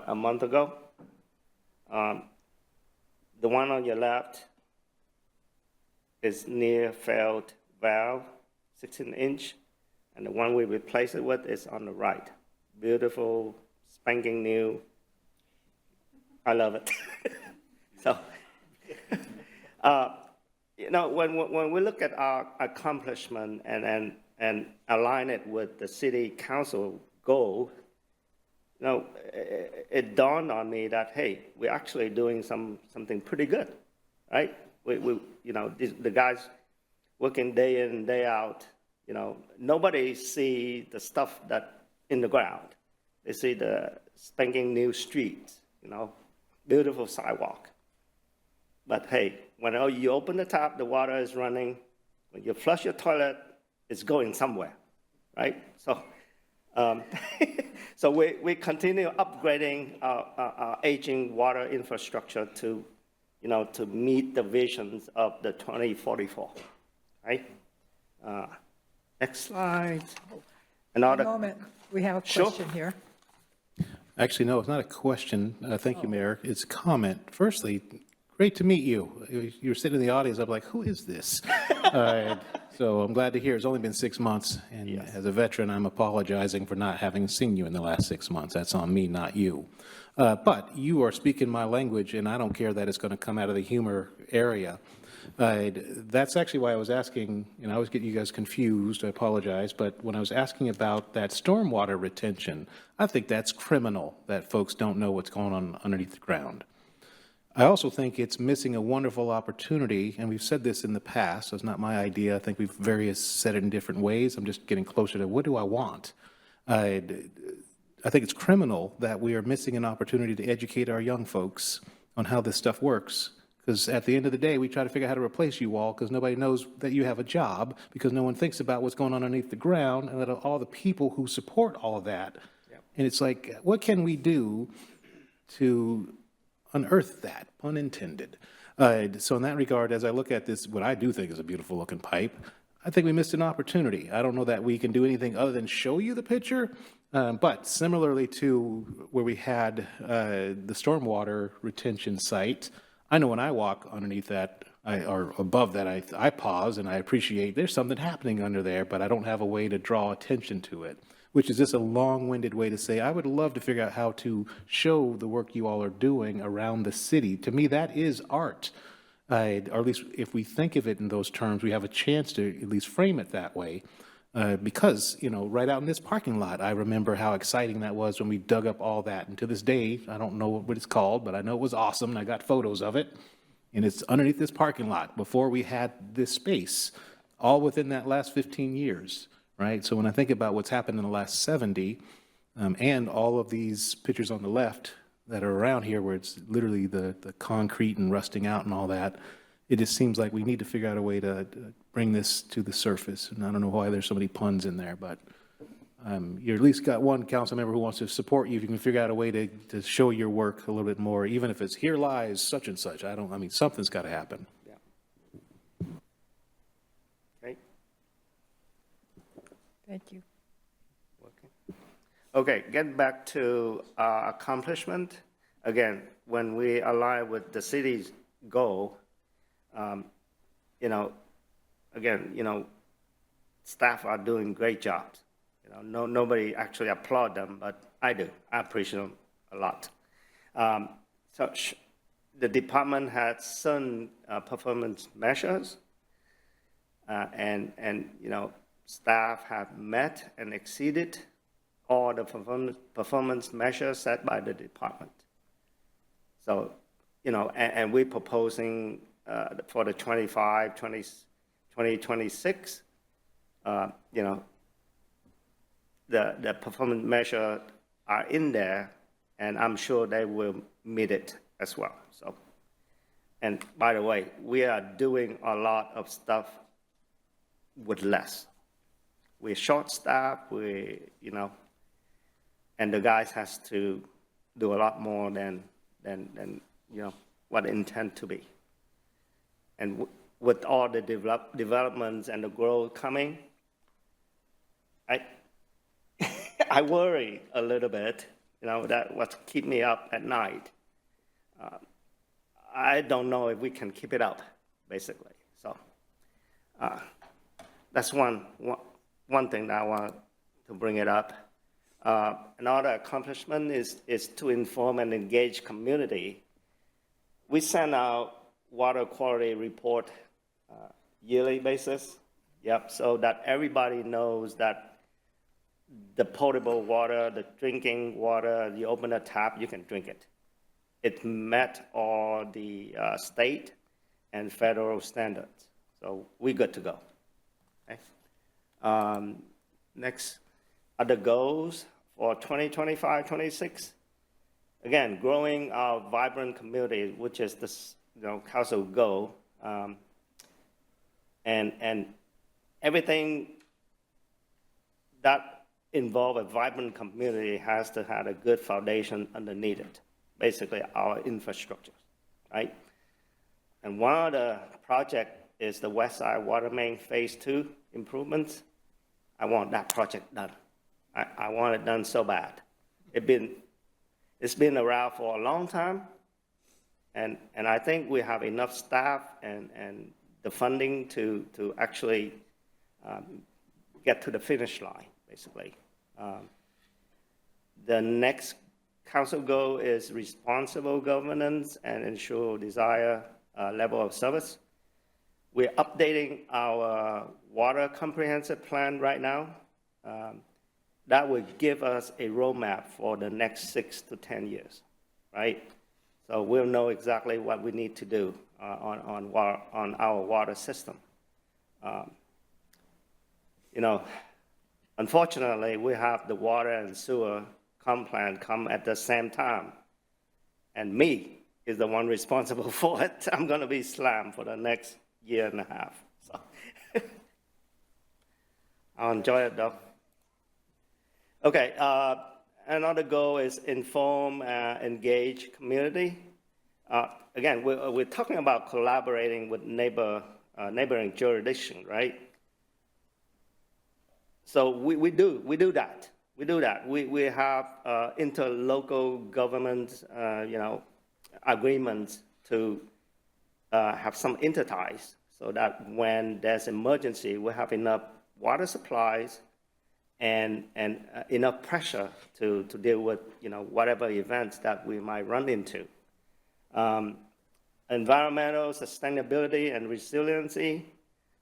a month ago. The one on your left is near failed valve, 16-inch, and the one we replace it with is on the right. Beautiful, spanking new. I love it. So, you know, when we look at our accomplishment and align it with the city council goal, you know, it dawned on me that, hey, we're actually doing something pretty good, right? We you know, the guys working day in and day out, you know, nobody see the stuff that in the ground. They see the spanking new streets, you know, beautiful sidewalk. But hey, when you open the tap, the water is running. When you flush your toilet, it's going somewhere, right? So, so we continue upgrading our aging water infrastructure to, you know, to meet the visions of the 2044, right? Next slide. One moment, we have a question here. Actually, no, it's not a question. Thank you, Mayor. It's a comment. Firstly, great to meet you. You were sitting in the audience. I'm like, who is this? So I'm glad to hear. It's only been 6 months. And yes, as a veteran, I'm apologizing for not having seen you in the last 6 months. That's on me, not you. But you are speaking my language, and I don't care that it's going to come out of the humor area. That's actually why I was asking, and I always get you guys confused, I apologize, but when I was asking about that stormwater retention, I think that's criminal that folks don't know what's going on underneath the ground. I also think it's missing a wonderful opportunity, and we've said this in the past, so it's not my idea. I think we've said it in different ways. I'm just getting closer to what do I want? I think it's criminal that we are missing an opportunity to educate our young folks on how this stuff works. Because at the end of the day, we try to figure out how to replace you all because nobody knows that you have a job, because no one thinks about what's going on underneath the ground and that all the people who support all of that. Yep. And it's like, what can we do to unearth that, pun intended? So in that regard, as I look at this, what I do think is a beautiful looking pipe, I think we missed an opportunity. I don't know that we can do anything other than show you the picture, but similarly to where we had the stormwater retention site, I know when I walk underneath that, or above that, I pause and I appreciate there's something happening under there, but I don't have a way to draw attention to it, which is just a long-winded way to say I would love to figure out how to show the work you all are doing around the city. To me, that is art. Or at least if we think of it in those terms, we have a chance to at least frame it that way. Because, you know, right out in this parking lot, I remember how exciting that was when we dug up all that. And to this day, I don't know what it's called, but I know it was awesome, and I got photos of it. And it's underneath this parking lot before we had this space, all within that last 15 years, right? So when I think about what's happened in the last 70, and all of these pictures on the left that are around here where it's literally the concrete and rusting out and all that, it just seems like we need to figure out a way to bring this to the surface. And I don't know why there's so many puns in there, but you at least got one council member who wants to support you if you can figure out a way to show your work a little bit more, even if it's here lies such and such. I mean, something's got to happen. Yeah. Okay. Thank you. Okay, get back to our accomplishment. Again, when we align with the city's goal, you know, again, you know, staff are doing great jobs. You know, nobody actually applaud them, but I do. I appreciate them a lot. The department had some performance measures, and staff have met and exceeded all the performance measures set by the department. So, and we're proposing for the 2026, the performance measures are in there, and I'm sure they will meet it as well. So, and by the way, we are doing a lot of stuff with less. We're short staffed, and the guys has to do a lot more than what intend to be. And with all the developments and the growth coming, I worry a little bit, that what keep me up at night. I don't know if we can keep it up, basically. So that's one thing that I want to bring it up. Another accomplishment is to inform and engage community. We send out water quality report yearly basis. Yep, so that everybody knows that the potable water, the drinking water, you open a tap, you can drink it. It met all the state and federal standards. So we're good to go. Okay. Next, other goals for 2025-26. Again, growing our vibrant community, which is this council goal, and everything that involve a vibrant community has to have a good foundation underneath it. Basically, our infrastructure, right? And one of the projects is the West Side Water Main Phase 2 improvements. I want that project done. I want it done so bad. It's been around for a long time, and I think we have enough staff and the funding to actually get to the finish line, basically. The next council goal is responsible governance and ensure desired level of service. We're updating our water comprehensive plan right now. That will give us a roadmap for the next 6 to 10 years, right? So we'll know exactly what we need to do on our water system. Unfortunately, we have the water and sewer plan come at the same time, and me is the one responsible for it. I'm going to be slammed for the next year and a half. So I'll enjoy it though. Okay, another goal is inform, engage community. Again, we're talking about collaborating with neighboring jurisdiction, right? So we do that. We do that. We have interlocal government, agreements to have some interties so that when there's emergency, we have enough water supplies and enough pressure to deal with, whatever events that we might run into. Environmental sustainability and resiliency.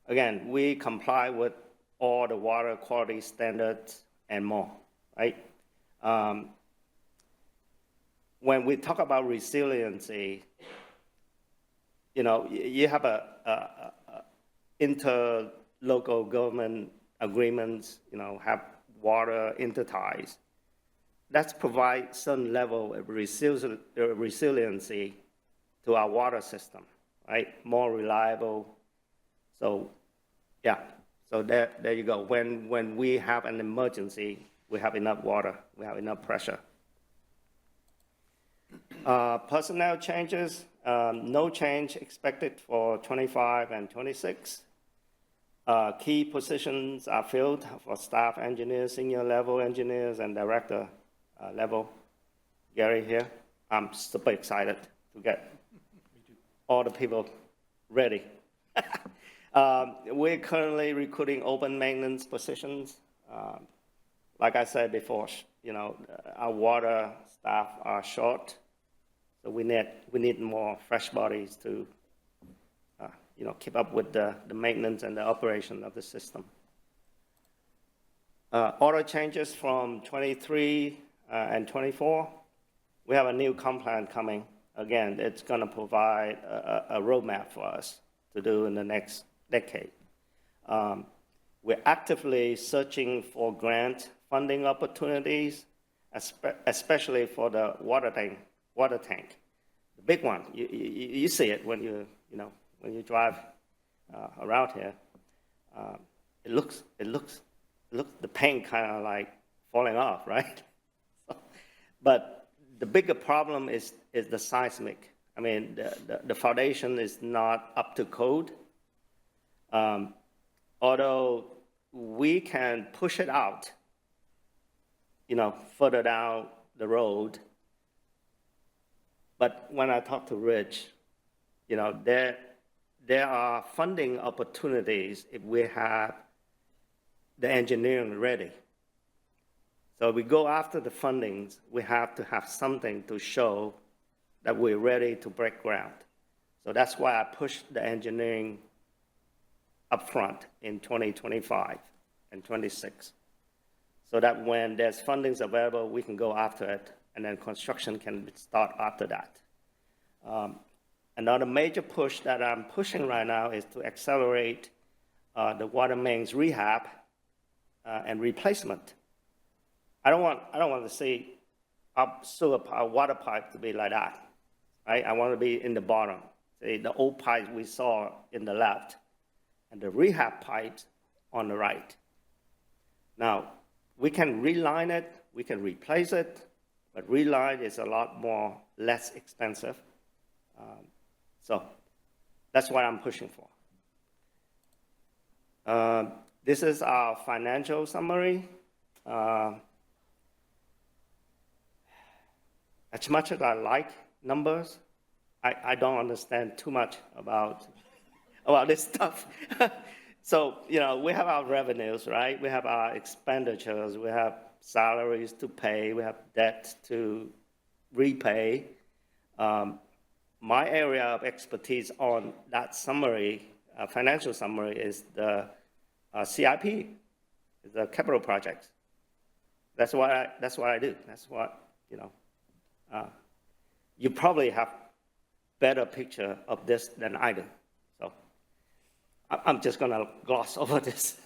Again, we comply with all the water quality standards and more, right? When we talk about resiliency, you have a interlocal government agreements, have water interties. That's provide some level of resiliency to our water system, right? More reliable. So, yeah. So there you go. When we have an emergency, we have enough water, we have enough pressure. Personnel changes, no change expected for 25 and 26. Key positions are filled for staff engineers, senior level engineers, and director level. Gary here. I'm super excited to get all the people ready. We're currently recruiting open maintenance positions. Like I said before, our water staff are short, So we need more fresh bodies to, keep up with the maintenance and the operation of the system. Order changes from 23 and 24. We have a new comp plan coming. Again, it's going to provide a roadmap for us to do in the next decade. We're actively searching for grant funding opportunities, especially for the water tank, the big one. You see it when you drive around here. It looks the paint kind of like falling off, right? But the bigger problem is the seismic. I mean, the foundation is not up to code. Although we can push it out, further down the road. But when I talk to Rich, there are funding opportunities if we have the engineering ready. So we go after the fundings, we have to have something to show that we're ready to break ground. So that's why I pushed the engineering up front in 2025 and 26. So that when there's fundings available, we can go after it, and then construction can start after that. Another major push that I'm pushing right now is to accelerate the water mains rehab and replacement. I don't want to see our water pipe to be like that, right? I want to be in the bottom. See, the old pipe we saw in the left, and the rehab pipes on the right. Now, we can reline it, we can replace it, but reline is a lot less expensive. So that's what I'm pushing for. This is our financial summary. As much as I like numbers, I don't understand too much about this stuff. So, we have our revenues, right? We have our expenditures, we have salaries to pay, we have debt to repay. My area of expertise on that summary, financial summary, is the CIP, the capital projects. That's what I do. That's what, you probably have better picture of this than I do. So I'm just going to gloss over this.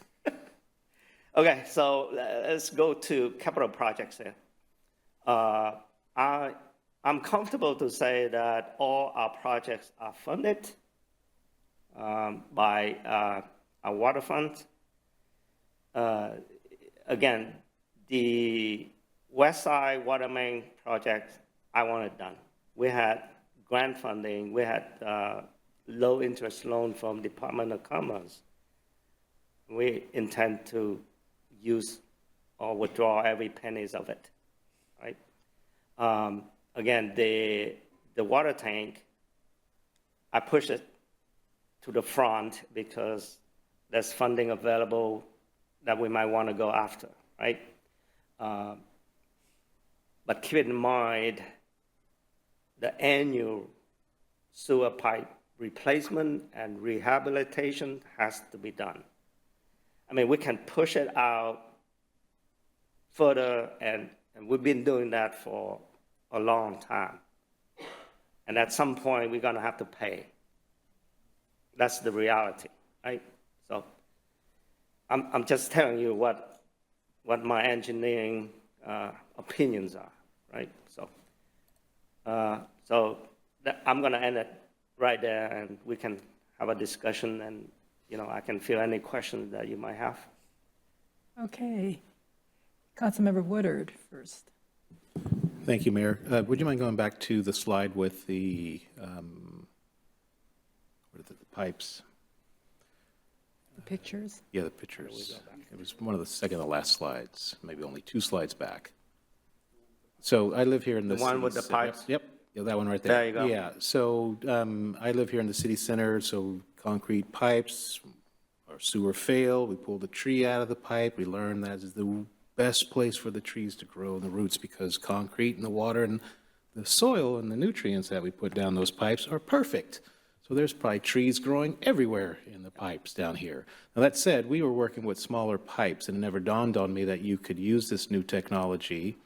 Okay, so let's go to capital projects here. I'm comfortable to say that all our projects are funded by our water fund. Again, the West Side water main project, I want it done. We had grant funding, we had low interest loan from Department of Commerce. We intend to use or withdraw every pennies of it, right? Again, the water tank, I push it to the front because there's funding available that we might want to go after, right? But keep in mind, the annual sewer pipe replacement and rehabilitation has to be done. I mean, we can push it out further, and we've been doing that for a long time. And at some point, we're going to have to pay. That's the reality, right? So I'm just telling you what my engineering opinions are, right? So I'm going to end it right there, and we can have a discussion, and I can field any questions that you might have. Okay. Councilmember Woodard first. Thank you, Mayor. Would you mind going back to the slide with the, what are the pipes? The pictures? Yeah, the pictures. It was one of the second to last slides, maybe only 2 slides back. So I live here in the one with the pipes? Yep. Yeah, that one right there. There you go. Yeah. So I live here in the city center, so concrete pipes, our sewer fail, we pulled the tree out of the pipe. We learned that is the best place for the trees to grow, the roots, because concrete and the water and the soil and the nutrients that we put down those pipes are perfect. So there's probably trees growing everywhere in the pipes down here. Now, that said, we were working with smaller pipes, and it never dawned on me that you could use this new technology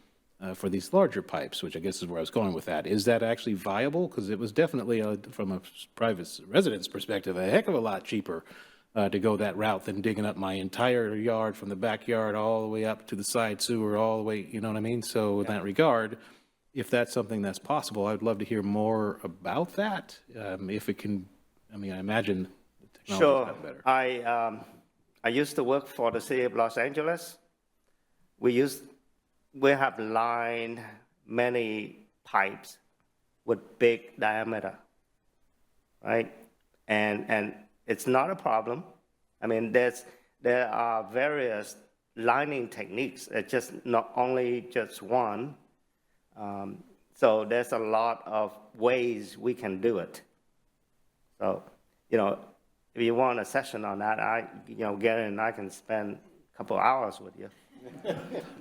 for these larger pipes, which I guess is where I was going with that. Is that actually viable? Because it was definitely, from a private resident's perspective, a heck of a lot cheaper to go that route than digging up my entire yard from the backyard all the way up to the side sewer, all the way, you know what I mean? So in that regard, if that's something that's possible, I'd love to hear more about that. If it can, I mean, I imagine the technology's gotten better. Sure. I used to work for the city of Los Angeles. We have lined many pipes with big diameter, right? And it's not a problem. I mean, there are various lining techniques. It's just not only just one. So there's a lot of ways we can do it. So, if you want a session on that, Gary and I can spend a couple hours with you.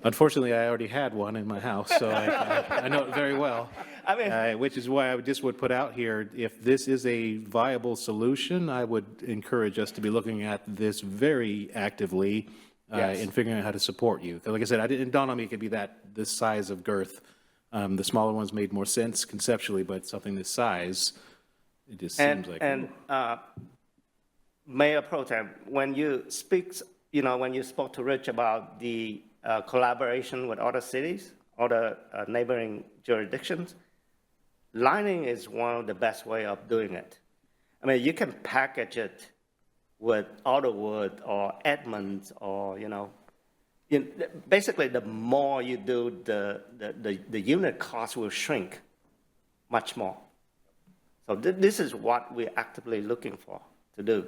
Unfortunately, I already had one in my house, so I know it very well. I mean, which is why I just would put out here, if this is a viable solution, I would encourage us to be looking at this very actively and figuring out how to support you. Because like I said, it didn't dawn on me it could be this size of girth. The smaller ones made more sense conceptually, but something this size, it just seems like. And Mayor Pro Tem, when you spoke to Rich about the collaboration with other cities, other neighboring jurisdictions, lining is one of the best way of doing it. I mean, you can package it with Otterwood or Edmonds or, basically the more you do, the unit cost will shrink much more. So this is what we're actively looking for to do.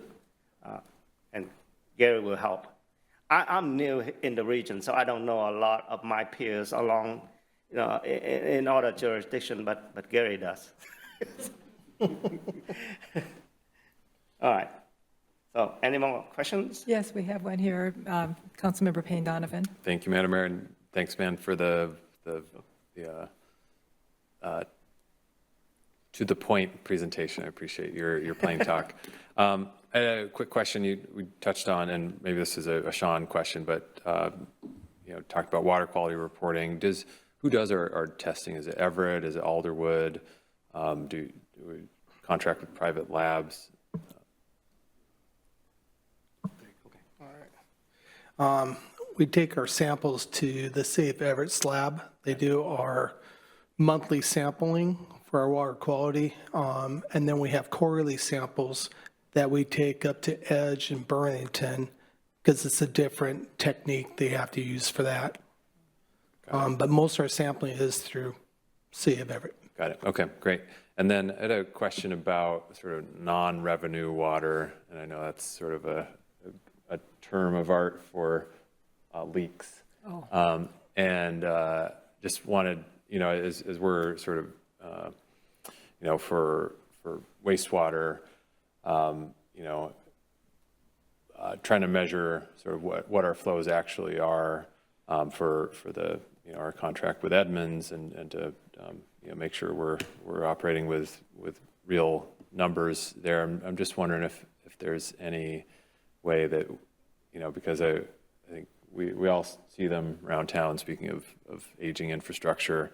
And Gary will help. I'm new in the region, so I don't know a lot of my peers along, in other jurisdictions, but Gary does. All right. So any more questions? Yes, we have one here. Councilmember Payne Donovan. Thank you, Madam Mayor, and thanks, man, for the to the point presentation. I appreciate your plain talk. I had a quick question we touched on, and maybe this is a Sean question, but talked about water quality reporting. Who does our testing? Is it Everett? Is it Alderwood? Do we contract with private labs? We take our samples to the City of Everett's lab. They do our monthly sampling for our water quality, and then we have quarterly samples that we take up to Edge and Burlington because it's a different technique they have to use for that. But most of our sampling is through City of Everett. Got it. Okay, great. And then I had a question about sort of non-revenue water, and I know that's sort of a term of art for leaks. And just wanted, as we're sort of, for wastewater, trying to measure sort of what our flows actually are for the, our contract with Edmonds and to, make sure we're operating with real numbers there. I'm just wondering if there's any way that, because I think we all see them around town, speaking of aging infrastructure,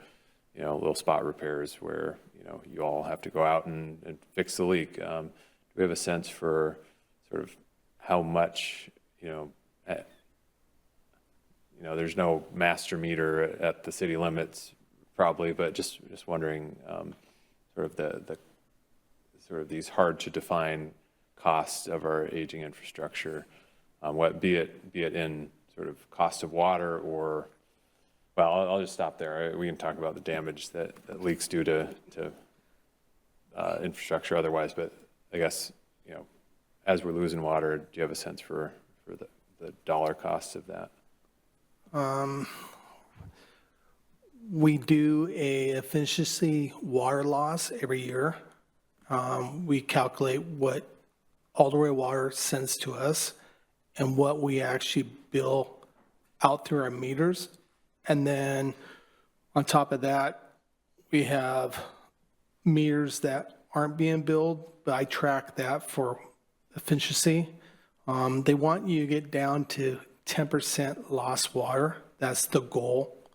little spot repairs where, you all have to go out and fix the leak. Do we have a sense for sort of how much, there's no master meter at the city limits probably, but just wondering sort of the sort of these hard to define costs of our aging infrastructure, be it in sort of cost of water or, well, I'll just stop there. We can talk about the damage that leaks do to infrastructure otherwise, but I guess, as we're losing water, do you have a sense for the dollar costs of that? We do a efficiency water loss every year. We calculate what Alderway Water sends to us and what we actually bill out through our meters. And then on top of that, we have meters that aren't being billed, but I track that for efficiency. They want you to get down to 10% lost water. That's the goal.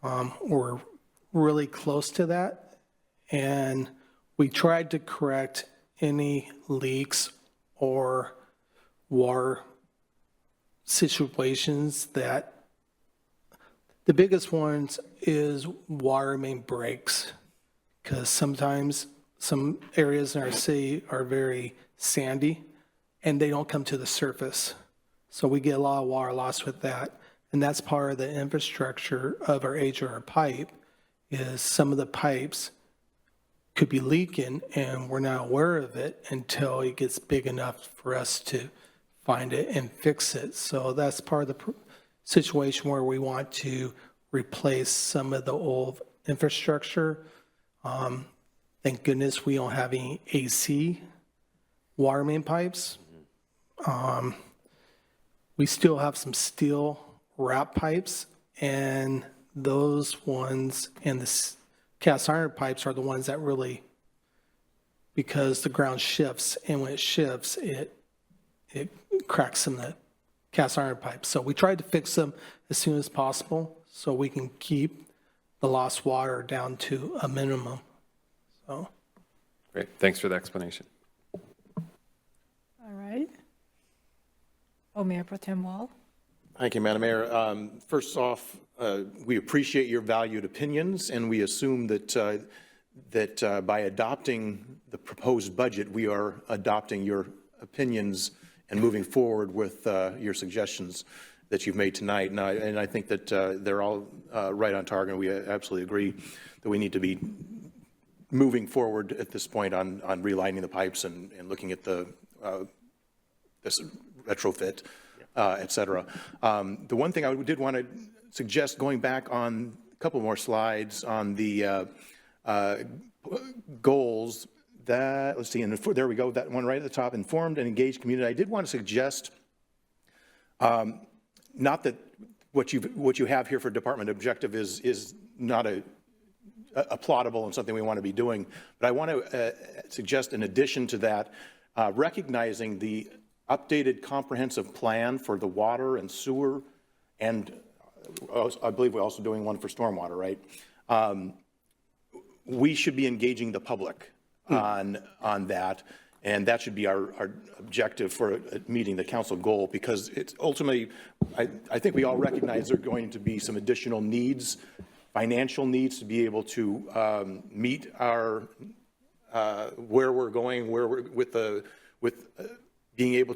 We're really close to that. And we tried to correct any leaks or water situations that the biggest ones is water main breaks, because sometimes some areas in our city are very sandy and they don't come to the surface. So we get a lot of water loss with that. And that's part of the infrastructure of our HR pipe, is some of the pipes could be leaking and we're not aware of it until it gets big enough for us to find it and fix it. So that's part of the situation where we want to replace some of the old infrastructure. Thank goodness we don't have any AC water main pipes. We still have some steel wrap pipes, and those ones and the cast iron pipes are the ones that really, because the ground shifts, and when it shifts, it cracks some of the cast iron pipes. So we tried to fix them as soon as possible so we can keep the lost water down to a minimum. So. Great, thanks for the explanation. All right. Mayor Pro Tem Wall. Thank you, Madam Mayor. First off, we appreciate your valued opinions, and we assume that by adopting the proposed budget, we are adopting your opinions and moving forward with your suggestions that you've made tonight. And I think that they're all right on target. And we absolutely agree that we need to be moving forward at this point on relining the pipes and looking at this retrofit, et cetera. The one thing I did want to suggest, going back on a couple more slides on the goals, that, let's see, and there we go, that one right at the top, informed and engaged community. I did want to suggest, not that what you have here for department objective is not applaudable and something we want to be doing, but I want to suggest, in addition to that, recognizing the updated comprehensive plan for the water and sewer, and I believe we're also doing one for stormwater, right? We should be engaging the public on that, and that should be our objective for meeting the council goal, because it's ultimately, I think we all recognize there are going to be some additional needs, financial needs, to be able to meet our where we're going, where we're with being able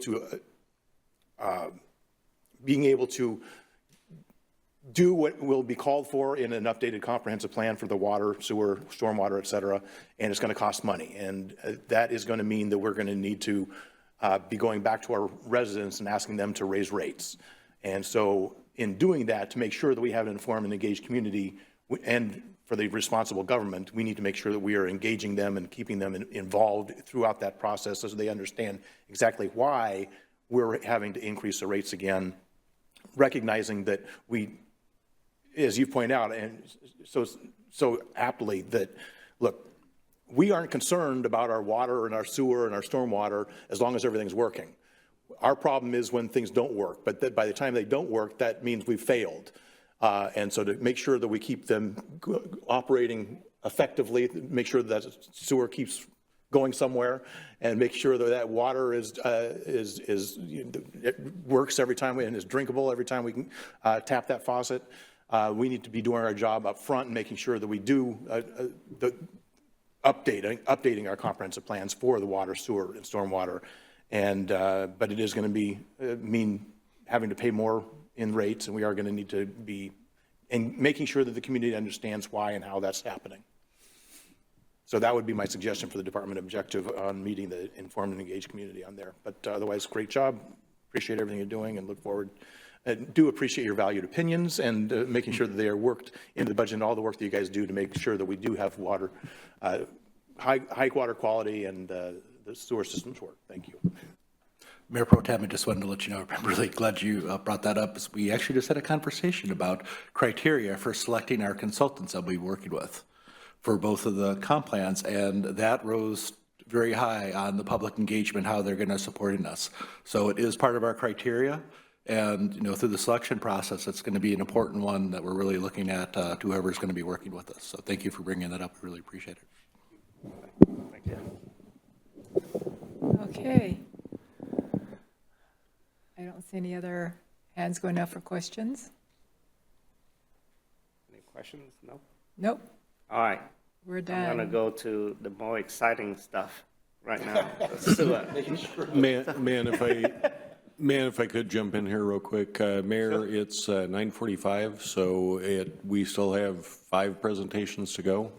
to do what will be called for in an updated comprehensive plan for the water, sewer, stormwater, et cetera, and it's going to cost money. And that is going to mean that we're going to need to be going back to our residents and asking them to raise rates. And so in doing that, to make sure that we have an informed and engaged community, and for the responsible government, we need to make sure that we are engaging them and keeping them involved throughout that process so they understand exactly why we're having to increase the rates again, recognizing that we, as you point out, and so aptly, that, look, we aren't concerned about our water and our sewer and our stormwater as long as everything's working. Our problem is when things don't work, but that by the time they don't work, that means we've failed. And so to make sure that we keep them operating effectively, make sure that sewer keeps going somewhere, and make sure that that water it works every time and is drinkable every time we can tap that faucet. We need to be doing our job up front and making sure that we do updating our comprehensive plans for the water, sewer, and stormwater. And but it is going to be mean having to pay more in rates, and we are going to need to be and making sure that the community understands why and how that's happening. So that would be my suggestion for the department objective on meeting the informed and engaged community on there. But otherwise, great job. Appreciate everything you're doing and look forward. Do appreciate your valued opinions and making sure that they are worked into the budget and all the work that you guys do to make sure that we do have water, high water quality, and the sewer systems work. Thank you. Mayor Pro Tem, I just wanted to let you know, I'm really glad you brought that up. We actually just had a conversation about criteria for selecting our consultants I'll be working with for both of the comp plans, and that rose very high on the public engagement, how they're going to supporting us. So it is part of our criteria, and through the selection process, it's going to be an important one that we're really looking at to whoever's going to be working with us. So thank you for bringing that up. We really appreciate it. Thank you. Okay. I don't see any other hands going up for questions. Any questions? No? Nope, All right. we're I'm going to done. go to the more exciting stuff right now. Sewer. Man, if I could jump in here real quick. Mayor, it's 9:45, so we still have 5 presentations to go.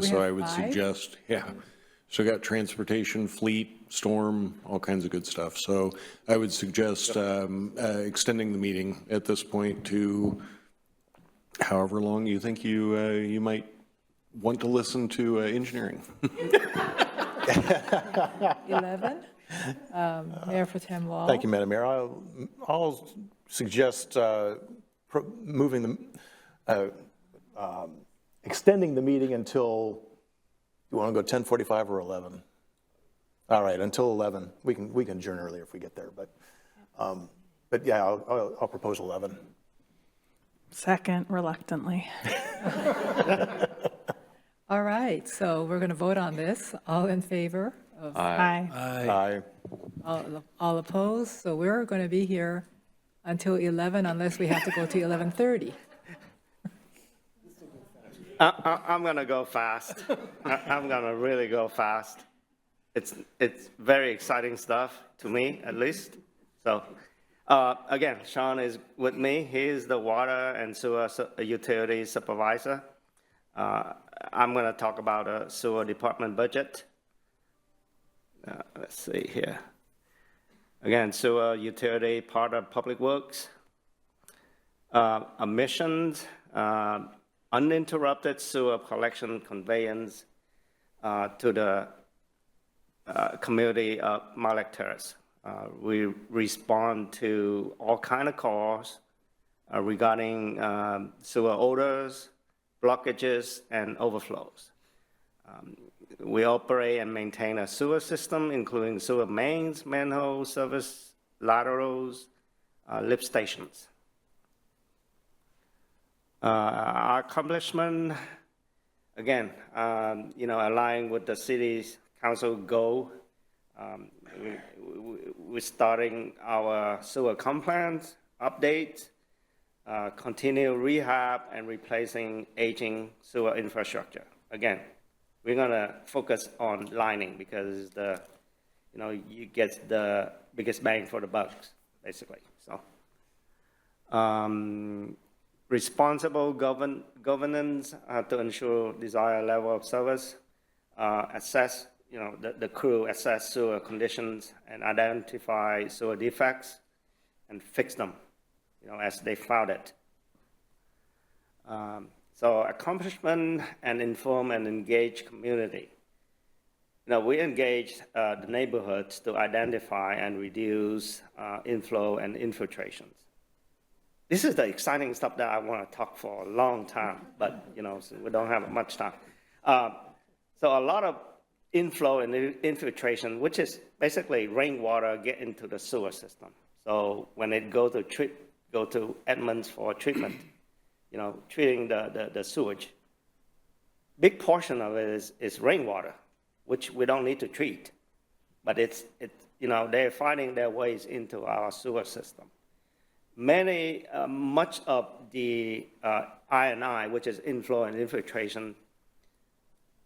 So I would 5? suggest, so we got transportation, fleet, storm, all kinds of good stuff. So I would suggest extending the meeting at this point to however long you think you might want to listen to engineering. 11? Mayor Pro Tem Wall? Thank you, Madam Mayor. I'll suggest extending the meeting until, you want to go 10:45 or 11? All right, until 11. We can adjourn earlier if we get there, but yeah, I'll propose 11. Second, reluctantly. All right, so we're going to vote on this. All in favor? Aye. Aye. All opposed? So we're going to be here until 11 unless we have to go to 11:30. I'm going to go fast. I'm going to really go fast. It's very exciting stuff to me, at least. So, again, Sean is with me. He is the water and sewer utility supervisor. I'm going to talk about a sewer department budget. Let's see here. Again, sewer utility, part of public works. Emissions, uninterrupted sewer collection conveyance to the community of Mountlake Terrace. We respond to all kind of calls regarding sewer odors, blockages, and overflows. We operate and maintain a sewer system, including sewer mains, manhole service, laterals, lift stations. Our accomplishment, again, aligning with the city's council goal. We're starting our sewer compliance update, continue rehab and replacing aging sewer infrastructure. Again, we're gonna focus on lining because you get the biggest bang for the bucks, basically. So, responsible governance to ensure desired level of service, assess, the crew assess sewer conditions and identify sewer defects and fix them, as they found it. So accomplishment and inform and engage community. We engage the neighborhoods to identify and reduce inflow and infiltrations. This is the exciting stuff that I want to talk for a long time, but so we don't have much time. So a lot of inflow and infiltration, which is basically rainwater get into the sewer system. So when it go to Edmonds for treatment, treating the sewage, big portion of it is rainwater, which we don't need to treat, but they're finding their ways into our sewer system. Much of the I&I, which is inflow and infiltration,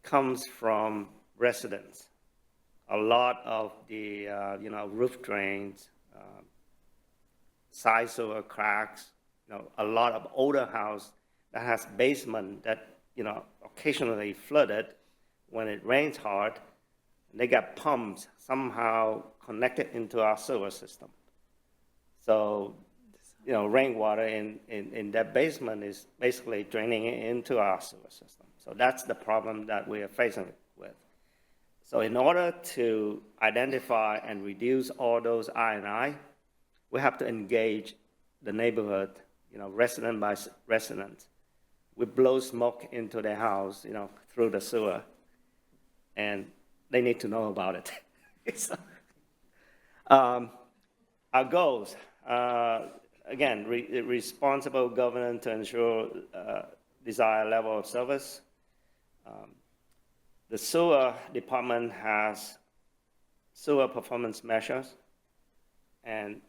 comes from residents. A lot of the roof drains, side sewer cracks, a lot of older house that has basement that occasionally flooded when it rains hard. They got pumps somehow connected into our sewer system. So rainwater in that basement is basically draining into our sewer system. So that's the problem that we are facing with. So in order to identify and reduce all those I&I, we have to engage the neighborhood, resident by resident, we blow smoke into their house, through the sewer, and they need to know about it. So, our goals, again, responsible governance to ensure desired level of service. The sewer department has sewer performance measures, and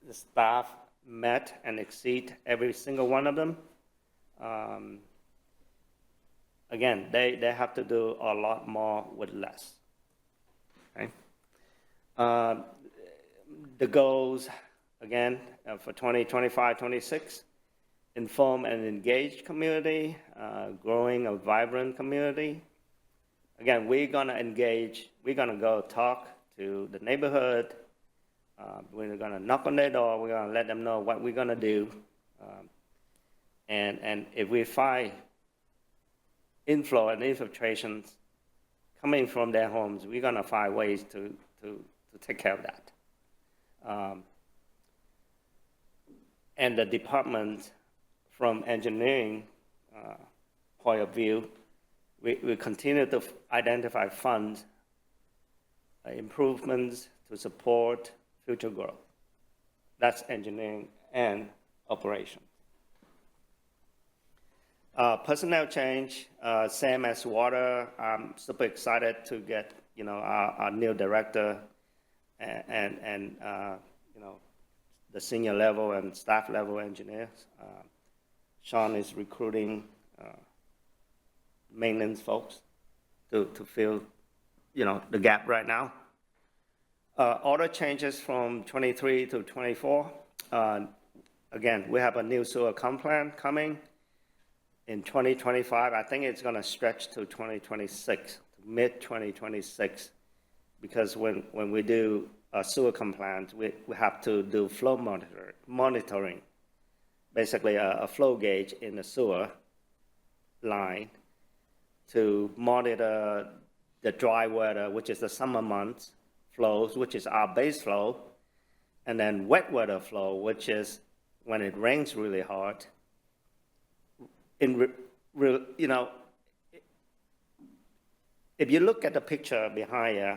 the staff met and exceed every single one of them. Again, they have to do a lot more with less. Okay? The goals, again, for 2025-26, inform and engage community, growing a vibrant community. Again, we're going to engage, we're going to go talk to the neighborhood. We're going to knock on their door. We're going to let them know what we're going to do. And if we find inflow and infiltrations coming from their homes, we're going to find ways to take care of that. And the department, from engineering point of view, we continue to identify funds, improvements to support future growth. That's engineering and operations. Personnel change, same as water. I'm super excited to get our new director and the senior level and staff level engineers. Sean is recruiting maintenance folks to fill the gap right now. Order changes from 23 to 24. Again, we have a new sewer comp plan coming in 2025. I think it's going to stretch to 2026, mid-2026, because when we do sewer compliance, we have to do flow monitoring, basically a flow gauge in the sewer line to monitor the dry weather, which is the summer months flows, which is our base flow, and then wet weather flow, which is when it rains really hard. If you look at the picture behind you,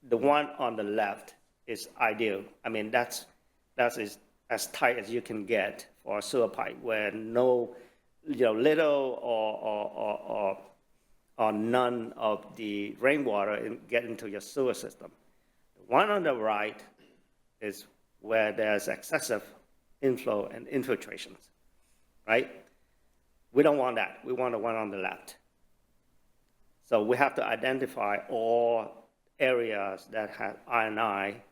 the one on the left is ideal. I mean, that's as tight as you can get for a sewer pipe, where no, little or none of the rainwater get into your sewer system. The one on the right is where there's excessive inflow and infiltrations, right? We don't want that. We want the one on the left. So we have to identify all areas that have I&I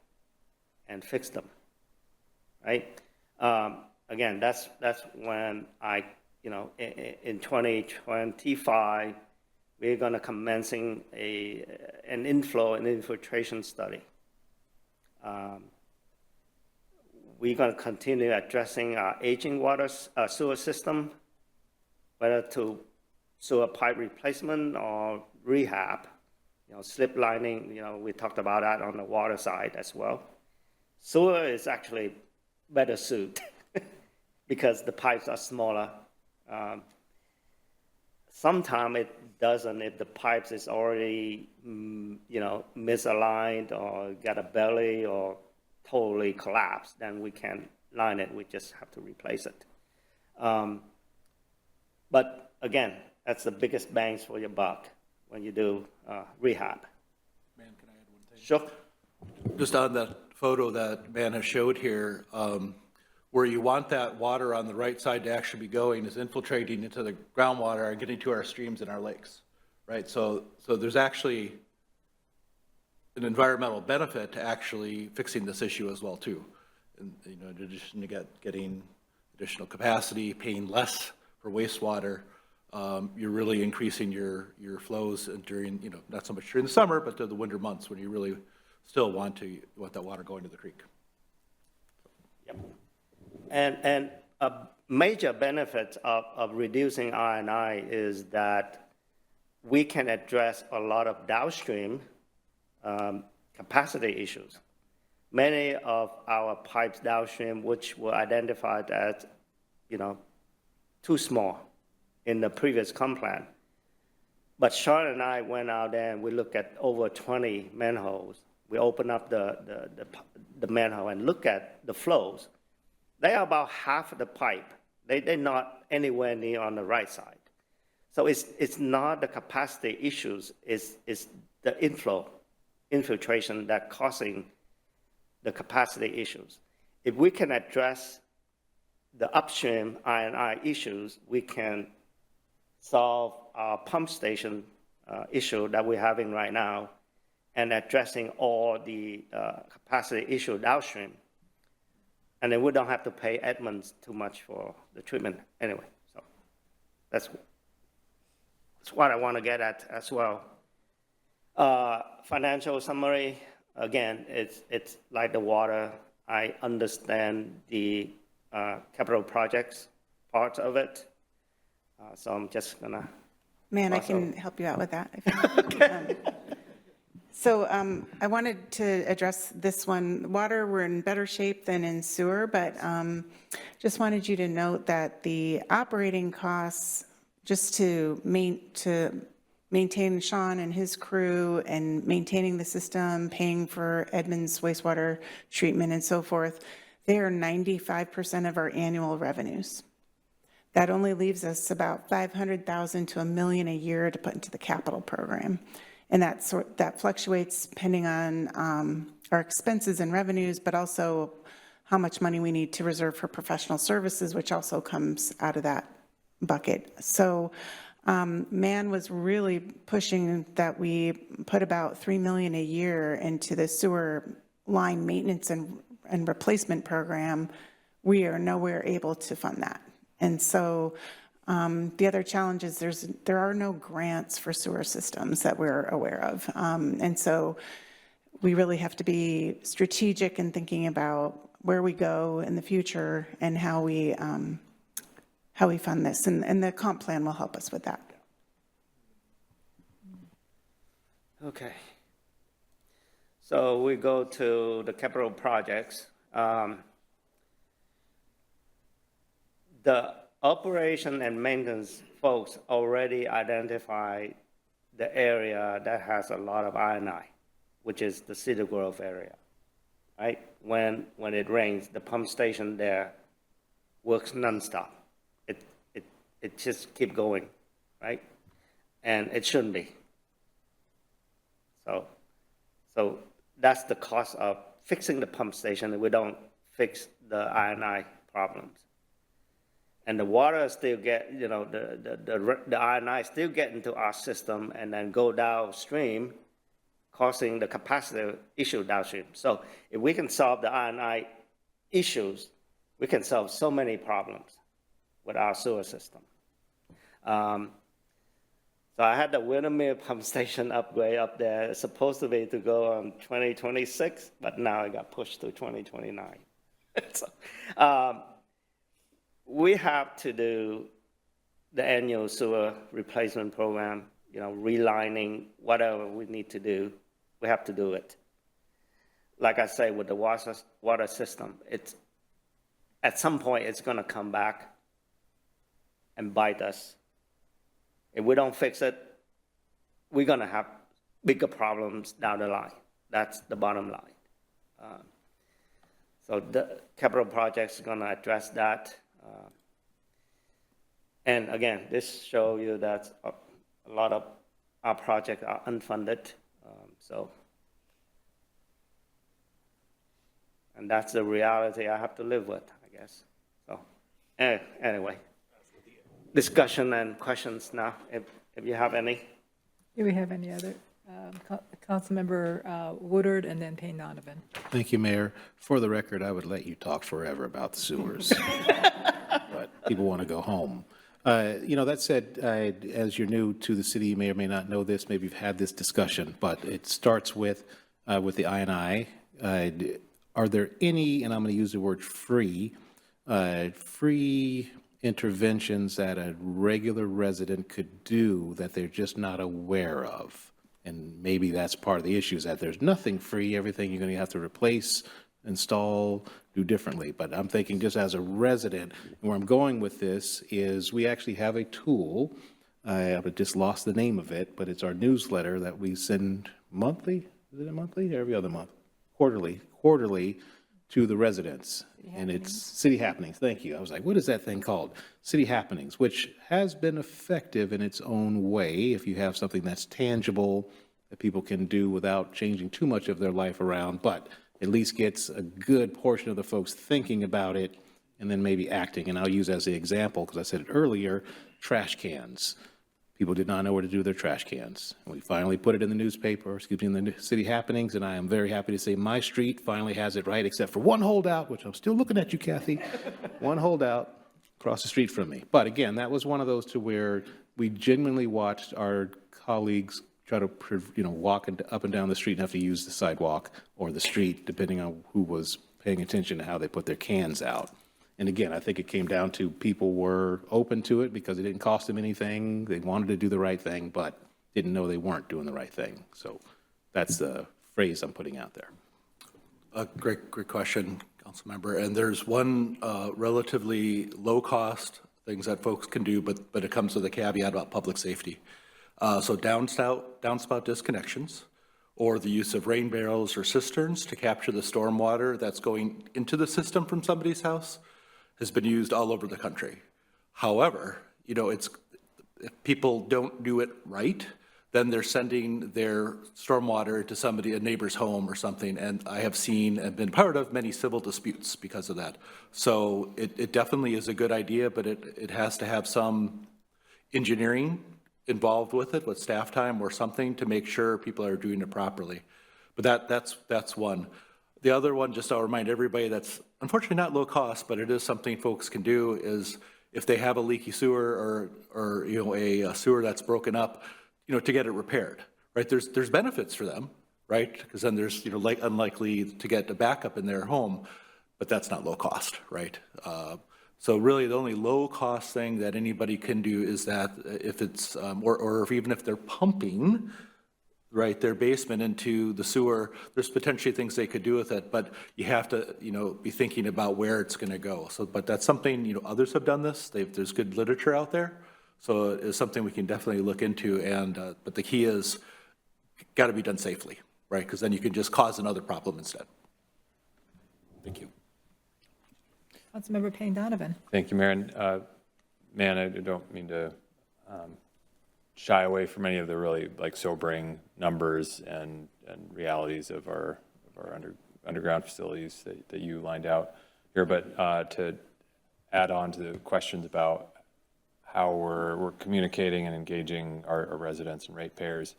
and fix them, right? Again, that's when in 2025, we're going to commencing an inflow and infiltration study. We're going to continue addressing our aging water sewer system, whether to sewer pipe replacement or rehab, slip lining. We talked about that on the water side as well. Sewer is actually better suited because the pipes are smaller. Sometimes it doesn't if the pipes is already, misaligned or got a belly or totally collapsed, then we can't line it. We just have to replace it. But again, that's the biggest bangs for your buck when you do rehab. Man, can I add one thing? Sure. Just on that photo that Man has showed here, where you want that water on the right side to actually be going is infiltrating into the groundwater and getting to our streams and our lakes, right? So there's actually an environmental benefit to actually fixing this issue as well too. And, in addition to getting additional capacity, paying less for wastewater, you're really increasing your flows during, not so much during the summer, but the winter months when you really still want that water going to the creek. Yep. And a major benefit of reducing I&I is that we can address a lot of downstream capacity issues. Many of our pipes downstream, which were identified as, too small in the previous comp plan. But Sean and I went out there and we looked at over 20 manholes. We opened up the manhole and look at the flows. They are about half of the pipe. They're not anywhere near on the right side. So it's not the capacity issues, it's the infiltration that causing the capacity issues. If we can address the upstream I&I issues, we can solve our pump station issue that we're having right now and addressing all the capacity issue downstream. And then we don't have to pay Edmonds too much for the treatment anyway. So that's what I want to get at as well. Financial summary, again, it's like the water. I understand the capital projects parts of it. So I'm just gonna. Man, I can help you out with that. So I wanted to address this one. Water, we're in better shape than in sewer, but just wanted you to note that the operating costs just to maintain Sean and his crew and maintaining the system, paying for Edmonds wastewater treatment and so forth, they are 95% of our annual revenues. That only leaves us about $500,000 to $1 million a year to put into the capital program. And that fluctuates depending on our expenses and revenues, but also how much money we need to reserve for professional services, which also comes out of that bucket. So MAN was really pushing that we put about $3 million a year into the sewer line maintenance and replacement program. We are nowhere able to fund that. And so the other challenge is there are no grants for sewer systems that we're aware of. And so we really have to be strategic in thinking about where we go in the future and how we fund this. And the comp plan will help us with that. Okay. So we go to the capital projects. The operation and maintenance folks already identified the area that has a lot of I&I, which is the Cedar Grove area, right? When it rains, the pump station there works nonstop. It just keep going, right? And it shouldn't be. So that's the cost of fixing the pump station if we don't fix the I&I problems. And the water still get, the I&I still get into our system and then go downstream, causing the capacity issue downstream. So if we can solve the I&I issues, we can solve so many problems with our sewer system. So I had the Windermere pump station upgrade up there. It's supposed to be to go on 2026, but now it got pushed to 2029. So, we have to do the annual sewer replacement program, relining, whatever we need to do, we have to do it. Like I say, with the water system, at some point it's gonna come back and bite us. If we don't fix it, we're gonna have bigger problems down the line. That's the bottom line. So the capital project's gonna address that. And again, this shows you that a lot of our projects are unfunded. And that's the reality I have to live with, I guess. So anyway, discussion and questions now, if you have any. Do we have any other? Councilmember Woodard and then Payne Donovan. Thank you, Mayor. For the record, I would let you talk forever about the sewers, but people want to go home. That said, as you're new to the city, you may or may not know this, maybe you've had this discussion, but it starts with the I&I. Are there any, and I'm going to use the word free interventions that a regular resident could do that they're just not aware of? And maybe that's part of the issue, is that there's nothing free. Everything you're going to have to replace, install, do differently. But I'm thinking just as a resident, and where I'm going with this is we actually have a tool. I have just lost the name of it, but it's our newsletter that we send monthly. Is it a monthly? Every other month? Quarterly to the residents. And it's City Happenings. Thank you. I was like, what is that thing called? City Happenings, which has been effective in its own way if you have something that's tangible that people can do without changing too much of their life around, but at least gets a good portion of the folks thinking about it and then maybe acting. And I'll use as the example, because I said it earlier, trash cans. People did not know where to do their trash cans. And we finally put it in the newspaper, in the City Happenings, and I am very happy to say my street finally has it right, except for one holdout, which I'm still looking at you, Kathy. One holdout across the street from me. But again, that was one of those to where we genuinely watched our colleagues try to, walk up and down the street and have to use the sidewalk or the street, depending on who was paying attention to how they put their cans out. And again, I think it came down to people were open to it because it didn't cost them anything. They wanted to do the right thing, but didn't know they weren't doing the right thing. So that's the phrase I'm putting out there. Great question, Councilmember. And there's one relatively low-cost things that folks can do, but it comes with a caveat about public safety. So downspout disconnections, or the use of rain barrels or cisterns to capture the storm water that's going into the system from somebody's house, has been used all over the country. However, if people don't do it right, then they're sending their stormwater to a neighbor's home or something. And I have seen and been part of many civil disputes because of that. So it definitely is a good idea, but it has to have some engineering involved with it, with staff time or something, to make sure people are doing it properly. But that's one. The other one, just I'll remind everybody, that's unfortunately not low cost, but it is something folks can do, is if they have a leaky sewer or a sewer that's broken up, to get it repaired, right? There's benefits for them, right? Because then there's unlikely to get a backup in their home, but that's not low cost, right? So really the only low cost thing that anybody can do is that if it's, or if even if they're pumping, right, their basement into the sewer, there's potentially things they could do with it, but you have to, be thinking about where it's going to go. So, but that's something, others have done this. There's good literature out there. So it's something we can definitely look into. And, but the key is got to be done safely, right? Because then you can just cause another problem instead. Thank you. Councilmember Payne Donovan. Thank you, Mayor. And, man, I don't mean to shy away from any of the really sobering numbers and realities of our underground facilities that you lined out here, but to add on to the questions about how we're communicating and engaging our residents and ratepayers,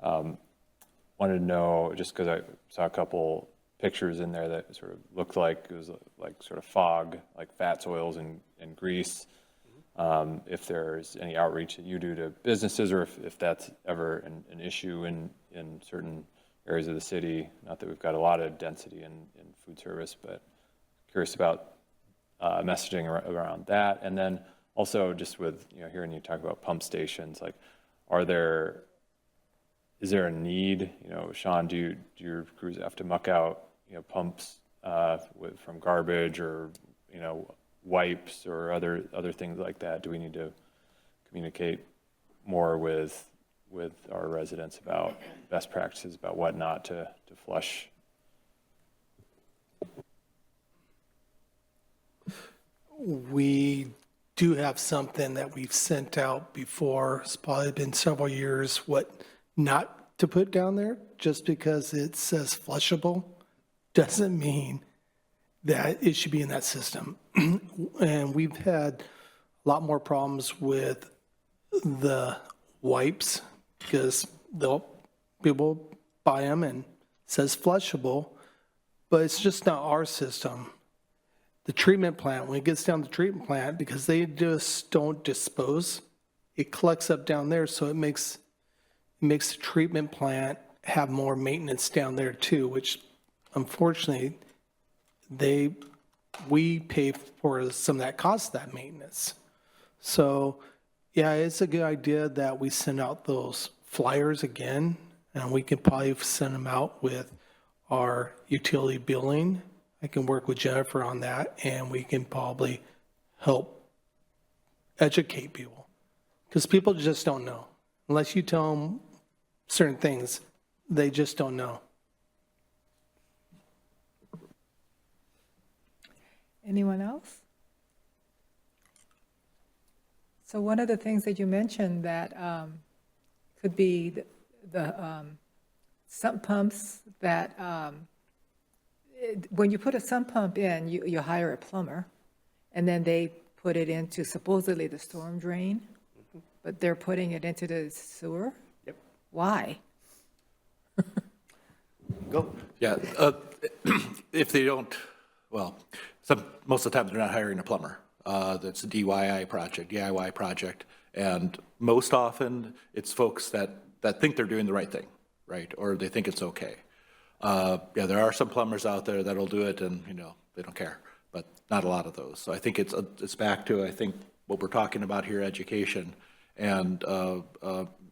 wanted to know, just because I saw a couple pictures in there that sort of looked like it was like sort of fog, like fats, oils, and grease. If there's any outreach that you do to businesses, or if that's ever an issue in certain areas of the city. Not that we've got a lot of density in food service, but curious about messaging around that. And then also just with, hearing you talk about pump stations, like is there a need, Sean, do your crews have to muck out, pumps from garbage or, wipes or other things like that? Do we need to communicate more with our residents about best practices about what not to flush? We do have something that we've sent out before. It's probably been several years, what not to put down there. Just because it says flushable doesn't mean that it should be in that system. And we've had a lot more problems with the wipes because people buy them and it says flushable, but it's just not our system. The treatment plant, when it gets down to the treatment plant, because they just don't dispose, it collects up down there, so it makes the treatment plant have more maintenance down there too, which unfortunately we pay for some of that cost of that maintenance. So yeah, it's a good idea that we send out those flyers again, and we can probably send them out with our utility billing. I can work with Jennifer on that, and we can probably help educate people. Because people just don't know. Unless you tell them certain things, they just don't know. Anyone else? So one of the things that you mentioned that could be the sump pumps that, when you put a sump pump in, you hire a plumber, and then they put it into supposedly the storm drain, but they're putting it into the sewer? Yep. Why? Go. Yeah, if they don't, well, most of the time they're not hiring a plumber. That's a DIY project, and most often it's folks that think they're doing the right thing, right? Or they think it's okay. Yeah, there are some plumbers out there that'll do it, and they don't care, but not a lot of those. So I think it's back to, I think, what we're talking about here, education. And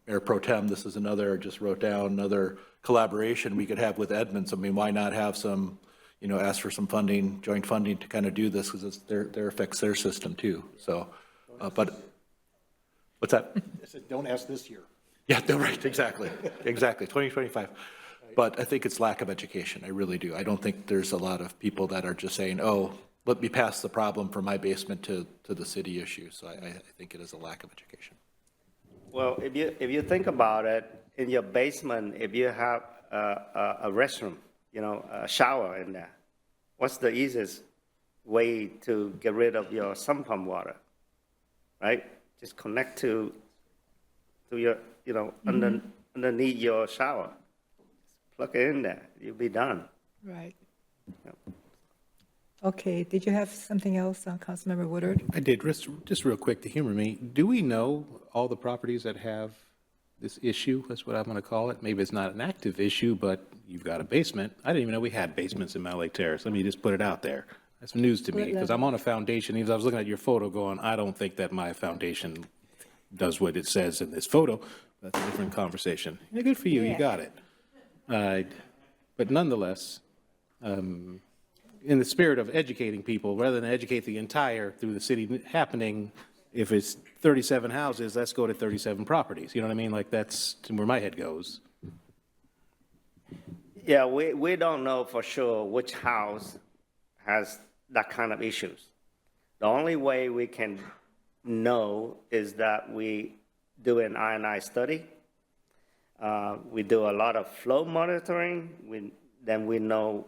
Mayor Pro Tem, this is another, just wrote down another collaboration we could have with Edmonds. I mean, why not have some, ask for some funding, joint funding to kind of do this, because it affects their system too. So, but what's that? I said, don't ask this year. Yeah, right, exactly, 2025. But I think it's lack of education, I really do. I don't think there's a lot of people that are just saying, oh, let me pass the problem from my basement to the city issue. So I think it is a lack of education. Well, if you think about it, in your basement, if you have a restroom, a shower in there, what's the easiest way to get rid of your sump pump water, right? Just connect to your, underneath your shower. Plug it in there, you'll be done. Right. Yep. Okay, did you have something else, Councilmember Woodard? I did. Just real quick to humor me, do we know all the properties that have this issue? That's what I'm going to call it. Maybe it's not an active issue, but you've got a basement. I didn't even know we had basements in Mountlake Terrace. Let me just put it out there. That's news to me, because I'm on a foundation. Even I was looking at your photo going, I don't think that my foundation does what it says in this photo. That's a different conversation. Yeah, good for you. You got it. But nonetheless, in the spirit of educating people, rather than educate the entire through the city happening, if it's 37 houses, let's go to 37 properties. You know what I mean? Like, that's where my head goes. Yeah, we don't know for sure which house has that kind of issues. The only way we can know is that we do an I&I study. We do a lot of flow monitoring. Then we know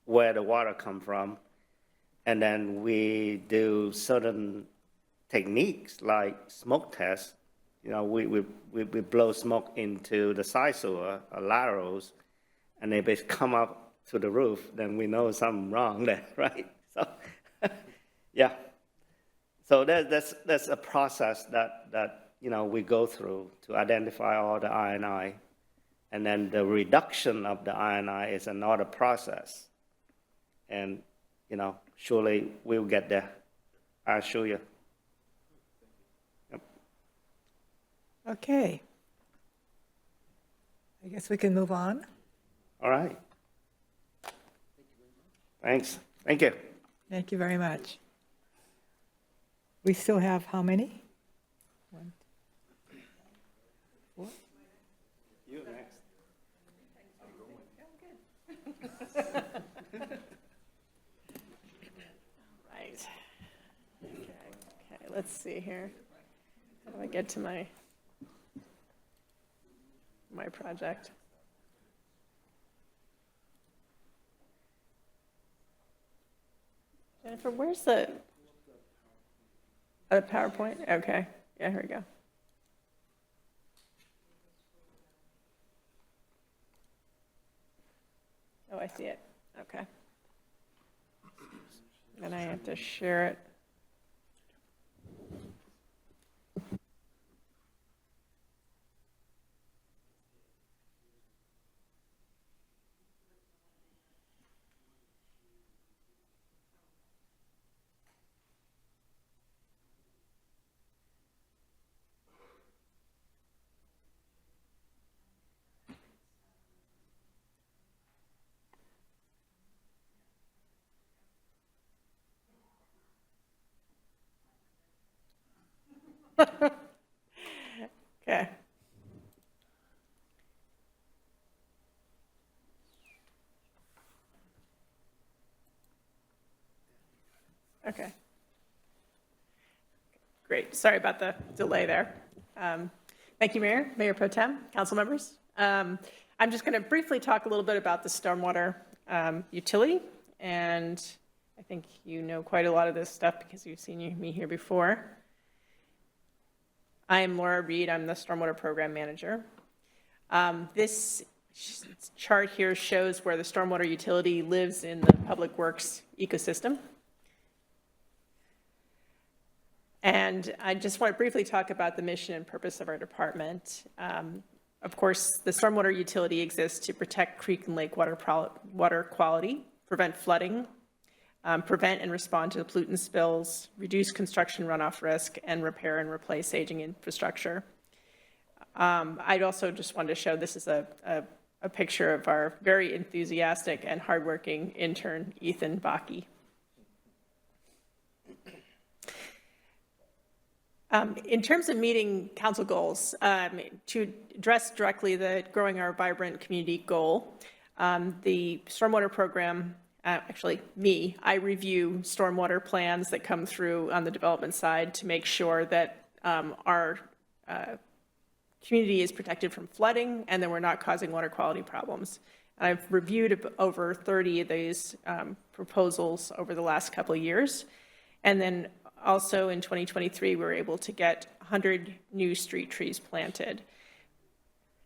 where the water comes from. And then we do certain techniques like smoke tests. We blow smoke into the side sewer, laterals, and if it come up to the roof, then we know something wrong there, right? So, yeah. So that's a process that we go through to identify all the I&I, and then the reduction of the I&I is another process. And surely we'll get there. I'll show you. Yep. Okay. I guess we can move on. All right. Thanks. Thank you. Thank you very much. We still have how many? 1, 4. You next. Right. Okay, let's see here. How do I get to my project? Jennifer, where's the PowerPoint? Okay, yeah, here we go. Oh, I see it. Okay. Then I have to share it. Okay. Okay. Great. Sorry about the delay there. Thank you, Mayor, Mayor Pro Tem, council members. I'm just going to briefly talk a little bit about the stormwater utility. And I think you know quite a lot of this stuff because you've seen me here before. I am Laura Reed. I'm the Stormwater Program Manager. This chart here shows where the stormwater utility lives in the public works ecosystem. And I just want to briefly talk about the mission and purpose of our department. Of course, the stormwater utility exists to protect creek and lake water quality, prevent flooding, prevent and respond to pollutant spills, reduce construction runoff risk, and repair and replace aging infrastructure. I'd also just wanted to show this is a picture of our very enthusiastic and hardworking intern, Ethan Bakke. In terms of meeting council goals, to address directly the growing our vibrant community goal, the stormwater program, I review stormwater plans that come through on the development side to make sure that our community is protected from flooding and that we're not causing water quality problems. I've reviewed over 30 of these proposals over the last couple of years. And then also in 2023, we were able to get 100 new street trees planted.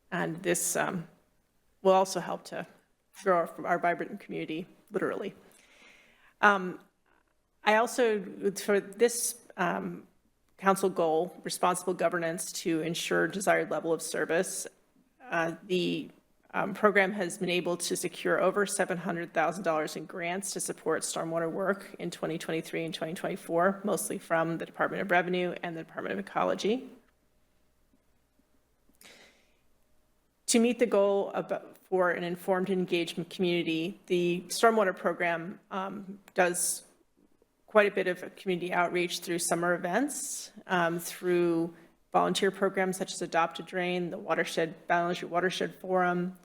And this will also help to grow our vibrant community, literally. I also, for this council goal, responsible governance to ensure desired level of service, the program has been able to secure over $700,000 in grants to support stormwater work in 2023 and 2024, mostly from the Department of Revenue and the Department of Ecology. To meet the goal for an informed engagement community, the stormwater program does quite a bit of community outreach through summer events, through volunteer programs such as Adopt a Drain, the Balance Your Watershed Forum,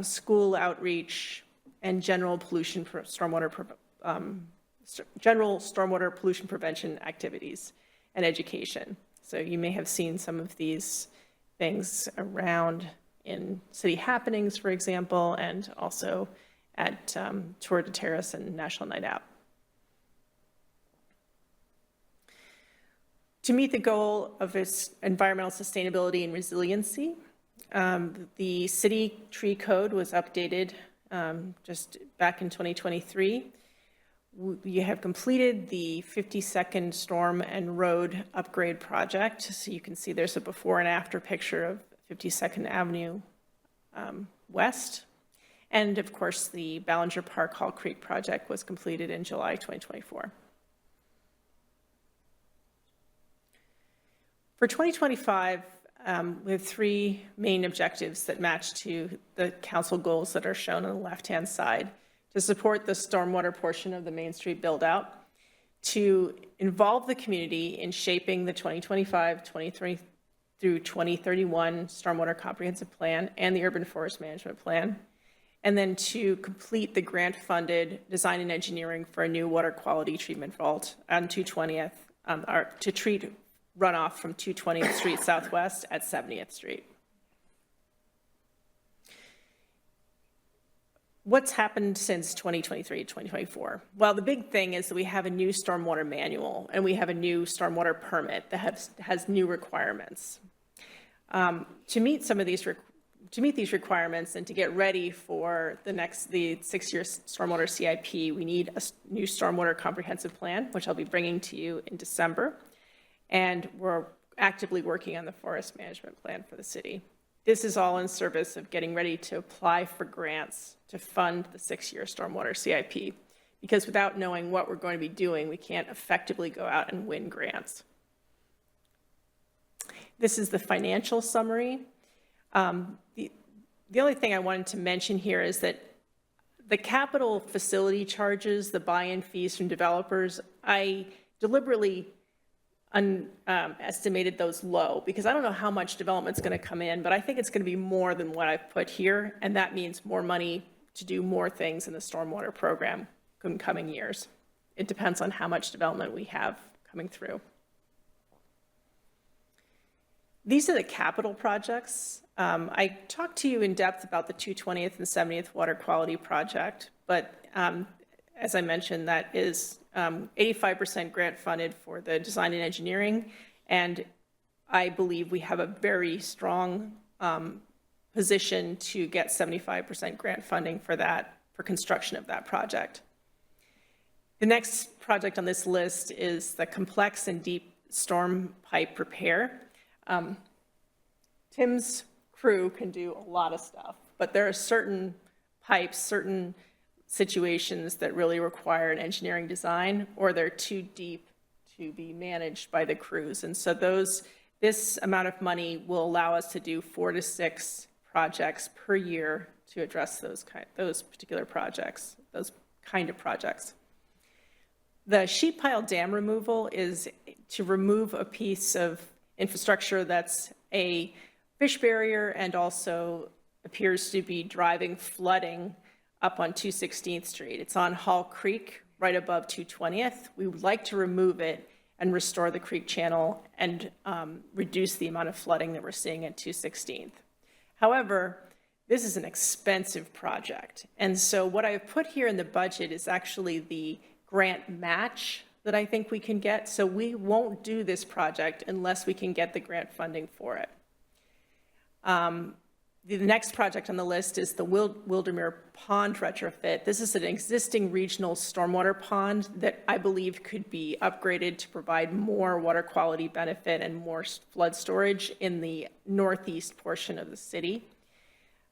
school outreach, and general stormwater pollution prevention activities and education. So you may have seen some of these things around in city happenings, for example, and also at Tour de Terrace and National Night Out. To meet the goal of its environmental sustainability and resiliency, the city tree code was updated just back in 2023. We have completed the 52nd Storm and Road Upgrade Project. So you can see there's a before and after picture of 52nd Avenue West. And of course, the Ballinger Park Hall Creek project was completed in July 2024. For 2025, we have three main objectives that match to the council goals that are shown on the left-hand side: to support the stormwater portion of the Main Street build-out, to involve the community in shaping the 2025, 2030 through 2031 Stormwater Comprehensive Plan and the Urban Forest Management Plan, and then to complete the grant-funded design and engineering for a new water quality treatment vault on 220th, to treat runoff from 220th Street Southwest at 70th Street. What's happened since 2023 to 2024? Well, the big thing is that we have a new stormwater manual and we have a new stormwater permit that has new requirements. To meet these requirements and to get ready for the 6-year stormwater CIP, we need a new stormwater comprehensive plan, which I'll be bringing to you in December. And we're actively working on the forest management plan for the city. This is all in service of getting ready to apply for grants to fund the 6-year stormwater CIP, because without knowing what we're going to be doing, we can't effectively go out and win grants. This is the financial summary. The only thing I wanted to mention here is that the capital facility charges, the buy-in fees from developers, I deliberately estimated those low, because I don't know how much development's going to come in, but I think it's going to be more than what I've put here, and that means more money to do more things in the stormwater program in coming years. It depends on how much development we have coming through. These are the capital projects. I talked to you in depth about the 220th and 70th water quality project, but as I mentioned, that is 85% grant funded for the design and engineering, and I believe we have a very strong position to get 75% grant funding for that, for construction of that project. The next project on this list is the complex and deep storm pipe repair. Tim's crew can do a lot of stuff, but there are certain pipes, certain situations that really require an engineering design, or they're too deep to be managed by the crews. And so this amount of money will allow us to do 4 to 6 projects per year to address those particular projects, those kind of projects. The sheet pile dam removal is to remove a piece of infrastructure that's a fish barrier and also appears to be driving flooding up on 216th Street. It's on Hall Creek, right above 220th. We would like to remove it and restore the creek channel and reduce the amount of flooding that we're seeing at 216th. However, this is an expensive project. And so what I've put here in the budget is actually the grant match that I think we can get. So we won't do this project unless we can get the grant funding for it. The next project on the list is the Wildermere Pond retrofit. This is an existing regional stormwater pond that I believe could be upgraded to provide more water quality benefit and more flood storage in the northeast portion of the city.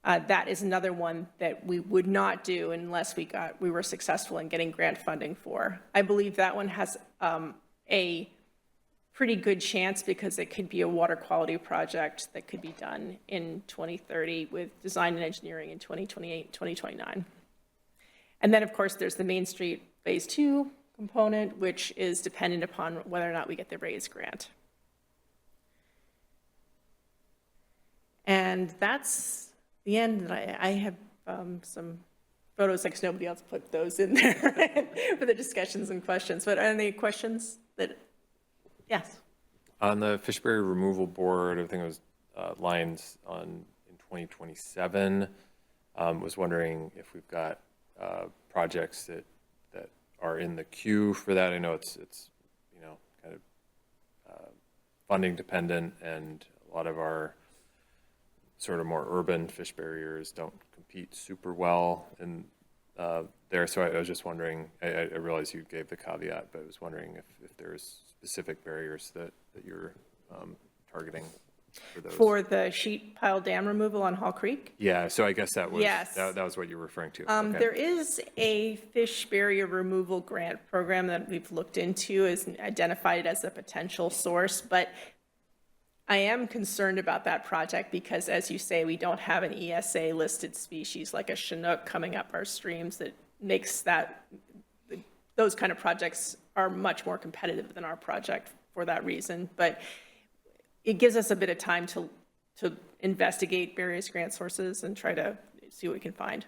That is another one that we would not do unless we were successful in getting grant funding for. I believe that one has a pretty good chance because it could be a water quality project that could be done in 2030 with design and engineering in 2028, 2029. And then, of course, there's the Main Street Phase 2 component, which is dependent upon whether or not we get the RAISE grant. And that's the end. I have some photos, like nobody else put those in there for the discussions and questions. But any questions that? Yes. On the fish barrier removal board, I think it was lines in 2027. Was wondering if we've got projects that are in the queue for that. I know it's kind of funding dependent, and a lot of our sort of more urban fish barriers don't compete super well in there. So I was just wondering, I realize you gave the caveat, but I was wondering if there's specific barriers that you're targeting for those. For the sheet pile dam removal on Hall Creek? Yeah, so I guess that was, yes. that was what you were referring to. Okay. There is a fish barrier removal grant program that we've looked into, is identified as a potential source, but I am concerned about that project because, as you say, we don't have an ESA listed species like a Chinook coming up our streams that makes those kind of projects are much more competitive than our project for that reason. But it gives us a bit of time to investigate various grant sources and try to see what we can find.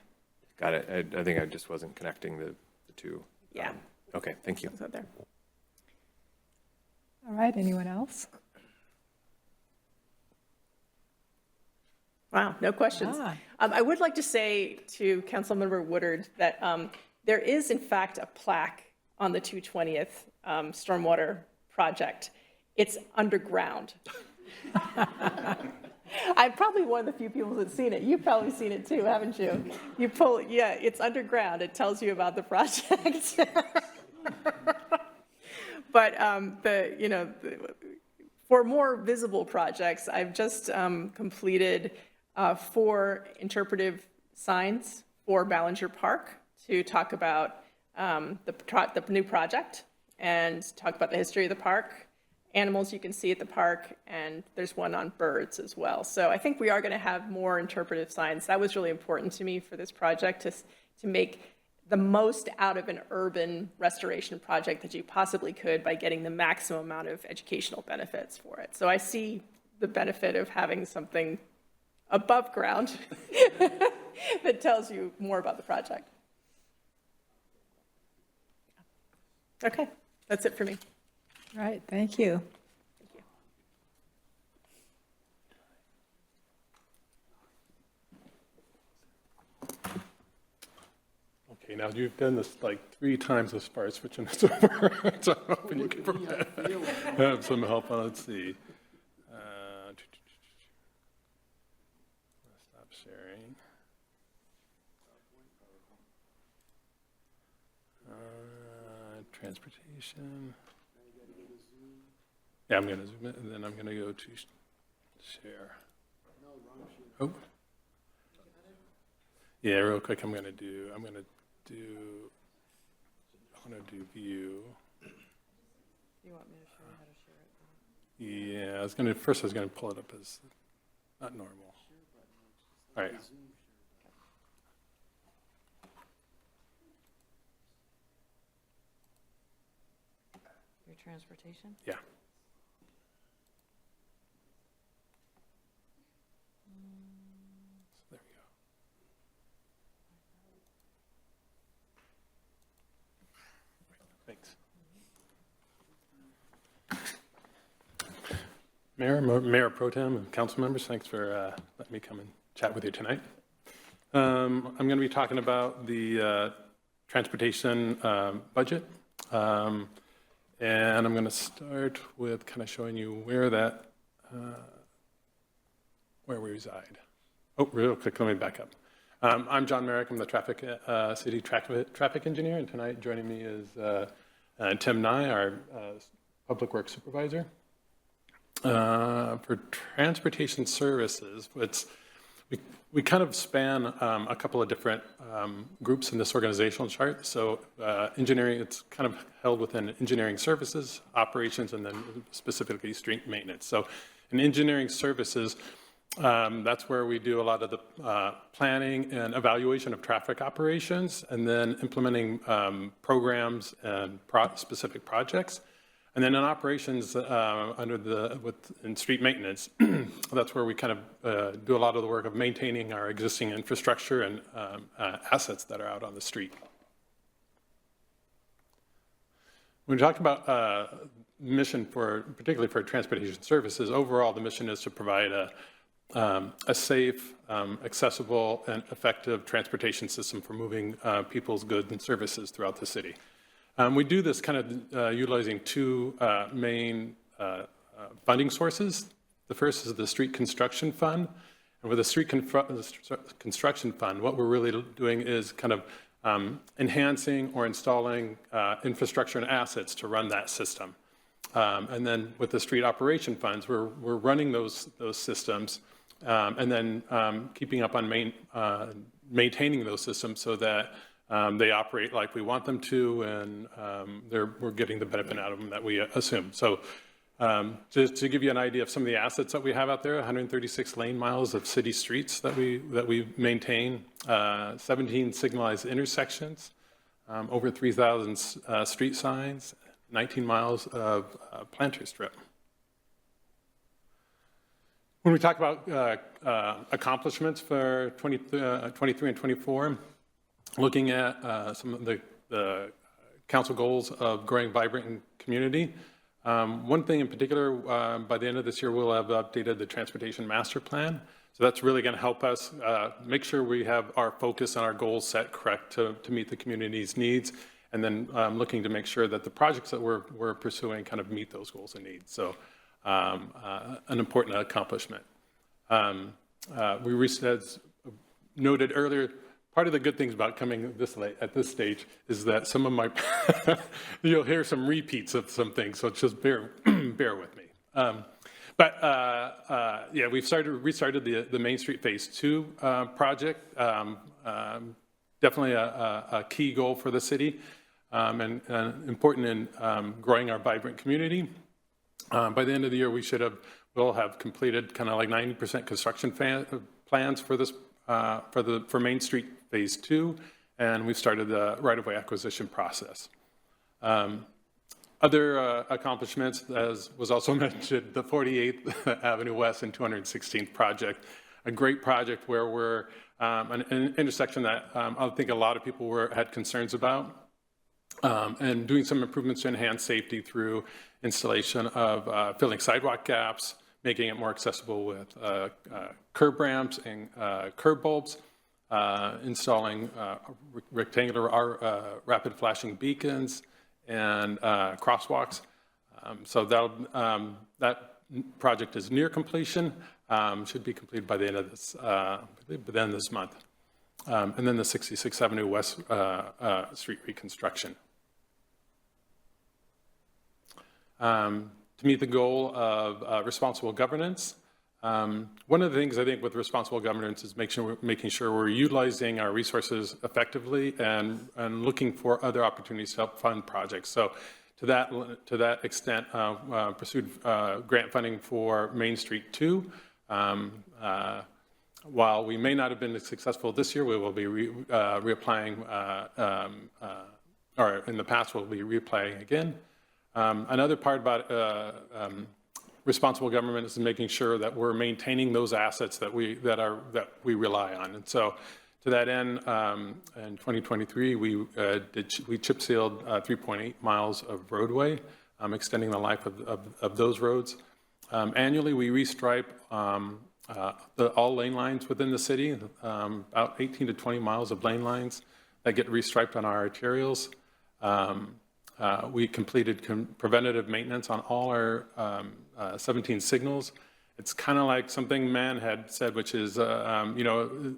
Got it. I think I just wasn't connecting the two. Yeah. Okay, thank you. There. All right, anyone else? Wow, no questions. I would like to say to Councilmember Woodard that there is, in fact, a plaque on the 220th stormwater project. It's underground. I'm probably one of the few people that's seen it. You've probably seen it too, haven't you? Yeah, it's underground. It tells you about the project. But for more visible projects, I've just completed 4 interpretive signs for Ballinger Park to talk about the new project and talk about the history of the park, animals you can see at the park, and there's one on birds as well. So I think we are going to have more interpretive signs. That was really important to me for this project, to make the most out of an urban restoration project that you possibly could by getting the maximum amount of educational benefits for it. So I see the benefit of having something above ground that tells you more about the project. Okay, that's it for me. All right, thank you. Okay, now you've done this like 3 times as far as switching this over, so I'm hoping you can have some help. Let's see. Stop sharing. Transportation. Yeah, I'm going to zoom in, and then I'm going to go to share. Oh. Yeah, real quick, I'm going to do view. You want me to show you how to share it? Yeah, I was going to pull it up as not normal. All right. Your transportation? Yeah. So there we go. Thanks. Mayor Pro Tem and council members, thanks for letting me come and chat with you tonight. I'm going to be talking about the transportation budget. And I'm going to start with kind of showing you where we reside. Oh, real quick, let me back up. I'm John Merrick. I'm the city traffic engineer, and tonight joining me is Tim Nye, our public works supervisor. For transportation services, we kind of span a couple of different groups in this organizational chart. So engineering, it's kind of held within engineering services, operations, and then specifically street maintenance. So in engineering services, that's where we do a lot of the planning and evaluation of traffic operations, and then implementing programs and specific projects. And then in operations, in street maintenance, that's where we kind of do a lot of the work of maintaining our existing infrastructure and assets that are out on the street. When we talk about mission particularly for transportation services, overall the mission is to provide a safe, accessible, and effective transportation system for moving people's goods and services throughout the city. We do this kind of utilizing 2 main funding sources. The first is the Street Construction Fund. And with the Street Construction Fund, what we're really doing is kind of enhancing or installing infrastructure and assets to run that system. And then with the Street Operation Funds, we're running those systems and then keeping up on maintaining those systems so that they operate like we want them to, and we're getting the benefit out of them that we assume. So just to give you an idea of some of the assets that we have out there, 136 lane miles of city streets that we maintain, 17 signalized intersections, over 3,000 street signs, 19 miles of planter strip. When we talk about accomplishments for 23 and 24, looking at some of the council goals of growing vibrant community. One thing in particular, by the end of this year, we'll have updated the transportation master plan. So that's really going to help us make sure we have our focus and our goals set correct to meet the community's needs, and then looking to make sure that the projects that we're pursuing kind of meet those goals and needs. So an important accomplishment. We recently, as noted earlier, part of the good things about coming this late at this stage is that some of my, you'll hear some repeats of some things, so just bear with me. Yeah, we've restarted the Main Street Phase 2 project. Definitely a key goal for the city and important in growing our vibrant community. By the end of the year, we'll have completed kind of like 90% construction plans for this for Main Street Phase 2, and we've started the right-of-way acquisition process. Other accomplishments, as was also mentioned, the 48th Avenue West and 216th project, a great project where we're an intersection that I think a lot of people had concerns about, and doing some improvements to enhance safety through installation of filling sidewalk gaps, making it more accessible with curb ramps and curb bulbs, installing rectangular rapid flashing beacons and crosswalks. So that project is near completion, should be completed by the end of this month. And then the 66th Avenue West street reconstruction. To meet the goal of responsible governance, one of the things I think with responsible governance is making sure we're utilizing our resources effectively and looking for other opportunities to help fund projects. So to that extent, pursued grant funding for Main Street 2. While we may not have been successful this year, we will be reapplying, or in the past we'll be reapplying again. Another part about responsible government is making sure that we're maintaining those assets that we rely on. And so, to that end, in 2023, we chip sealed 3.8 miles of roadway, extending the life of those roads. Annually, we restripe all lane lines within the city, about 18 to 20 miles of lane lines that get restriped on our arterials. We completed preventative maintenance on all our 17 signals. It's kind of like something Mann had said, which is, when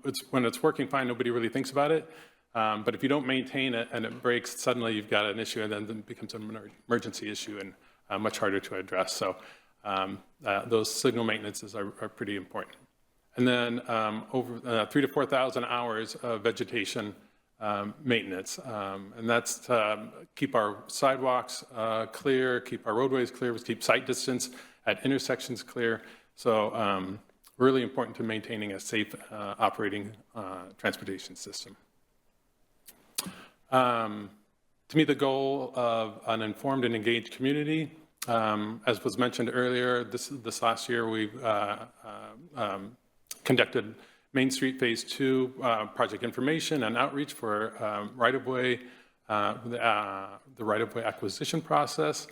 it's working fine, nobody really thinks about it. But if you don't maintain it and it breaks, suddenly you've got an issue, and then it becomes an emergency issue and much harder to address. So those signal maintenances are pretty important. And then over 3,000 to 4,000 hours of vegetation maintenance, and that's to keep our sidewalks clear, keep our roadways clear, keep sight distance at intersections clear. So really important to maintaining a safe operating transportation system. To meet the goal of an informed and engaged community, as was mentioned earlier, this last year we conducted Main Street Phase 2 project information and outreach for right-of-way, the right-of-way acquisition process.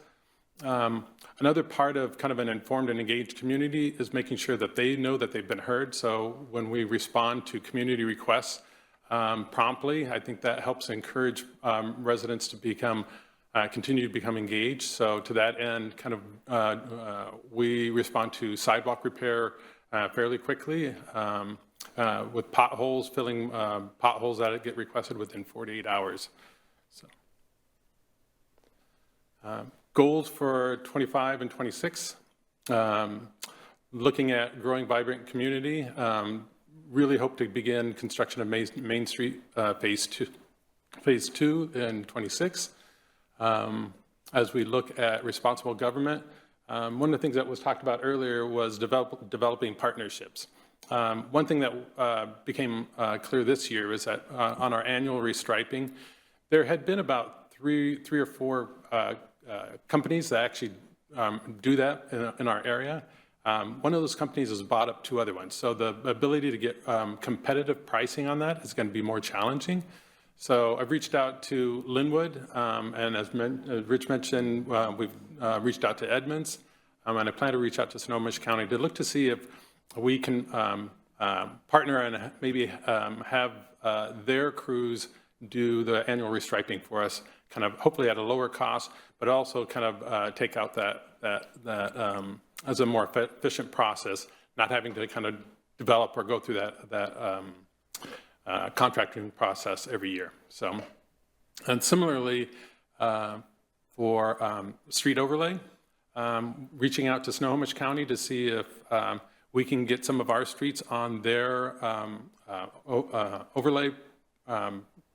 Another part of kind of an informed and engaged community is making sure that they know that they've been heard. So when we respond to community requests promptly, I think that helps encourage residents to continue to become engaged. So to that end, kind of we respond to sidewalk repair fairly quickly. With potholes, filling potholes that get requested within 48 hours. So, goals for 25 and 26, looking at growing vibrant community, really hope to begin construction of Main Street Phase 2 in 26. As we look at responsible government, one of the things that was talked about earlier was developing partnerships. One thing that became clear this year is that on our annual restriping, there had been about three or four companies that actually do that in our area. One of those companies has bought up two other ones. So the ability to get competitive pricing on that is going to be more challenging. So I've reached out to Linwood, and as Rich mentioned, we've reached out to Edmonds, and I plan to reach out to Snohomish County to look to see if we can partner and maybe have their crews do the annual restriping for us, kind of hopefully at a lower cost, but also kind of take out that as a more efficient process, not having to kind of develop or go through that contracting process every year. So, and similarly for street overlay, reaching out to Snohomish County to see if we can get some of our streets on their overlay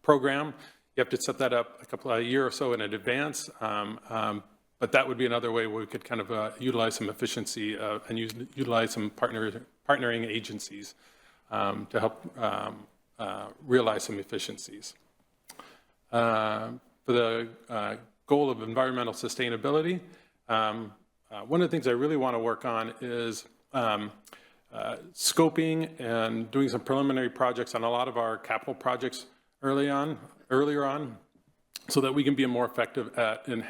program. You have to set that up a year or so in advance, but that would be another way where we could kind of utilize some efficiency and utilize some partnering agencies to help realize some efficiencies. For the goal of environmental sustainability, one of the things I really want to work on is scoping and doing some preliminary projects on a lot of our capital projects earlier on, so that we can be more effective in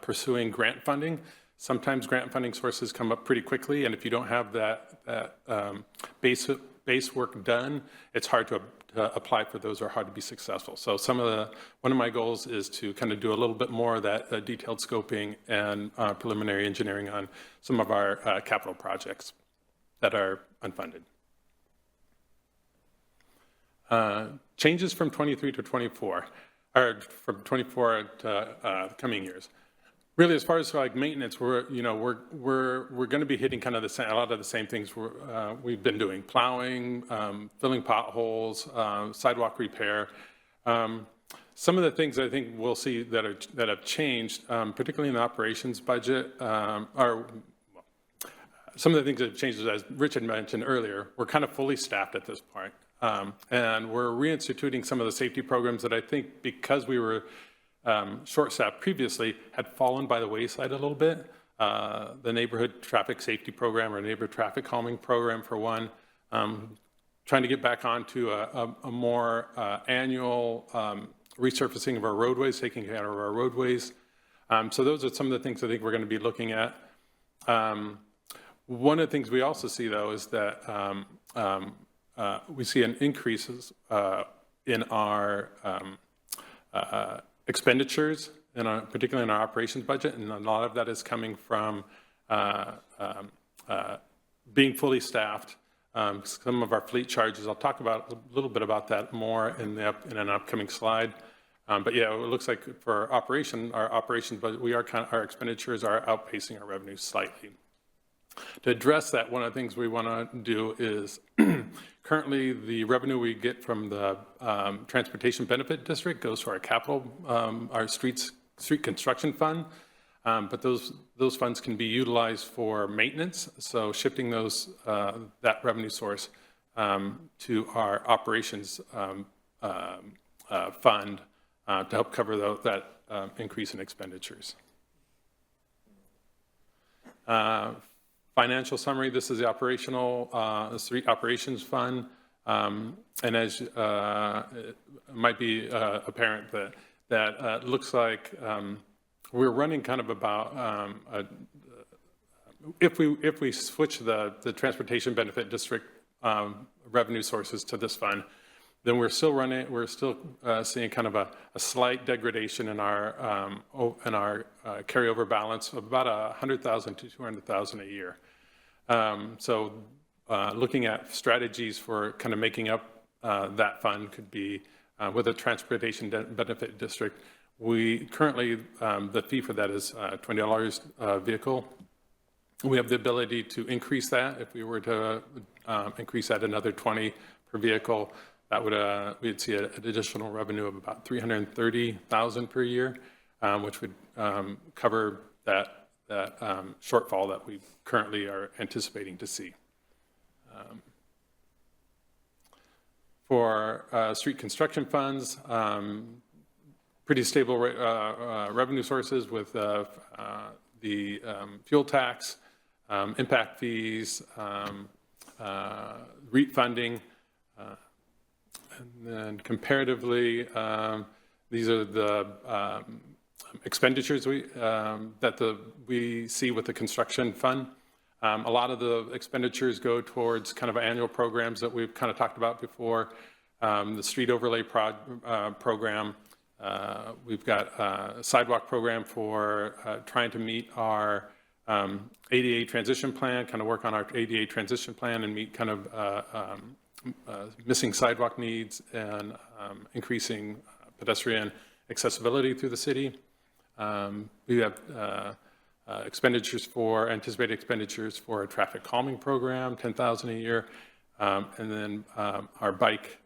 pursuing grant funding. Sometimes grant funding sources come up pretty quickly, and if you don't have that base work done, it's hard to apply for those or hard to be successful. So one of my goals is to kind of do a little bit more of that detailed scoping and preliminary engineering on some of our capital projects that are unfunded. Changes from 23 to 24, or from 24 to coming years. Really, as far as like maintenance, we're going to be hitting kind of a lot of the same things we've been doing: plowing, filling potholes, sidewalk repair. Some of the things I think we'll see that have changed, particularly in the operations budget, are some of the things that have changed, as Rich had mentioned earlier. We're kind of fully staffed at this point, and we're reinstituting some of the safety programs that I think, because we were short-staffed previously, had fallen by the wayside a little bit. The neighborhood traffic safety program, or neighborhood traffic calming program for one, trying to get back onto a more annual resurfacing of our roadways, taking care of our roadways. So those are some of the things I think we're going to be looking at. One of the things we also see, though, is that we see an increase in our expenditures, particularly in our operations budget, and a lot of that is coming from being fully staffed. Some of our fleet charges, I'll talk about a little bit about that more in an upcoming slide. But yeah, it looks like for our operations budget, our expenditures are outpacing our revenues slightly. To address that, one of the things we want to do is currently the revenue we get from the Transportation Benefit District goes to our capital, our street construction fund, but those funds can be utilized for maintenance. So shifting that revenue source to our operations fund to help cover that increase in expenditures. Financial summary, this is the street operations fund. And as it might be apparent that looks like we're running kind of about, if we switch the Transportation Benefit District revenue sources to this fund, then we're still seeing kind of a slight degradation in our carryover balance of about $100,000 to $200,000 a year. So looking at strategies for kind of making up that fund could be with the Transportation Benefit District. We currently, the fee for that is $20 a vehicle. We have the ability to increase that. If we were to increase that another $20 per vehicle, that would we'd see an additional revenue of about $330,000 per year, which would cover that shortfall that we currently are anticipating to see. For street construction funds, pretty stable revenue sources with the fuel tax, impact fees, REIT funding. And then comparatively, these are the expenditures that we see with the construction fund. A lot of the expenditures go towards kind of annual programs that we've kind of talked about before. The street overlay program. We've got a sidewalk program for trying to meet our ADA transition plan, kind of work on our ADA transition plan and meet kind of missing sidewalk needs and increasing pedestrian accessibility through the city. We have anticipated expenditures for a traffic calming program, $10,000 a year, and then our bike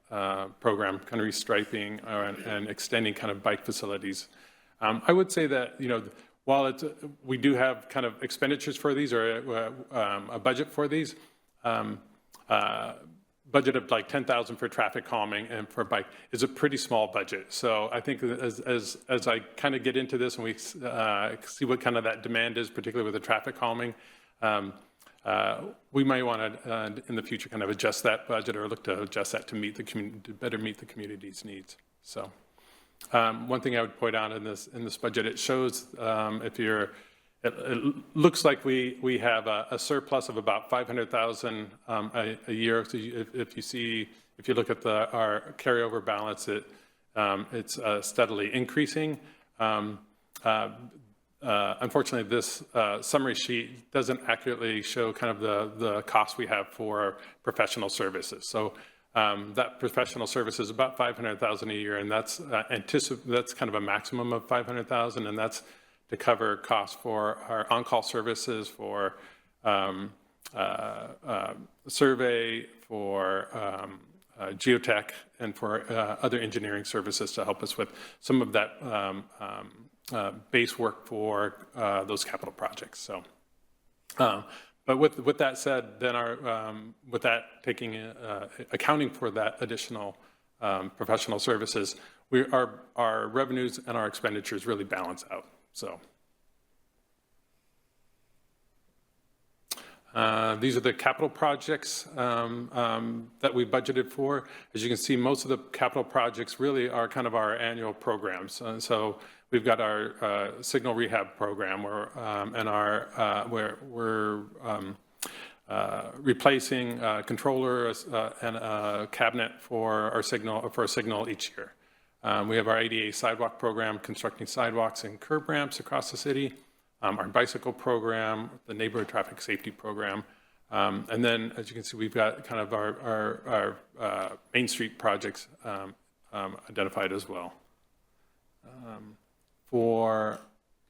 program, kind of restriping and extending kind of bike facilities. I would say that, while we do have kind of expenditures for these or a budget for these, budget of like 10,000 for traffic calming and for bike is a pretty small budget. So I think as I kind of get into this and we see what kind of that demand is, particularly with the traffic calming, we might want to, in the future, kind of adjust that budget or look to adjust that to meet the community, to better meet the community's needs. So one thing I would point out in this budget, it shows if you're, it looks like we have a surplus of about 500,000 a year. So if you look at our carryover balance, it's steadily increasing. Unfortunately, this summary sheet doesn't accurately show kind of the cost we have for professional services. So that professional service is about 500,000 a year, and that's kind of a maximum of 500,000, and that's to cover costs for our on-call services, for survey, for geotech, and for other engineering services to help us with some of that base work for those capital projects. So, but with that said, then with that accounting for that additional professional services, our revenues and our expenditures really balance out. So these are the capital projects that we budgeted for. As you can see, most of the capital projects really are kind of our annual programs. And so we've got our signal rehab program where we're replacing a controller and a cabinet for our signal each year. We have our ADA sidewalk program, constructing sidewalks and curb ramps across the city, our bicycle program, the neighborhood traffic safety program. And then, as you can see, we've got kind of our Main Street projects identified as well. For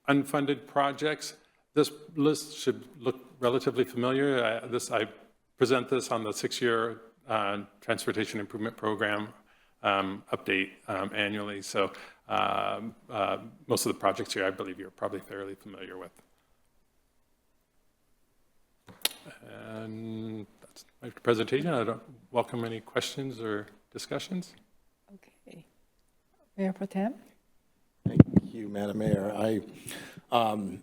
unfunded projects, this list should look relatively familiar. I present this on the 6-year Transportation Improvement Program update annually. So most of the projects here, I believe you're probably fairly familiar with. And that's my presentation. I don't welcome any questions or discussions. Okay. Mayor Pro Tem? Thank you, Madam Mayor. I don't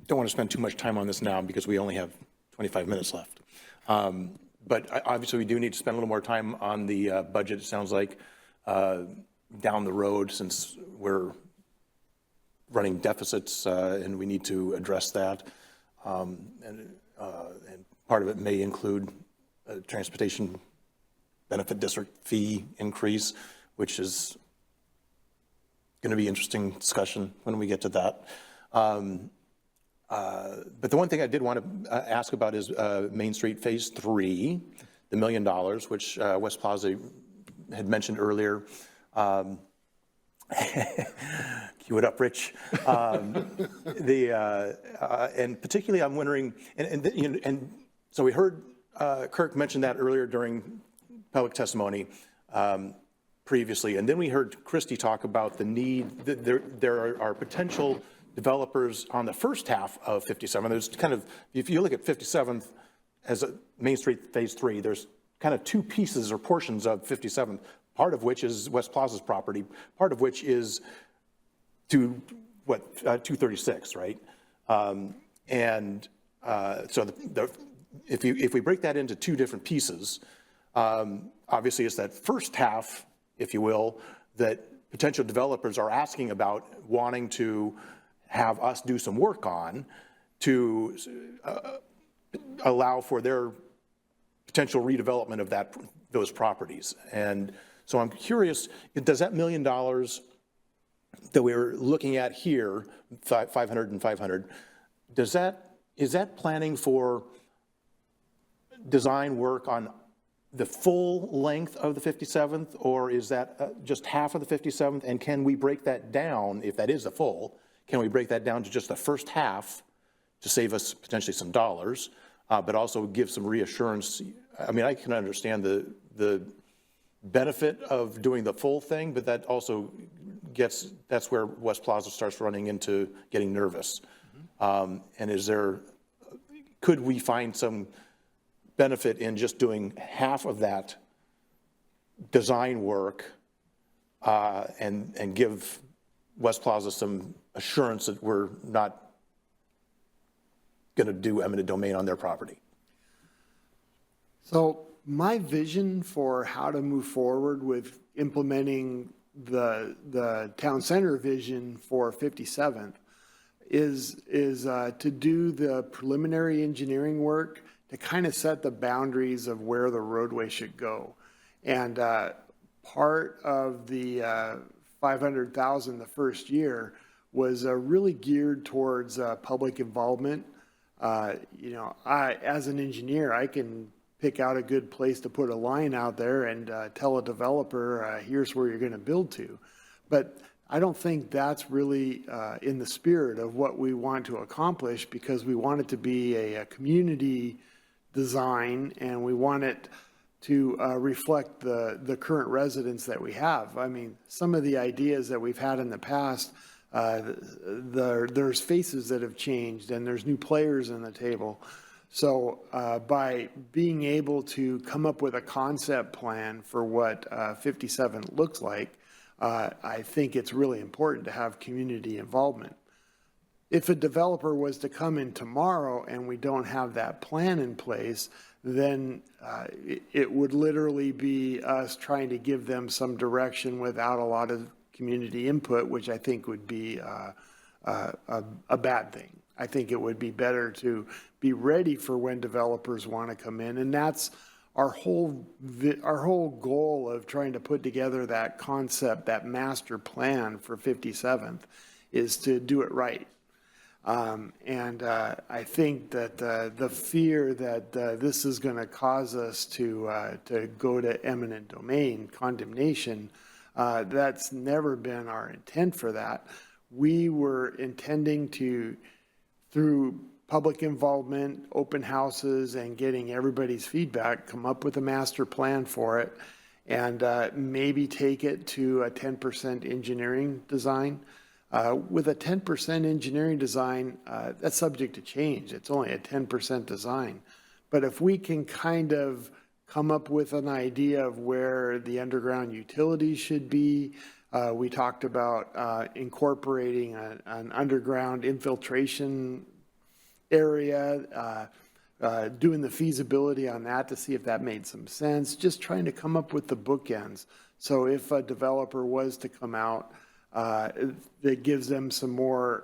want to spend too much time on this now because we only have 25 minutes left. But obviously, we do need to spend a little more time on the budget, it sounds like, down the road, since we're running deficits and we need to address that. And part of it may include a transportation benefit district fee increase, which is going to be interesting discussion when we get to that. But the one thing I did want to ask about is Main Street Phase 3, the $1 million, which West Plaza had mentioned earlier. Cue it up, Rich. And particularly, I'm wondering, and so we heard Kirk mention that earlier during public testimony previously, and then we heard Christie talk about the need. There are potential developers on the first half of 57. There's kind of, if you look at 57th as a Main Street Phase 3, there's kind of two pieces or portions of 57th, part of which is West Plaza's property, part of which is 236, right? So if we break that into two different pieces, obviously it's that first half, if you will, that potential developers are asking about, wanting to have us do some work on to allow for their potential redevelopment of those properties. And so I'm curious, does that $1 million that we're looking at here, 500 and 500, is that planning for design work on the full length of the 57th, or is that just half of the 57th? And can we break that down, if that is the full, can we break that down to just the first half to save us potentially some dollars, but also give some reassurance? I mean, I can understand the benefit of doing the full thing, but that also that's where West Plaza starts running into getting nervous. And could we find some benefit in just doing half of that design work and give West Plaza some assurance that we're not going to do eminent domain on their property. So my vision for how to move forward with implementing the town center vision for 57th is to do the preliminary engineering work to kind of set the boundaries of where the roadway should go. And part of the 500,000 the first year was really geared towards public involvement. You know, as an engineer, I can pick out a good place to put a line out there and tell a developer, here's where you're going to build to. But I don't think that's really in the spirit of what we want to accomplish, because we want it to be a community design, and we want it to reflect the current residents that we have. I mean, some of the ideas that we've had in the past, there's faces that have changed and there's new players on the table. So by being able to come up with a concept plan for what 57 looks like, I think it's really important to have community involvement. If a developer was to come in tomorrow and we don't have that plan in place, then it would literally be us trying to give them some direction without a lot of community input, which I think would be a bad thing. I think it would be better to be ready for when developers want to come in, and that's our whole goal of trying to put together that concept, that master plan for 57th, is to do it right. And I think that the fear that this is going to cause us to go to eminent domain condemnation, that's never been our intent for that. We were intending to, through public involvement, open houses, and getting everybody's feedback, come up with a master plan for it, and maybe take it to a 10% engineering design. With a 10% engineering design, that's subject to change. It's only a 10% design. But if we can kind of come up with an idea of where the underground utilities should be, we talked about incorporating an underground infiltration area, doing the feasibility on that to see if that made some sense, just trying to come up with the bookends. So if a developer was to come out, that gives them some more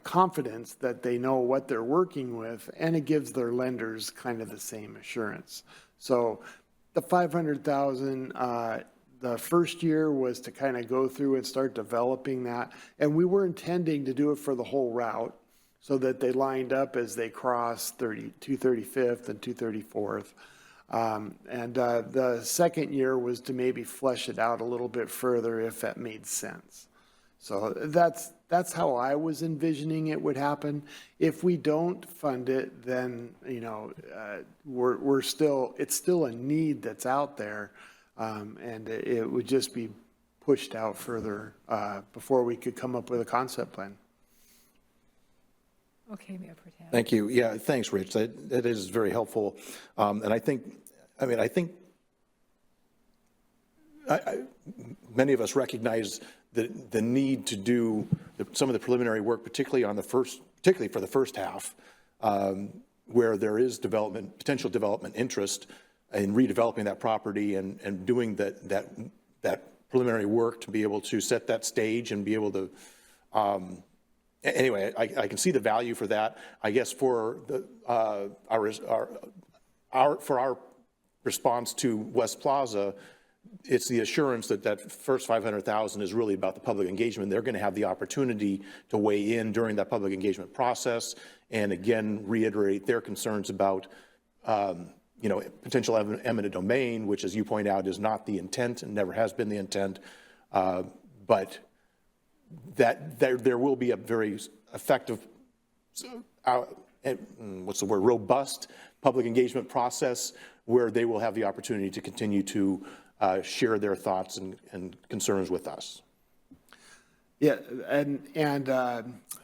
confidence that they know what they're working with, and it gives their lenders kind of the same assurance. So the 500,000, the first year was to kind of go through and start developing that, and we were intending to do it for the whole route so that they lined up as they crossed 235th and 234th. And the second year was to maybe flesh it out a little bit further if that made sense. So that's how I was envisioning it would happen. If we don't fund it, then, you know, it's still a need that's out there, and it would just be pushed out further before we could come up with a concept plan. Okay, Mayor Pro Tem. Thank you. Yeah, thanks, Rich. That is very helpful. And I think many of us recognize the need to do some of the preliminary work, particularly for the first half, where there is potential development interest in redeveloping that property and doing that preliminary work to be able to set that stage and be able to. Anyway, I can see the value for that. I guess for our response to West Plaza, it's the assurance that that first 500,000 is really about the public engagement. They're going to have the opportunity to weigh in during that public engagement process, and again reiterate their concerns about potential eminent domain, which, as you point out, is not the intent and never has been the intent, but that there will be a very effective, robust public engagement process where they will have the opportunity to continue to share their thoughts and concerns with us. Yeah, and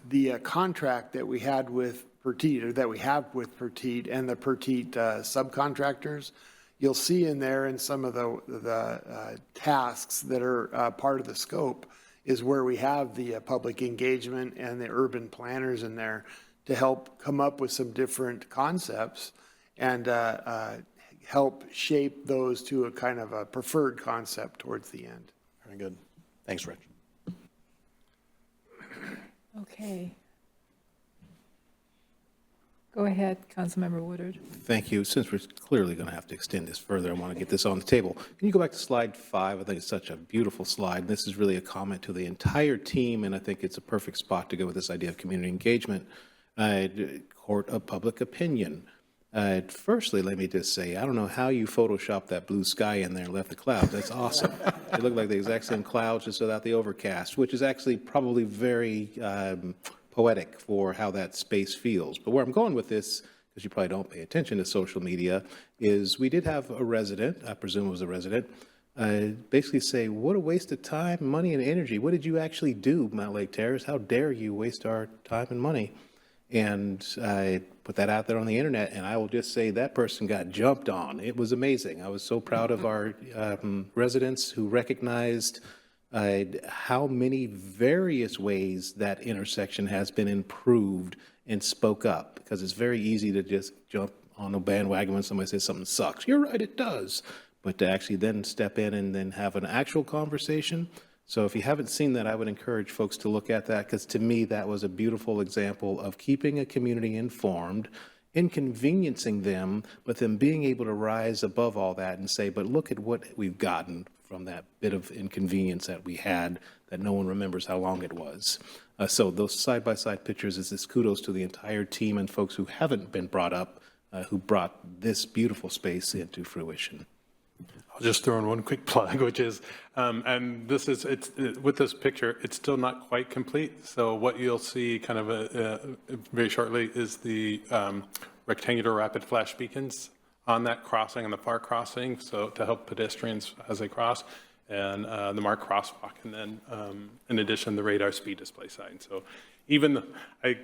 the contract that we had with Pertit, or that we have with Pertit and the Pertit subcontractors, you'll see in there in some of the tasks that are part of the scope is where we have the public engagement and the urban planners in there to help come up with some different concepts and help shape those to a kind of a preferred concept towards the end. Very good. Thanks, Rich. Okay. Go ahead, Councilmember Woodard. Thank you. Since we're clearly going to have to extend this further, I want to get this on the table. Can you go back to slide 5? I think it's such a beautiful slide. This is really a comment to the entire team, and I think it's a perfect spot to go with this idea of community engagement. Court of public opinion. Firstly, let me just say, I don't know how you photoshopped that blue sky in there and left the clouds. That's awesome. They look like the exact same clouds just without the overcast, which is actually probably very poetic for how that space feels. But where I'm going with this, because you probably don't pay attention to social media, is we did have a resident, I presume it was a resident, basically say, what a waste of time, money, and energy. What did you actually do, Mountlake Terrace? How dare you waste our time and money? And I put that out there on the internet, and I will just say that person got jumped on. It was amazing. I was so proud of our residents who recognized how many various ways that intersection has been improved and spoke up, because it's very easy to just jump on a bandwagon when somebody says something sucks. You're right, it does. But to actually then step in and then have an actual conversation. So if you haven't seen that, I would encourage folks to look at that, because to me, that was a beautiful example of keeping a community informed, inconveniencing them, but then being able to rise above all that and say, but look at what we've gotten from that bit of inconvenience that we had that no one remembers how long it was. So those side-by-side pictures is this kudos to the entire team and folks who haven't been brought up, who brought this beautiful space into fruition. I'll just throw in one quick plug, which is, and this is, with this picture, it's still not quite complete. So what you'll see kind of very shortly is the rectangular rapid flash beacons on that crossing, on the far crossing, so to help pedestrians as they cross, and the marked crosswalk, and then in addition, the radar speed display sign. So even, I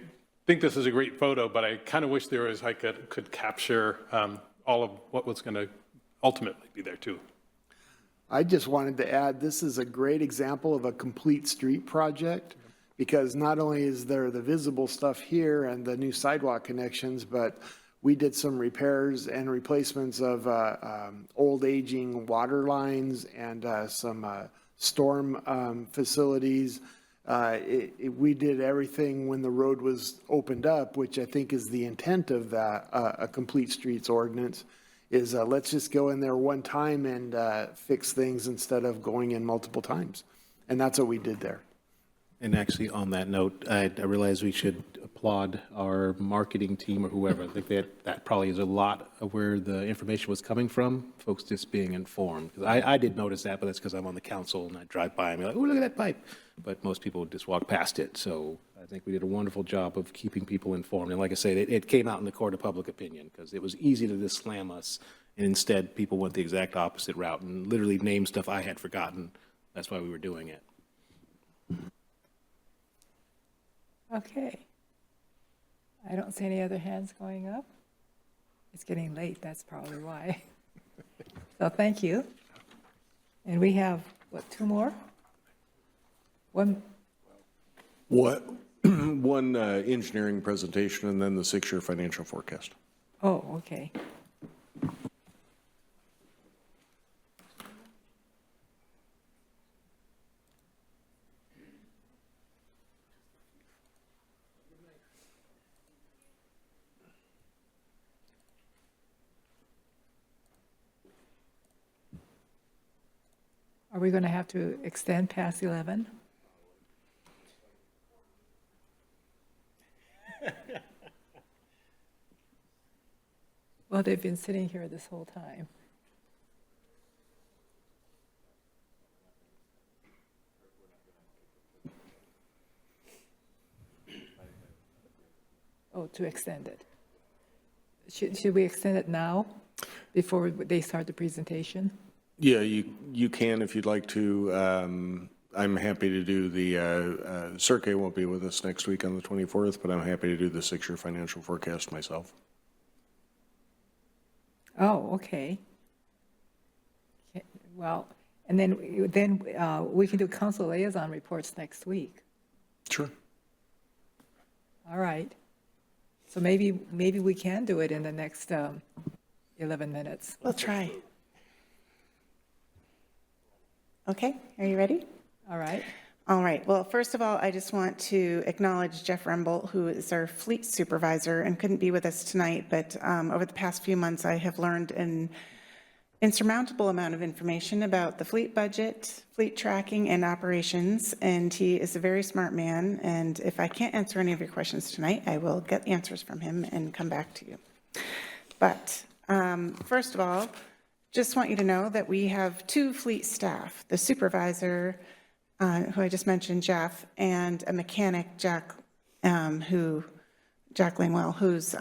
think this is a great photo, but I kind of wish there was, I could capture all of what was going to ultimately be there too. I just wanted to add, this is a great example of a complete street project, because not only is there the visible stuff here and the new sidewalk connections, but we did some repairs and replacements of old aging water lines and some storm facilities. We did everything when the road was opened up, which I think is the intent of that, a complete streets ordinance. Is let's just go in there one time and fix things instead of going in multiple times. And that's what we did there. And actually, on that note, I realize we should applaud our marketing team or whoever. I think that probably is a lot of where the information was coming from, folks just being informed. Because I did notice that, but that's because I'm on the council and I drive by and be like, oh, look at that pipe. But most people would just walk past it. So I think we did a wonderful job of keeping people informed. And like I say, it came out in the court of public opinion, because it was easy to just slam us. And instead, people went the exact opposite route and literally named stuff I had forgotten. That's why we were doing it. Okay. I don't see any other hands going up. It's getting late, that's probably why. So thank you. And we have, what, 2 more? One engineering presentation and then the 6-year financial forecast. Oh, okay. Are we going to have to extend past 11? Well, they've been sitting here this whole time. Oh, to extend it. Should we extend it now, before they start the presentation? Yeah, you can if you'd like to. I'm happy to do the, Cirque won't be with us next week on the 24th, but I'm happy to do the 6-year financial forecast myself. Oh, okay. Well, and then we can do council liaison reports next week. Sure. All right. So maybe we can do it in the next 11 minutes. We'll try. Okay, are you ready? All right. All right. Well, first of all, I just want to acknowledge Jeff Rembolt, who is our fleet supervisor and couldn't be with us tonight, but over the past few months, I have learned an insurmountable amount of information about the fleet budget, fleet tracking, and operations, and he is a very smart man, and if I can't answer any of your questions tonight, I will get answers from him and come back to you. But first of all, just want you to know that we have 2 fleet staff, the supervisor, who I just mentioned, Jeff, and a mechanic, Jack Langwell, who's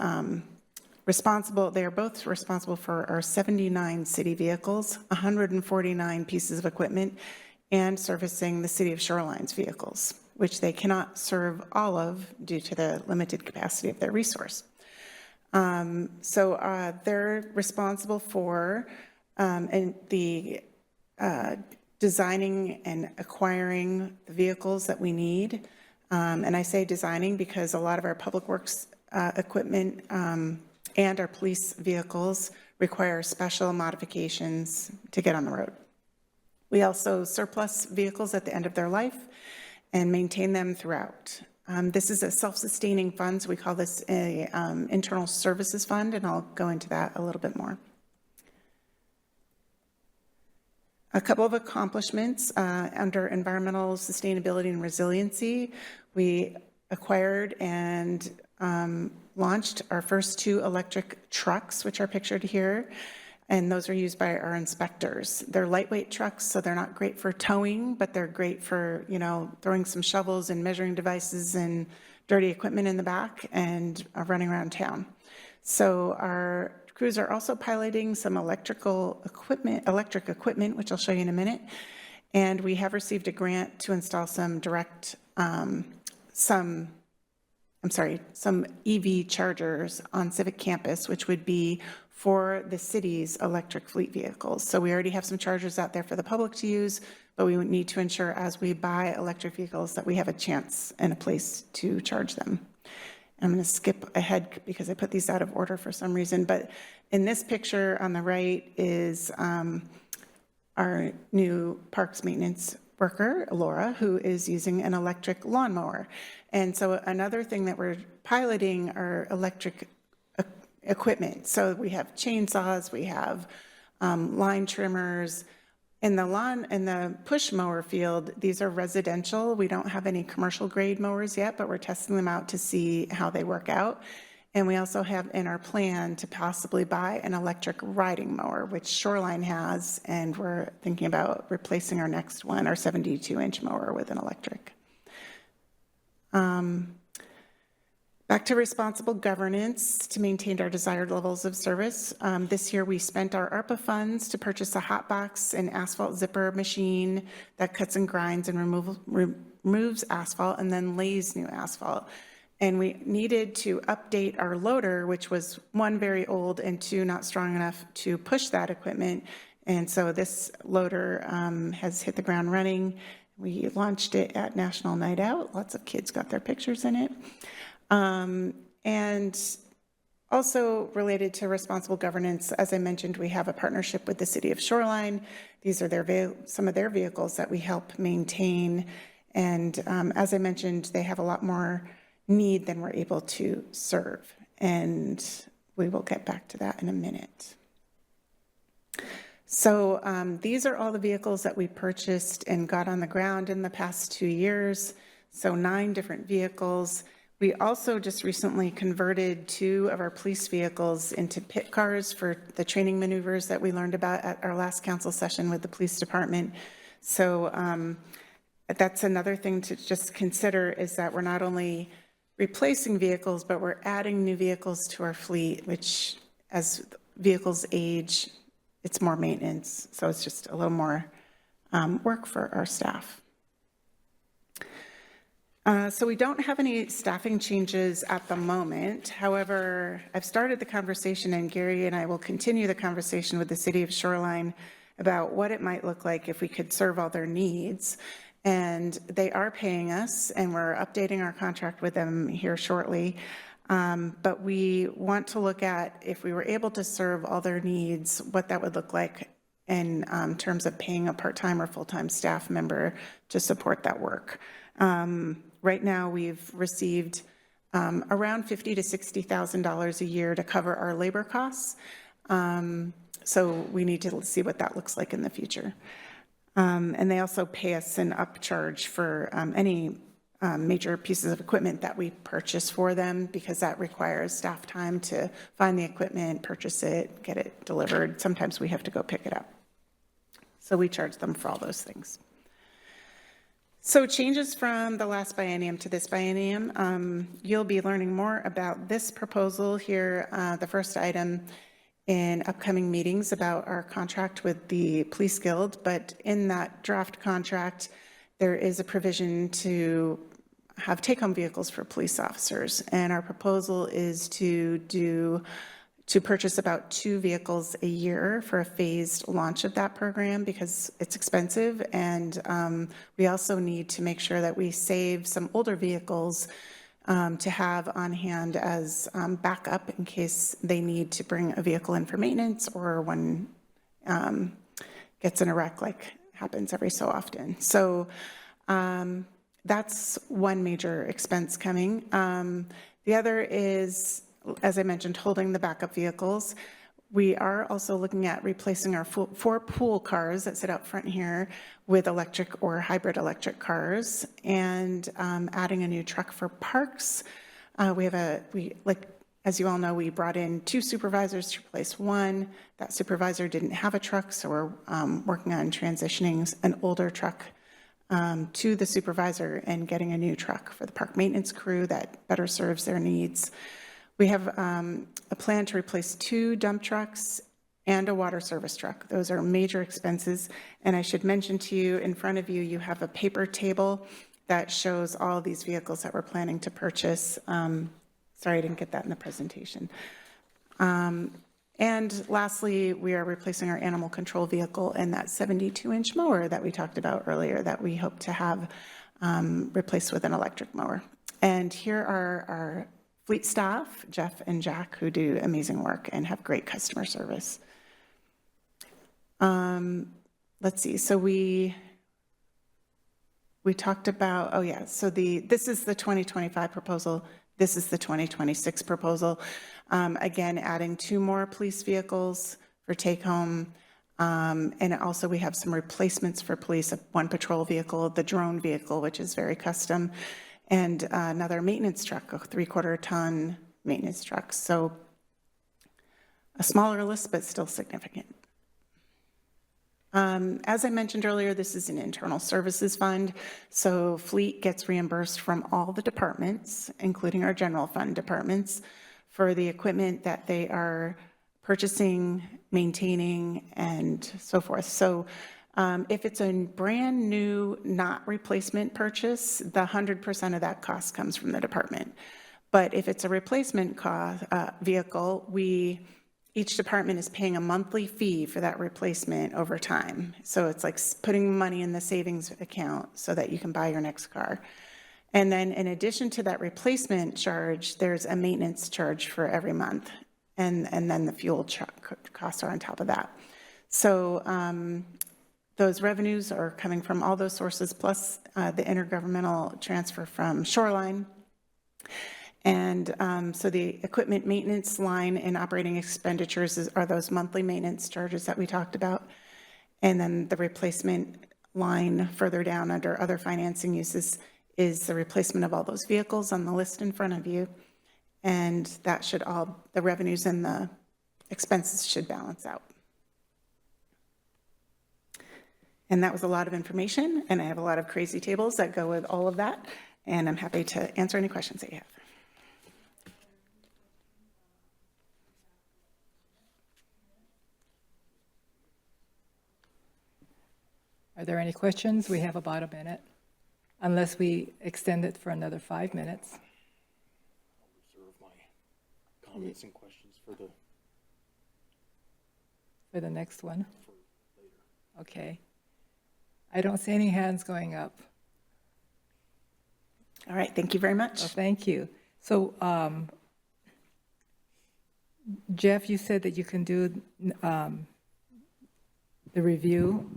responsible. They are both responsible for our 79 city vehicles, 149 pieces of equipment, and servicing the City of Shoreline's vehicles, which they cannot serve all of due to the limited capacity of their resource. So they're responsible for designing and acquiring the vehicles that we need. And I say designing because a lot of our public works equipment and our police vehicles require special modifications to get on the road. We also surplus vehicles at the end of their life and maintain them throughout. This is a self-sustaining fund, so we call this a internal services fund, and I'll go into that a little bit more. A couple of accomplishments under environmental sustainability and resiliency. We acquired and launched our first 2 electric trucks, which are pictured here, and those are used by our inspectors. They're lightweight trucks, so they're not great for towing, but they're great for, throwing some shovels and measuring devices and dirty equipment in the back and running around town. So our crews are also piloting some electric equipment, which I'll show you in a minute. And we have received a grant to install some some EV chargers on Civic Campus, which would be for the city's electric fleet vehicles. So we already have some chargers out there for the public to use, but we would need to ensure as we buy electric vehicles that we have a chance and a place to charge them. I'm going to skip ahead because I put these out of order for some reason, but in this picture on the right is our new parks maintenance worker, Laura, who is using an electric lawnmower. And so another thing that we're piloting are electric equipment. So we have chainsaws, we have line trimmers. In the push mower field, these are residential. We don't have any commercial grade mowers yet, but we're testing them out to see how they work out. And we also have in our plan to possibly buy an electric riding mower, which Shoreline has, and we're thinking about replacing our next one, our 72-inch mower, with an electric. Back to responsible governance to maintain our desired levels of service. This year we spent our ARPA funds to purchase a hot box and asphalt zipper machine that cuts and grinds and removes asphalt and then lays new asphalt. And we needed to update our loader, which was 1, very old, and 2, not strong enough to push that equipment. And so this loader has hit the ground running. We launched it at National Night Out. Lots of kids got their pictures in it. And also related to responsible governance, as I mentioned, we have a partnership with the City of Shoreline. These are some of their vehicles that we help maintain. And as I mentioned, they have a lot more need than we're able to serve. And we will get back to that in a minute. So these are all the vehicles that we purchased and got on the ground in the past 2 years. So 9 different vehicles. We also just recently converted 2 of our police vehicles into pit cars for the training maneuvers that we learned about at our last council session with the police department. So that's another thing to just consider, is that we're not only replacing vehicles, but we're adding new vehicles to our fleet, which as vehicles age, it's more maintenance. So it's just a little more work for our staff. So we don't have any staffing changes at the moment. However, I've started the conversation, and Gary and I will continue the conversation with the City of Shoreline about what it might look like if we could serve all their needs. And they are paying us, and we're updating our contract with them here shortly. But we want to look at, if we were able to serve all their needs, what that would look like in terms of paying a part-time or full-time staff member to support that work. Right now, we've received around $50,000 to $60,000 a year to cover our labor costs. So we need to see what that looks like in the future. And they also pay us an upcharge for any major pieces of equipment that we purchase for them, because that requires staff time to find the equipment, purchase it, get it delivered. Sometimes we have to go pick it up. So we charge them for all those things. So changes from the last biennium to this biennium, you'll be learning more about this proposal here, the first item, in upcoming meetings about our contract with the Police Guild. But in that draft contract, there is a provision to have take-home vehicles for police officers. And our proposal is to purchase about 2 vehicles a year for a phased launch of that program, because it's expensive. And we also need to make sure that we save some older vehicles to have on hand as backup in case they need to bring a vehicle in for maintenance, or one gets in a wreck, like happens every so often. So that's one major expense coming. The other is, as I mentioned, holding the backup vehicles. We are also looking at replacing our 4 pool cars that sit out front here with electric or hybrid electric cars, and adding a new truck for parks. As you all know, we brought in 2 supervisors to replace 1. That supervisor didn't have a truck, so we're working on transitioning an older truck to the supervisor and getting a new truck for the park maintenance crew that better serves their needs. We have a plan to replace 2 dump trucks and a water service truck. Those are major expenses. And I should mention to you, in front of you, you have a paper table that shows all these vehicles that we're planning to purchase. Sorry, I didn't get that in the presentation. And lastly, we are replacing our animal control vehicle and that 72-inch mower that we talked about earlier that we hope to have replaced with an electric mower. And here are our fleet staff, Jeff and Jack, who do amazing work and have great customer service. Let's see, so we talked about, so this is the 2025 proposal. This is the 2026 proposal. Again, adding 2 more police vehicles for take home. And also we have some replacements for police, 1 patrol vehicle, the drone vehicle, which is very custom, and another maintenance truck, a 3/4 ton maintenance truck. So a smaller list, but still significant. As I mentioned earlier, this is an internal services fund. So fleet gets reimbursed from all the departments, including our general fund departments, for the equipment that they are purchasing, maintaining, and so forth. So if it's a brand new, not replacement purchase, the 100% of that cost comes from the department. But if it's a replacement vehicle, each department is paying a monthly fee for that replacement over time. So it's like putting money in the savings account so that you can buy your next car. And then in addition to that replacement charge, there's a maintenance charge for every month. And then the fuel costs are on top of that. So those revenues are coming from all those sources, plus the intergovernmental transfer from Shoreline. And so the equipment maintenance line in operating expenditures are those monthly maintenance charges that we talked about. And then the replacement line further down under other financing uses is the replacement of all those vehicles on the list in front of you. And that should the revenues and the expenses should balance out. And that was a lot of information, and I have a lot of crazy tables that go with all of that, and I'm happy to answer any questions that you have. Are there any questions? We have about a minute. unless we extend it for another 5 minutes. Reserve my comments and questions for the next one? Okay. I don't see any hands going up. All right, thank you very much. Well, thank you. So, Jeff, you said that you can do the review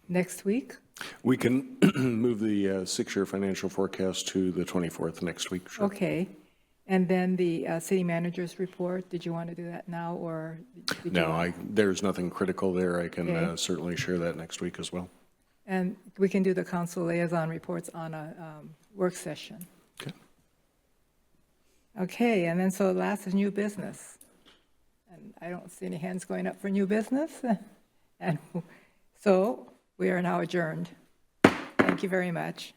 next week? We can move the 6-year financial forecast to the 24th next week. Sure. Okay. And then the city manager's report, did you want to do that now, or? Did No, there's nothing critical there. I can Okay. certainly share that next week as well. And we can do the council liaison reports on a work session. Okay. Okay, and then so last is new business. And I don't see any hands going up for new business. And so we are now adjourned. Thank you very much.